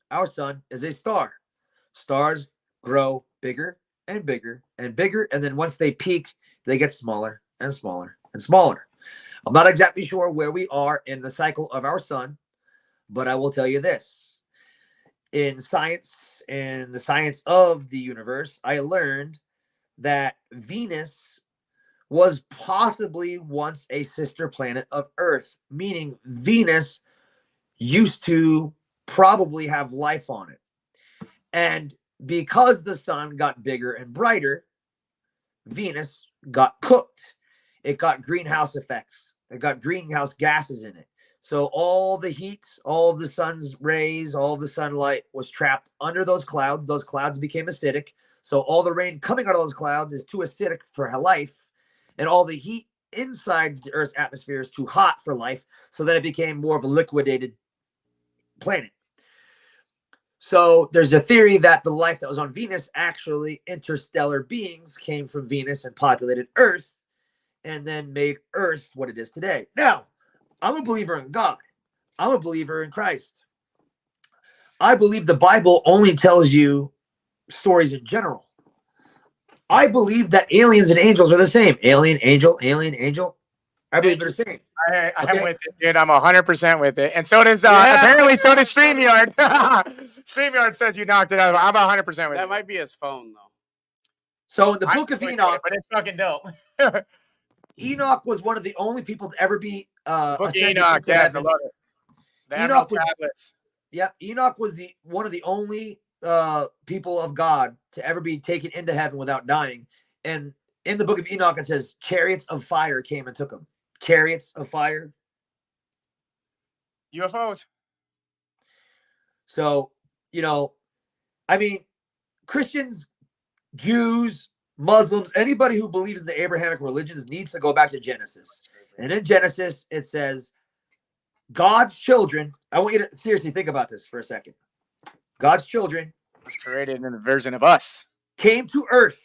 Our sun is a star. Stars grow bigger and bigger and bigger, and then once they peak, they get smaller and smaller and smaller. I'm not exactly sure where we are in the cycle of our sun, but I will tell you this. In science, in the science of the universe, I learned that Venus was possibly once a sister planet of Earth, meaning Venus used to probably have life on it. And because the sun got bigger and brighter, Venus got cooked. It got greenhouse effects. It got greenhouse gases in it. So all the heat, all of the sun's rays, all of the sunlight was trapped under those clouds. Those clouds became acidic. So all the rain coming out of those clouds is too acidic for life. And all the heat inside the Earth's atmosphere is too hot for life. So then it became more of a liquidated planet. So there's a theory that the life that was on Venus, actually interstellar beings came from Venus and populated Earth and then made Earth what it is today. Now, I'm a believer in God. I'm a believer in Christ. I believe the Bible only tells you stories in general. I believe that aliens and angels are the same. Alien, angel, alien, angel. I believe they're the same. I'm with it, dude. I'm 100% with it. And so does, apparently, so does StreamYard. StreamYard says you knocked it out. I'm 100% with it. That might be his phone, though. So in the book of Enoch. But it's fucking dope. Enoch was one of the only people to ever be book of Enoch, yeah, I love it. The Enoch tablets. Yep, Enoch was one of the only people of God to ever be taken into heaven without dying. And in the book of Enoch, it says chariots of fire came and took him. Chariots of fire. UFOs. So, I mean, Christians, Jews, Muslims, anybody who believes in the Abrahamic religions needs to go back to Genesis. And in Genesis, it says, God's children, I want you to seriously think about this for a second. God's children was created in a version of us. Came to earth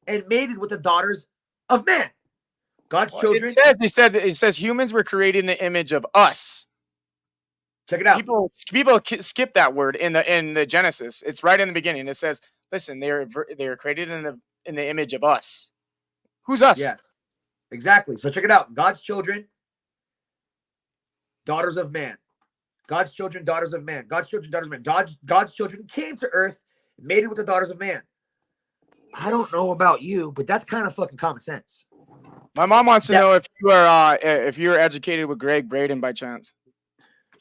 and mated with the daughters of man. God's children. It says humans were created in the image of us. Check it out. People skip that word in the Genesis. It's right in the beginning. It says, "Listen, they are created in the image of us." Who's us? Yes, exactly. So check it out. God's children, daughters of man. God's children, daughters of man. God's children, daughters of man. God's children came to earth, mated with the daughters of man. I don't know about you, but that's kind of fucking common sense. My mom wants to know if you were educated with Greg Braden by chance.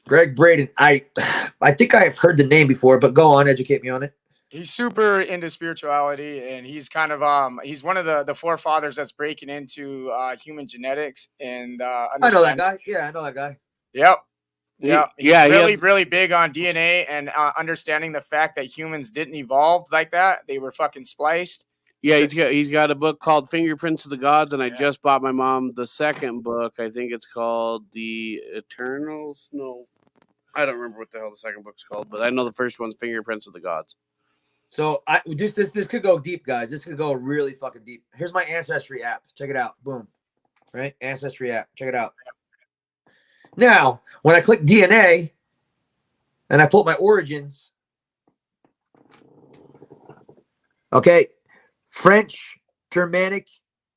Greg Braden, I think I have heard the name before, but go on, educate me on it. He's super into spirituality, and he's kind of he's one of the forefathers that's breaking into human genetics and I know that guy. Yeah, I know that guy. Yep. Yeah, he's really big on DNA and understanding the fact that humans didn't evolve like that; they were fucking spliced. Yeah, he's got a book called Fingerprints of the Gods, and I just bought my mom the second book. I think it's called The Eternals. No, I don't remember what the hell the second book's called, but I know the first one's Fingerprints of the Gods. So this could go deep, guys. This could go really fucking deep. Here's my Ancestry app. Check it out. Boom. Right? Ancestry app. Check it out. Now, when I click DNA and I pull up my origins, okay, French, Germanic,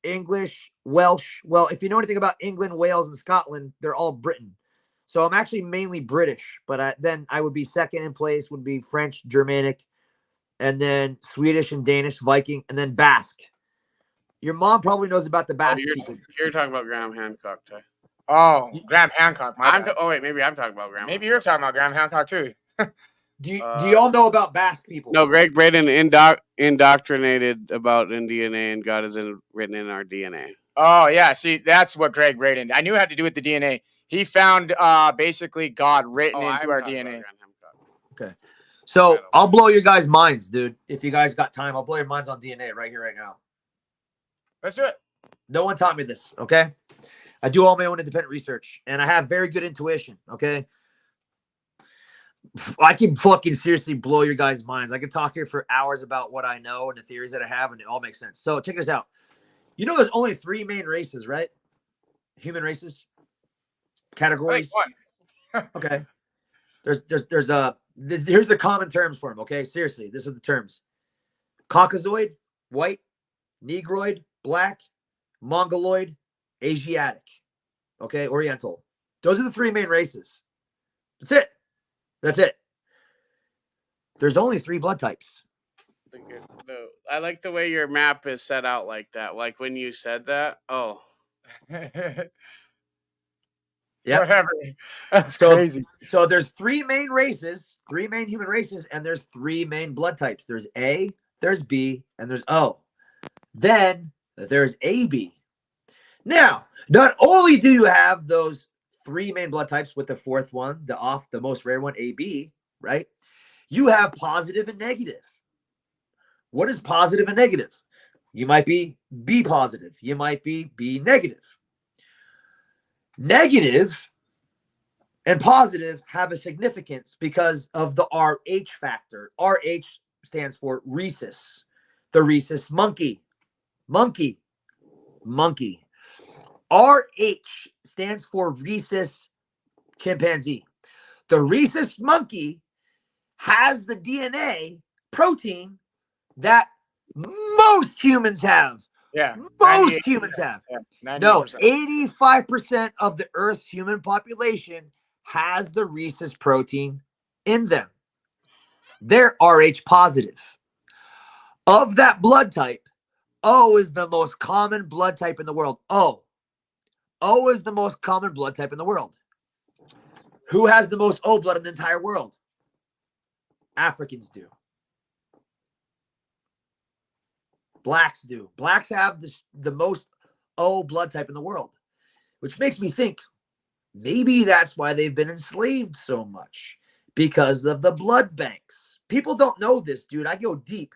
English, Welsh. Well, if you know anything about England, Wales, and Scotland, they're all Britain. So I'm actually mainly British, but then I would be second in place would be French, Germanic, and then Swedish and Danish, Viking, and then Basque. Your mom probably knows about the Basque people. You're talking about Graham Hancock, Ty. Oh, Graham Hancock. Wait, maybe I'm talking about Graham. Maybe you're talking about Graham Hancock too. Do you all know about Basque people? No, Greg Braden indoctrinated about in DNA, and God is written in our DNA. Oh yeah, see, that's what Greg Braden. I knew it had to do with the DNA. He found basically God written into our DNA. Okay, so I'll blow your guys' minds, dude. If you guys got time, I'll blow your minds on DNA right here, right now. Let's do it. No one taught me this. Okay. I do all my own independent research, and I have very good intuition, okay? I can fucking seriously blow your guys' minds. I could talk here for hours about what I know and the theories that I have, and it all makes sense. So check this out. You know there's only 3 main races, right? Human races? Categories? Okay. Here's the common terms for them, okay? Seriously, these are the terms. Caucasoid, white, Negroid, black, Mongoloid, Asiatic, okay, Oriental. Those are the 3 main races. That's it. There's only 3 blood types. I like the way your map is set out like that. Like when you said that. Oh. Yeah. Whatever. That's crazy. So there's 3 main races, 3 main human races, and there's 3 main blood types. There's A, there's B, and there's O. Then there's AB. Now, not only do you have those 3 main blood types with the 4th one, the most rare one, AB, right? You have positive and negative. What is positive and negative? You might be B positive. You might be B negative. Negative and positive have a significance because of the RH factor. RH stands for rhesus, the rhesus monkey. Monkey. RH stands for rhesus chimpanzee. The rhesus monkey has the DNA protein that most humans have. Yeah. Most humans have. Yeah, no, 85% of the Earth's human population has the rhesus protein in them. They're RH positive. Of that blood type, O is the most common blood type in the world. O is the most common blood type in the world. Who has the most O blood in the entire world? Africans do. Blacks do. Blacks have the most O blood type in the world, which makes me think maybe that's why they've been enslaved so much, because of the blood banks. People don't know this, dude. I go deep.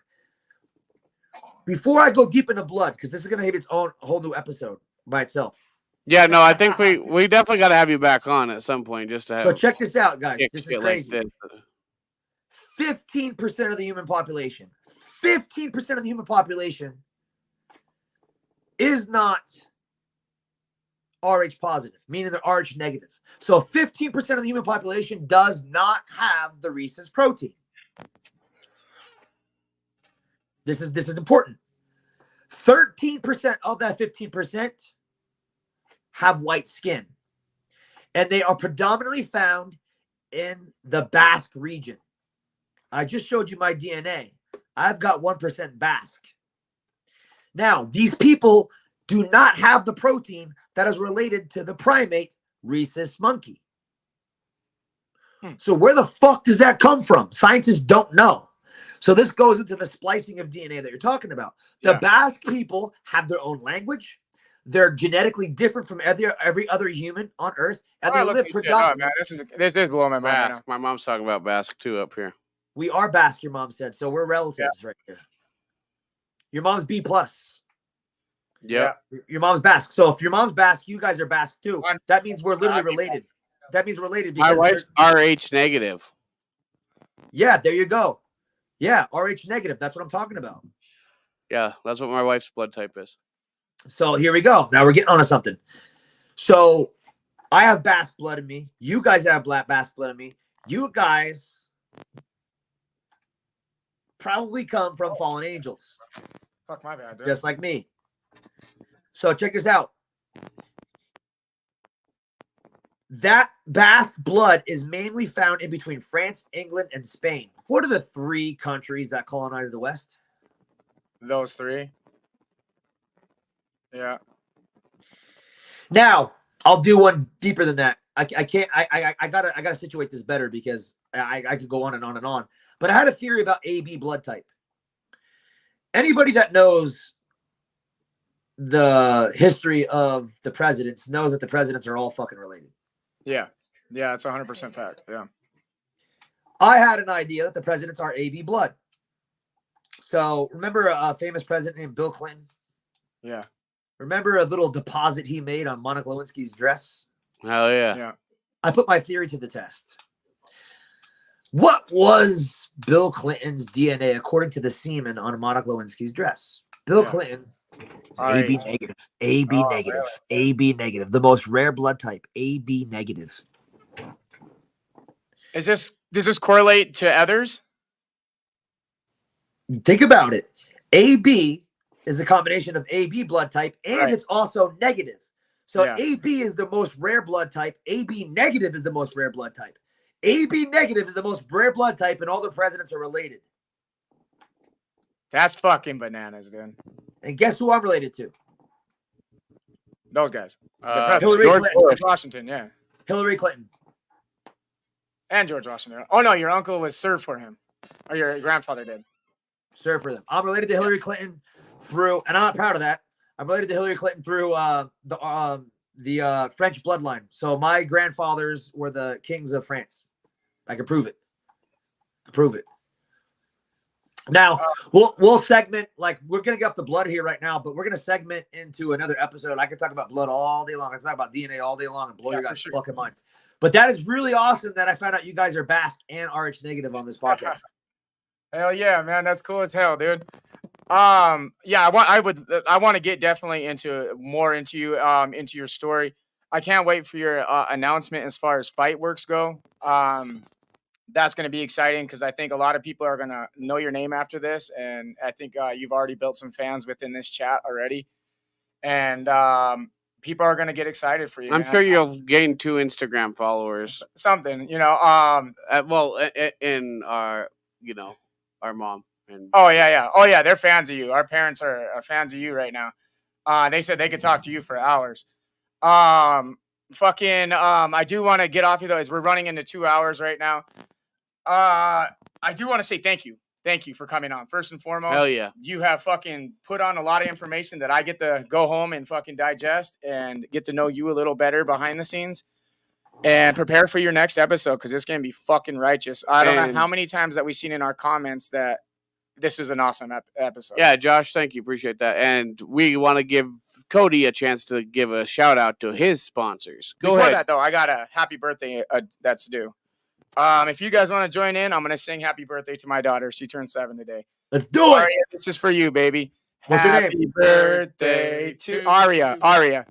Before I go deep into blood, because this is gonna hit its own whole new episode by itself. Yeah, no, I think we definitely got to have you back on at some point just to have. So check this out, guys. kick This is shit like crazy. this. 15% of the human population. 15% of the human population is not Rh positive, meaning they're Rh negative. So 15% of the human population does not have the rhesus protein. This is important. 13% of that 15% have white skin. And they are predominantly found in the Basque region. I just showed you my DNA. I've got 1% Basque. Now, these people do not have the protein that is related to the primate rhesus monkey. So where the fuck does that come from? Scientists don't know. So this goes into the splicing of DNA that you're talking about. The Basque people have their own language. They're genetically different from every other human on Earth, and they live predominantly. This is blowing my mind. Basque. My mom's talking about Basque too up here. We are Basque, your mom said, so we're relatives right here. Your mom's B+. Yeah. Your mom's Basque. So if your mom's Basque, you guys are Basque too. That means we're literally related. That means related. My wife's Rh negative. Yeah, there you go. Yeah, Rh negative. That's what I'm talking about. Yeah, that's what my wife's blood type is. So here we go. Now we're getting onto something. So I have Basque blood in me. You guys have Basque blood in me. You guys probably come from fallen angels. Fuck my bad, dude. Just like me. So check this out. That Basque blood is mainly found in between France, England, and Spain. What are the 3 countries that colonized the West? Those 3. Yeah. Now, I'll do one deeper than that. I can't. I gotta situate this better because I could go on and on and on. But I had a theory about AB blood type. Anybody that knows the history of the presidents knows that the presidents are all fucking related. Yeah. Yeah, it's 100% fact. Yeah. I had an idea that the presidents are AB blood. So remember a famous president named Bill Clinton? Yeah. Remember a little deposit he made on Monica Lewinsky's dress? Hell yeah. Yeah. I put my theory to the test. What was Bill Clinton's DNA according to the semen on Monica Lewinsky's dress? Bill Clinton is AB negative. AB negative. Really? AB negative. The most rare blood type. AB negative. Does this correlate to others? Think about it. AB is a combination of AB blood type, and it's also negative. So AB is the most rare blood type. AB negative is the most rare blood type. AB negative is the most rare blood type, and all the presidents are related. That's fucking bananas, dude. And guess who I'm related to? Those guys. Hillary George Clinton. Washington, yeah. Hillary Clinton. And George Washington. Oh, no, your uncle was served for him. Or your grandfather did. Served for them. I'm related to Hillary Clinton through, and I'm not proud of that. I'm related to Hillary Clinton through the French bloodline. So my grandfathers were the kings of France. I can prove it. Now we'll segment, like, we're gonna get off the blood here right now, but we're gonna segment into another episode. I can talk about blood all day long. I can talk about DNA all day long and blow your guys' fucking minds. But that is really awesome that I found out you guys are Basque and Rh negative on this podcast. Hell yeah, man. That's cool as hell, dude. Yeah, I want to get definitely into your story. I can't wait for your announcement as far as fight works go. That's going to be exciting because I think a lot of people are going to know your name after this. And I think you've already built some fans within this chat already. And people are going to get excited for you. I'm sure you'll gain 2 Instagram followers. Something, in our, our mom. And Oh yeah. They're fans of you. Our parents are fans of you right now. They said they could talk to you for hours. I do want to get off you though, as we're running into 2 hours right now. I do want to say thank you. Thank you for coming on. First and foremost, hell yeah. You have fucking put on a lot of information that I get to go home and fucking digest and get to know you a little better behind the scenes and prepare for your next episode because it's going to be fucking righteous. I don't know how many times that we've seen in our comments that this was an awesome episode. Yeah, Josh, thank you. Appreciate that. And we want to give Cody a chance to give a shout out to his sponsors. Go Before ahead. that, though, I got a happy birthday that's due. If you guys want to join in, I'm going to sing happy birthday to my daughter. She turned 7 today. Let's do it. Aria, this is for you, baby. What's her name? Happy birthday to Aria.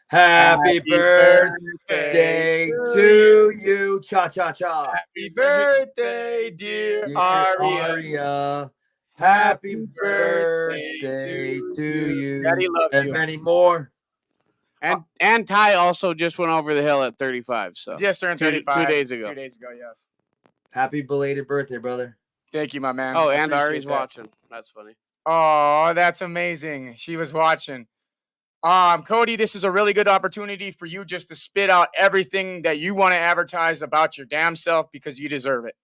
Happy birthday to you. Cha cha cha. Happy birthday, dear Aria. Happy birthday to you. Daddy loves and you. many more. And Ty also just went over the hill at 35. So Just turned 2 35. days ago. 2 days ago, yes. Happy belated birthday, brother. Thank you, my man. Oh, I and appreciate Ari's that. watching. That's funny. Oh, that's amazing. She was watching. Cody, this is a really good opportunity for you just to spit out everything that you want to advertise about your damn self because you deserve it.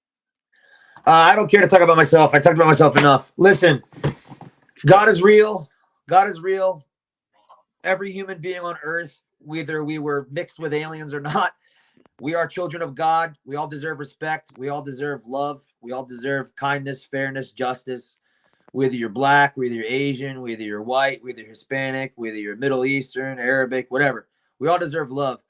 I don't care to talk about myself. I talked about myself enough. Listen, God is real. God is real. Every human being on earth, whether we were mixed with aliens or not, we are children of God. We all deserve respect. We all deserve love. We all deserve kindness, fairness, justice. Whether you're black, whether you're Asian, whether you're white, whether you're Hispanic, whether you're Middle Eastern, Arabic, whatever. We all deserve love.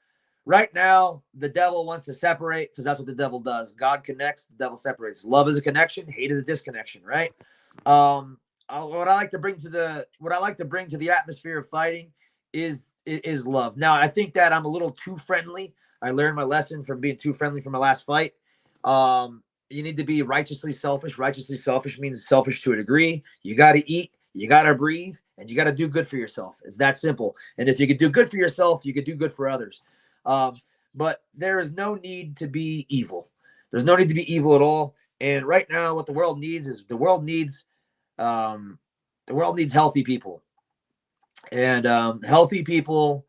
Right now, the devil wants to separate because that's what the devil does. God connects, the devil separates. Love is a connection, hate is a disconnection, right? What I like to bring to the atmosphere of fighting is love. Now, I think that I'm a little too friendly. I learned my lesson from being too friendly from my last fight. You need to be righteously selfish. Righteously selfish means selfish to a degree. You got to eat, you got to breathe, and you got to do good for yourself. It's that simple. And if you could do good for yourself, you could do good for others. But there is no need to be evil. There's no need to be evil at all. And right now, what the world needs is the world needs healthy people. And healthy people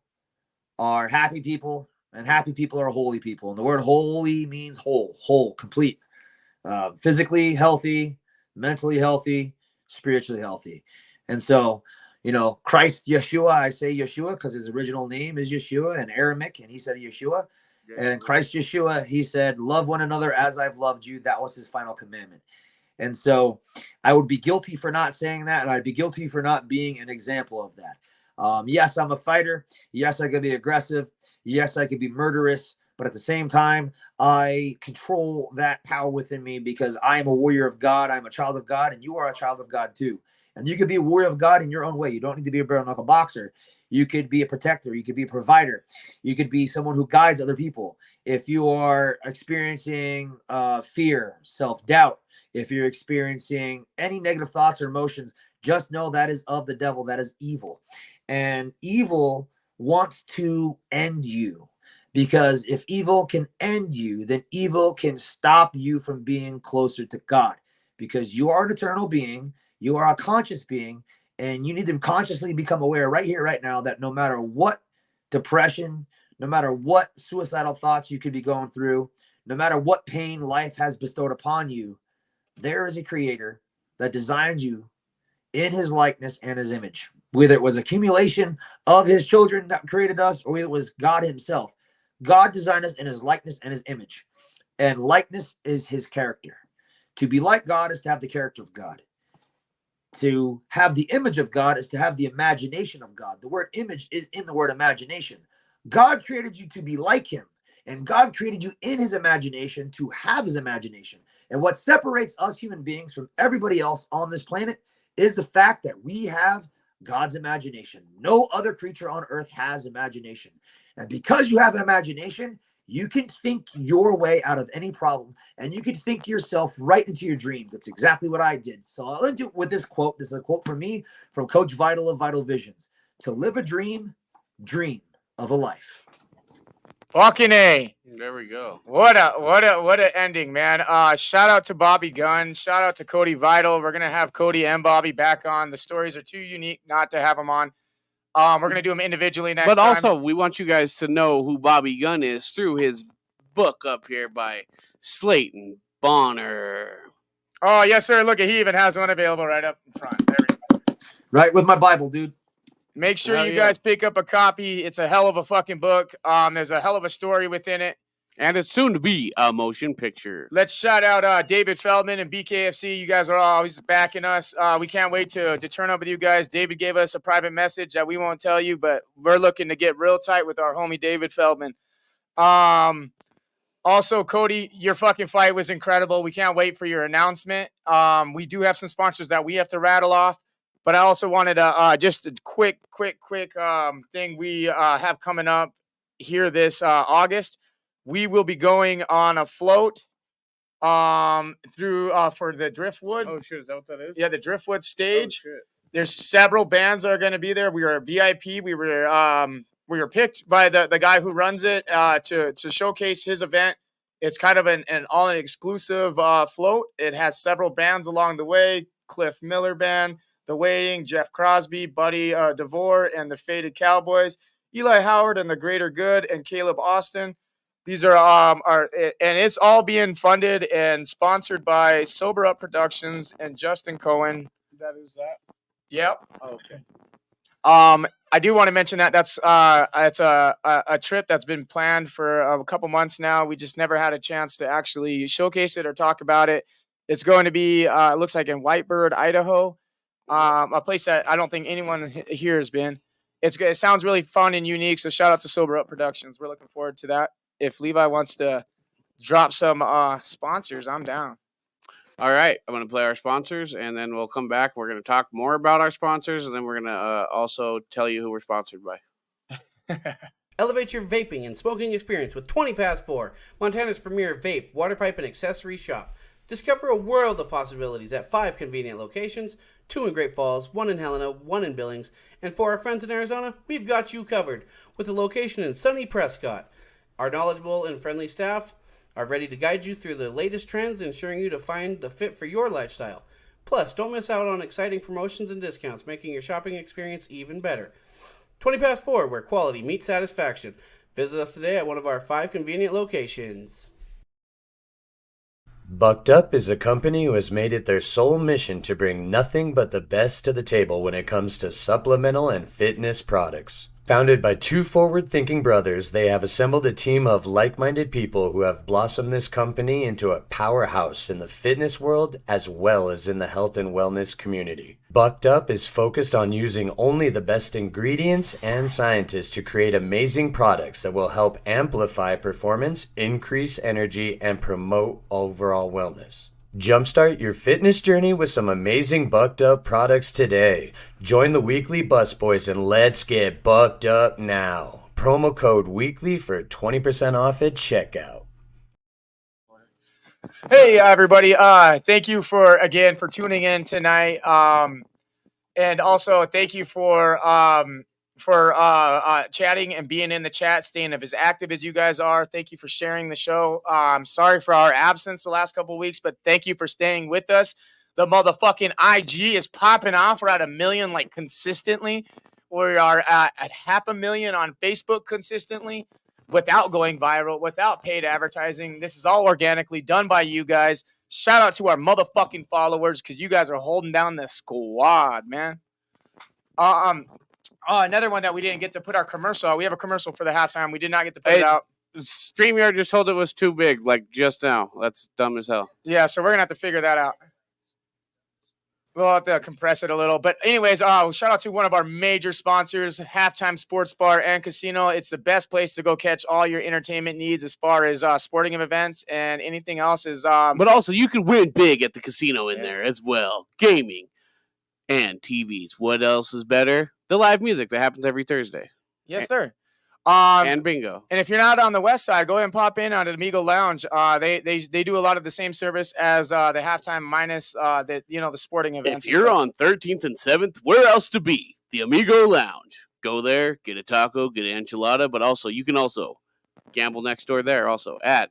are happy people, and happy people are holy people. And the word holy means whole, complete. Physically healthy, mentally healthy, spiritually healthy. And so, Christ Yeshua, I say Yeshua because his original name is Yeshua in Aramaic, and he said Yeshua. And Christ Yeshua, he said, love one another as I've loved you. That was his final commandment. And so I would be guilty for not saying that, and I'd be guilty for not being an example of that. Yes, I'm a fighter. Yes, I could be aggressive. Yes, I could be murderous. But at the same time, I control that power within me because I am a warrior of God. I'm a child of God, and you are a child of God too. And you could be a warrior of God in your own way. You don't need to be a bare-knuckle boxer. You could be a protector. You could be a provider. You could be someone who guides other people. If you are experiencing fear, self-doubt, if you're experiencing any negative thoughts or emotions, just know that is of the devil. That is evil. And evil wants to end you. Because if evil can end you, then evil can stop you from being closer to God. Because you are an eternal being, you are a conscious being, and you need to consciously become aware right here, right now, that no matter what depression, no matter what suicidal thoughts you could be going through, no matter what pain life has bestowed upon you, there is a creator that designed you in his likeness and his image. Whether it was accumulation of his children that created us, or whether it was God himself. God designed us in his likeness and his image. And likeness is his character. To be like God is to have the character of God. To have the image of God is to have the imagination of God. The word image is in the word imagination. God created you to be like him. And God created you in his imagination to have his imagination. And what separates us human beings from everybody else on this planet is the fact that we have God's imagination. No other creature on earth has imagination. And because you have imagination, you can think your way out of any problem, and you can think yourself right into your dreams. That's exactly what I did. So I'll end it with this quote. This is a quote from me, from Coach Vidal of Vital Visions. To live a dream, dream of a life. Fucking A. There we go. What a ending, man. Shout out to Bobby Gunn. Shout out to Cody Vidal. We're gonna have Cody and Bobby back on. The stories are too unique not to have them on. We're going to do them individually next time. But also, we want you guys to know who Bobby Gunn is through his book up here by Slayton Bonner. Oh, yes, sir. Look, he even has one available right up in front. There we go. Right with my Bible, dude. Make sure you guys pick up a copy. It's a hell of a fucking book. There's a hell of a story within it. And it's soon to be a motion picture. Let's shout out David Feldman and BKFC. You guys are always backing us. We can't wait to turn up with you guys. David gave us a private message that we won't tell you, but we're looking to get real tight with our homie David Feldman. Also, Cody, your fucking fight was incredible. We can't wait for your announcement. We do have some sponsors that we have to rattle off, but I also wanted to just a quick thing we have coming up here this August. We will be going on a float through for the Driftwood. Oh shit, is that what that is? Yeah, the Driftwood stage. Oh, shit. There's several bands that are going to be there. We are VIP. We were picked by the guy who runs it to showcase his event. It's kind of an all-exclusive float. It has several bands along the way. Cliff Miller Band, The Waiting, Jeff Crosby, Buddy DeVore, and the Faded Cowboys, Eli Howard and the Greater Good, and Caleb Austin. These are and it's all being funded and sponsored by Sober Up Productions and Justin Cohen. That is that. Yep. Oh, okay. I do want to mention that it's a trip that's been planned for a couple months now. We just never had a chance to actually showcase it or talk about it. It's going to be it looks like in Whitebird, Idaho, a place that I don't think anyone here has been. It sounds really fun and unique. So shout out to Sober Up Productions. We're looking forward to that. If Levi wants to drop some sponsors, I'm down. All right, I'm going to play our sponsors, and then we'll come back. We're going to talk more about our sponsors, and then we're going to also tell you who we're sponsored by. Elevate your vaping and smoking experience with 20 Past 4, Montana's premier vape, water pipe, and accessory shop. Discover a world of possibilities at 5 convenient locations, 2 in Great Falls, 1 in Helena, 1 in Billings, and for our friends in Arizona, we've got you covered with a location in sunny Prescott. Our knowledgeable and friendly staff are ready to guide you through the latest trends, ensuring you to find the fit for your lifestyle. Plus, don't miss out on exciting promotions and discounts, making your shopping experience even better. 20 Past 4, where quality meets satisfaction. Visit us today at one of our 5 convenient locations. Bucked Up is a company who has made it their sole mission to bring nothing but the best to the table when it comes to supplemental and fitness products. Founded by 2 forward-thinking brothers, they have assembled a team of like-minded people who have blossomed this company into a powerhouse in the fitness world as well as in the health and wellness community. Bucked Up is focused on using only the best ingredients and scientists to create amazing products that will help amplify performance, increase energy, and promote overall wellness. Jumpstart your fitness journey with some amazing Bucked Up products today. Join the Weekly Busboys and let's get bucked up now. Promo code WEEKLY for 20% off at checkout. Hey everybody, thank you for tuning in tonight. And also thank you for chatting and being in the chat, staying as active as you guys are. Thank you for sharing the show. Sorry for our absence the last couple of weeks, but thank you for staying with us. The motherfucking IG is popping off. We're at 1 million like consistently. We are at 500,000 on Facebook consistently without going viral, without paid advertising. This is all organically done by you guys. Shout out to our motherfucking followers because you guys are holding down the squad, man. Another one that we didn't get to put our commercial out. We have a commercial for the halftime. We did not get to put it out. StreamYard just told it was too big, like just now. That's dumb as hell. Yeah, so we're going to have to figure that out. We'll have to compress it a little. But anyways, shout out to one of our major sponsors, Halftime Sports Bar and Casino. It's the best place to go catch all your entertainment needs as far as sporting events and anything else is. But also, you can win big at the casino in there as well. Gaming and TVs. What else is better? The live music that happens every Thursday. Yes, sir. And bingo. And if you're not on the west side, go ahead and pop in on the Amigo Lounge. They do a lot of the same service as the halftime minus the sporting events. If you're on 13th and 7th, where else to be? The Amigo Lounge. Go there, get a taco, get an enchilada, but also you can also gamble next door there also at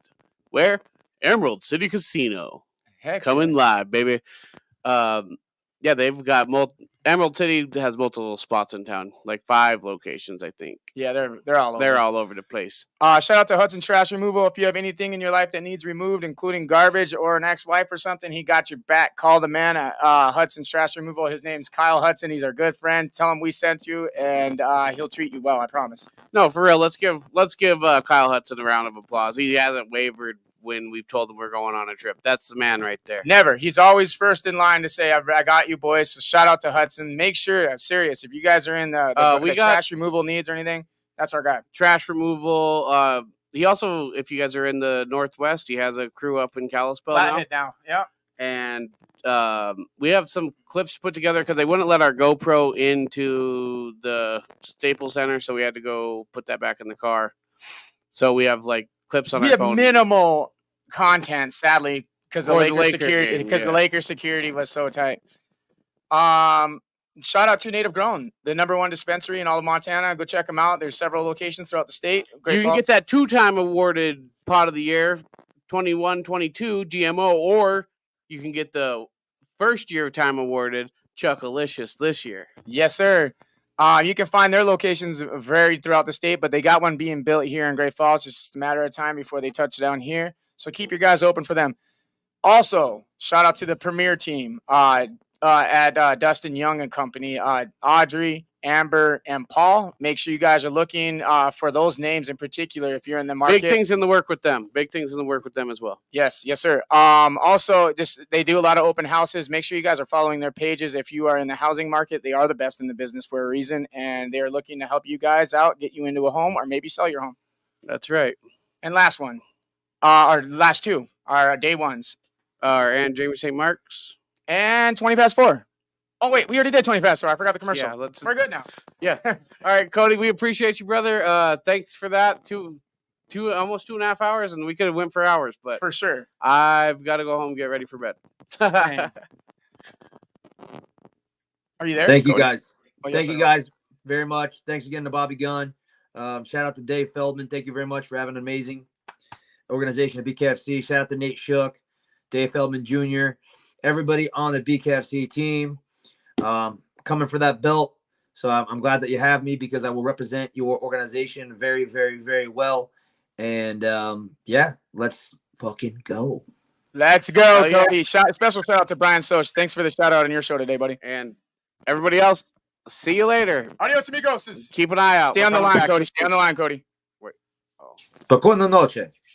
where? Emerald City Casino. Heck Coming live, baby. Yeah, they've got Emerald City has multiple spots in town, like 5 locations, I think. Yeah, they're all over. They're all over the place. Shout out to Hudson Trash Removal. If you have anything in your life that needs removed, including garbage or an ex-wife or something, he got your back. Call the man at Hudson Trash Removal. His name's Kyle Hudson. He's our good friend. Tell him we sent you, and he'll treat you well. I promise. No, for real. Let's give Kyle Hudson a round of applause. He hasn't wavered when we've told him we're going on a trip. That's the man right there. Never. He's always first in line to say, I got you, boys. So shout out to Hudson. Make sure, I'm serious, if you guys are in the trash removal needs or anything, that's our guy. Trash removal. He also, if you guys are in the Northwest, he has a crew up in Kalispell now. Yeah. And we have some clips put together because they wouldn't let our GoPro into the Staples Center, so we had to go put that back in the car. So we have like clips on our phone. We have minimal content, sadly, because the Lakers security was so tight. Shout out to Native Grown, the #1 dispensary in all of Montana. Go check them out. There's several locations throughout the state. You can get that 2-time awarded Pot of the Year, 21-22 GMO, or you can get the first-year time awarded Chuckalicious this year. Yes, sir. You can find their locations varied throughout the state, but they got one being built here in Great Falls. It's just a matter of time before they touch down here. So keep your guys open for them. Also, shout out to the Premier team at Dustin Young and Company, Audrey, Amber, and Paul. Make sure you guys are looking for those names in particular if you're in the market. Big things in the work with them. Big things in the work with them as well. Yes, sir. Also, they do a lot of open houses. Make sure you guys are following their pages. If you are in the housing market, they are the best in the business for a reason, and they are looking to help you guys out, get you into a home, or maybe sell your home. That's right. And last one, our last two are day ones. And Jamie St. Mark's. And 20 past 4. Oh, wait, we already did 20 past 4. I forgot the commercial. Yeah, we're good now. Yeah. All right, Cody, we appreciate you, brother. Thanks for that. Almost 2.5 hours, and we could have went for hours, but for sure. I've got to go home and get ready for bed. Are you there? Thank you, Cody? guys. Oh, yes, Thank sir. you guys very much. Thanks again to Bobby Gunn. Shout out to Dave Feldman. Thank you very much for having an amazing organization at BKFC. Shout out to Nate Shook, Dave Feldman Jr., everybody on the BKFC team coming for that belt. So I'm glad that you have me because I will represent your organization very, very, very well. And let's fucking go. Let's go, Cody. Special shout out to Brian Soch. Thanks for the shout out on your show today, buddy. And everybody else, see you later. Adios, amigos. Keep an eye out. Stay on the line, Cody. Stay on the line, Cody. Spokojna noche.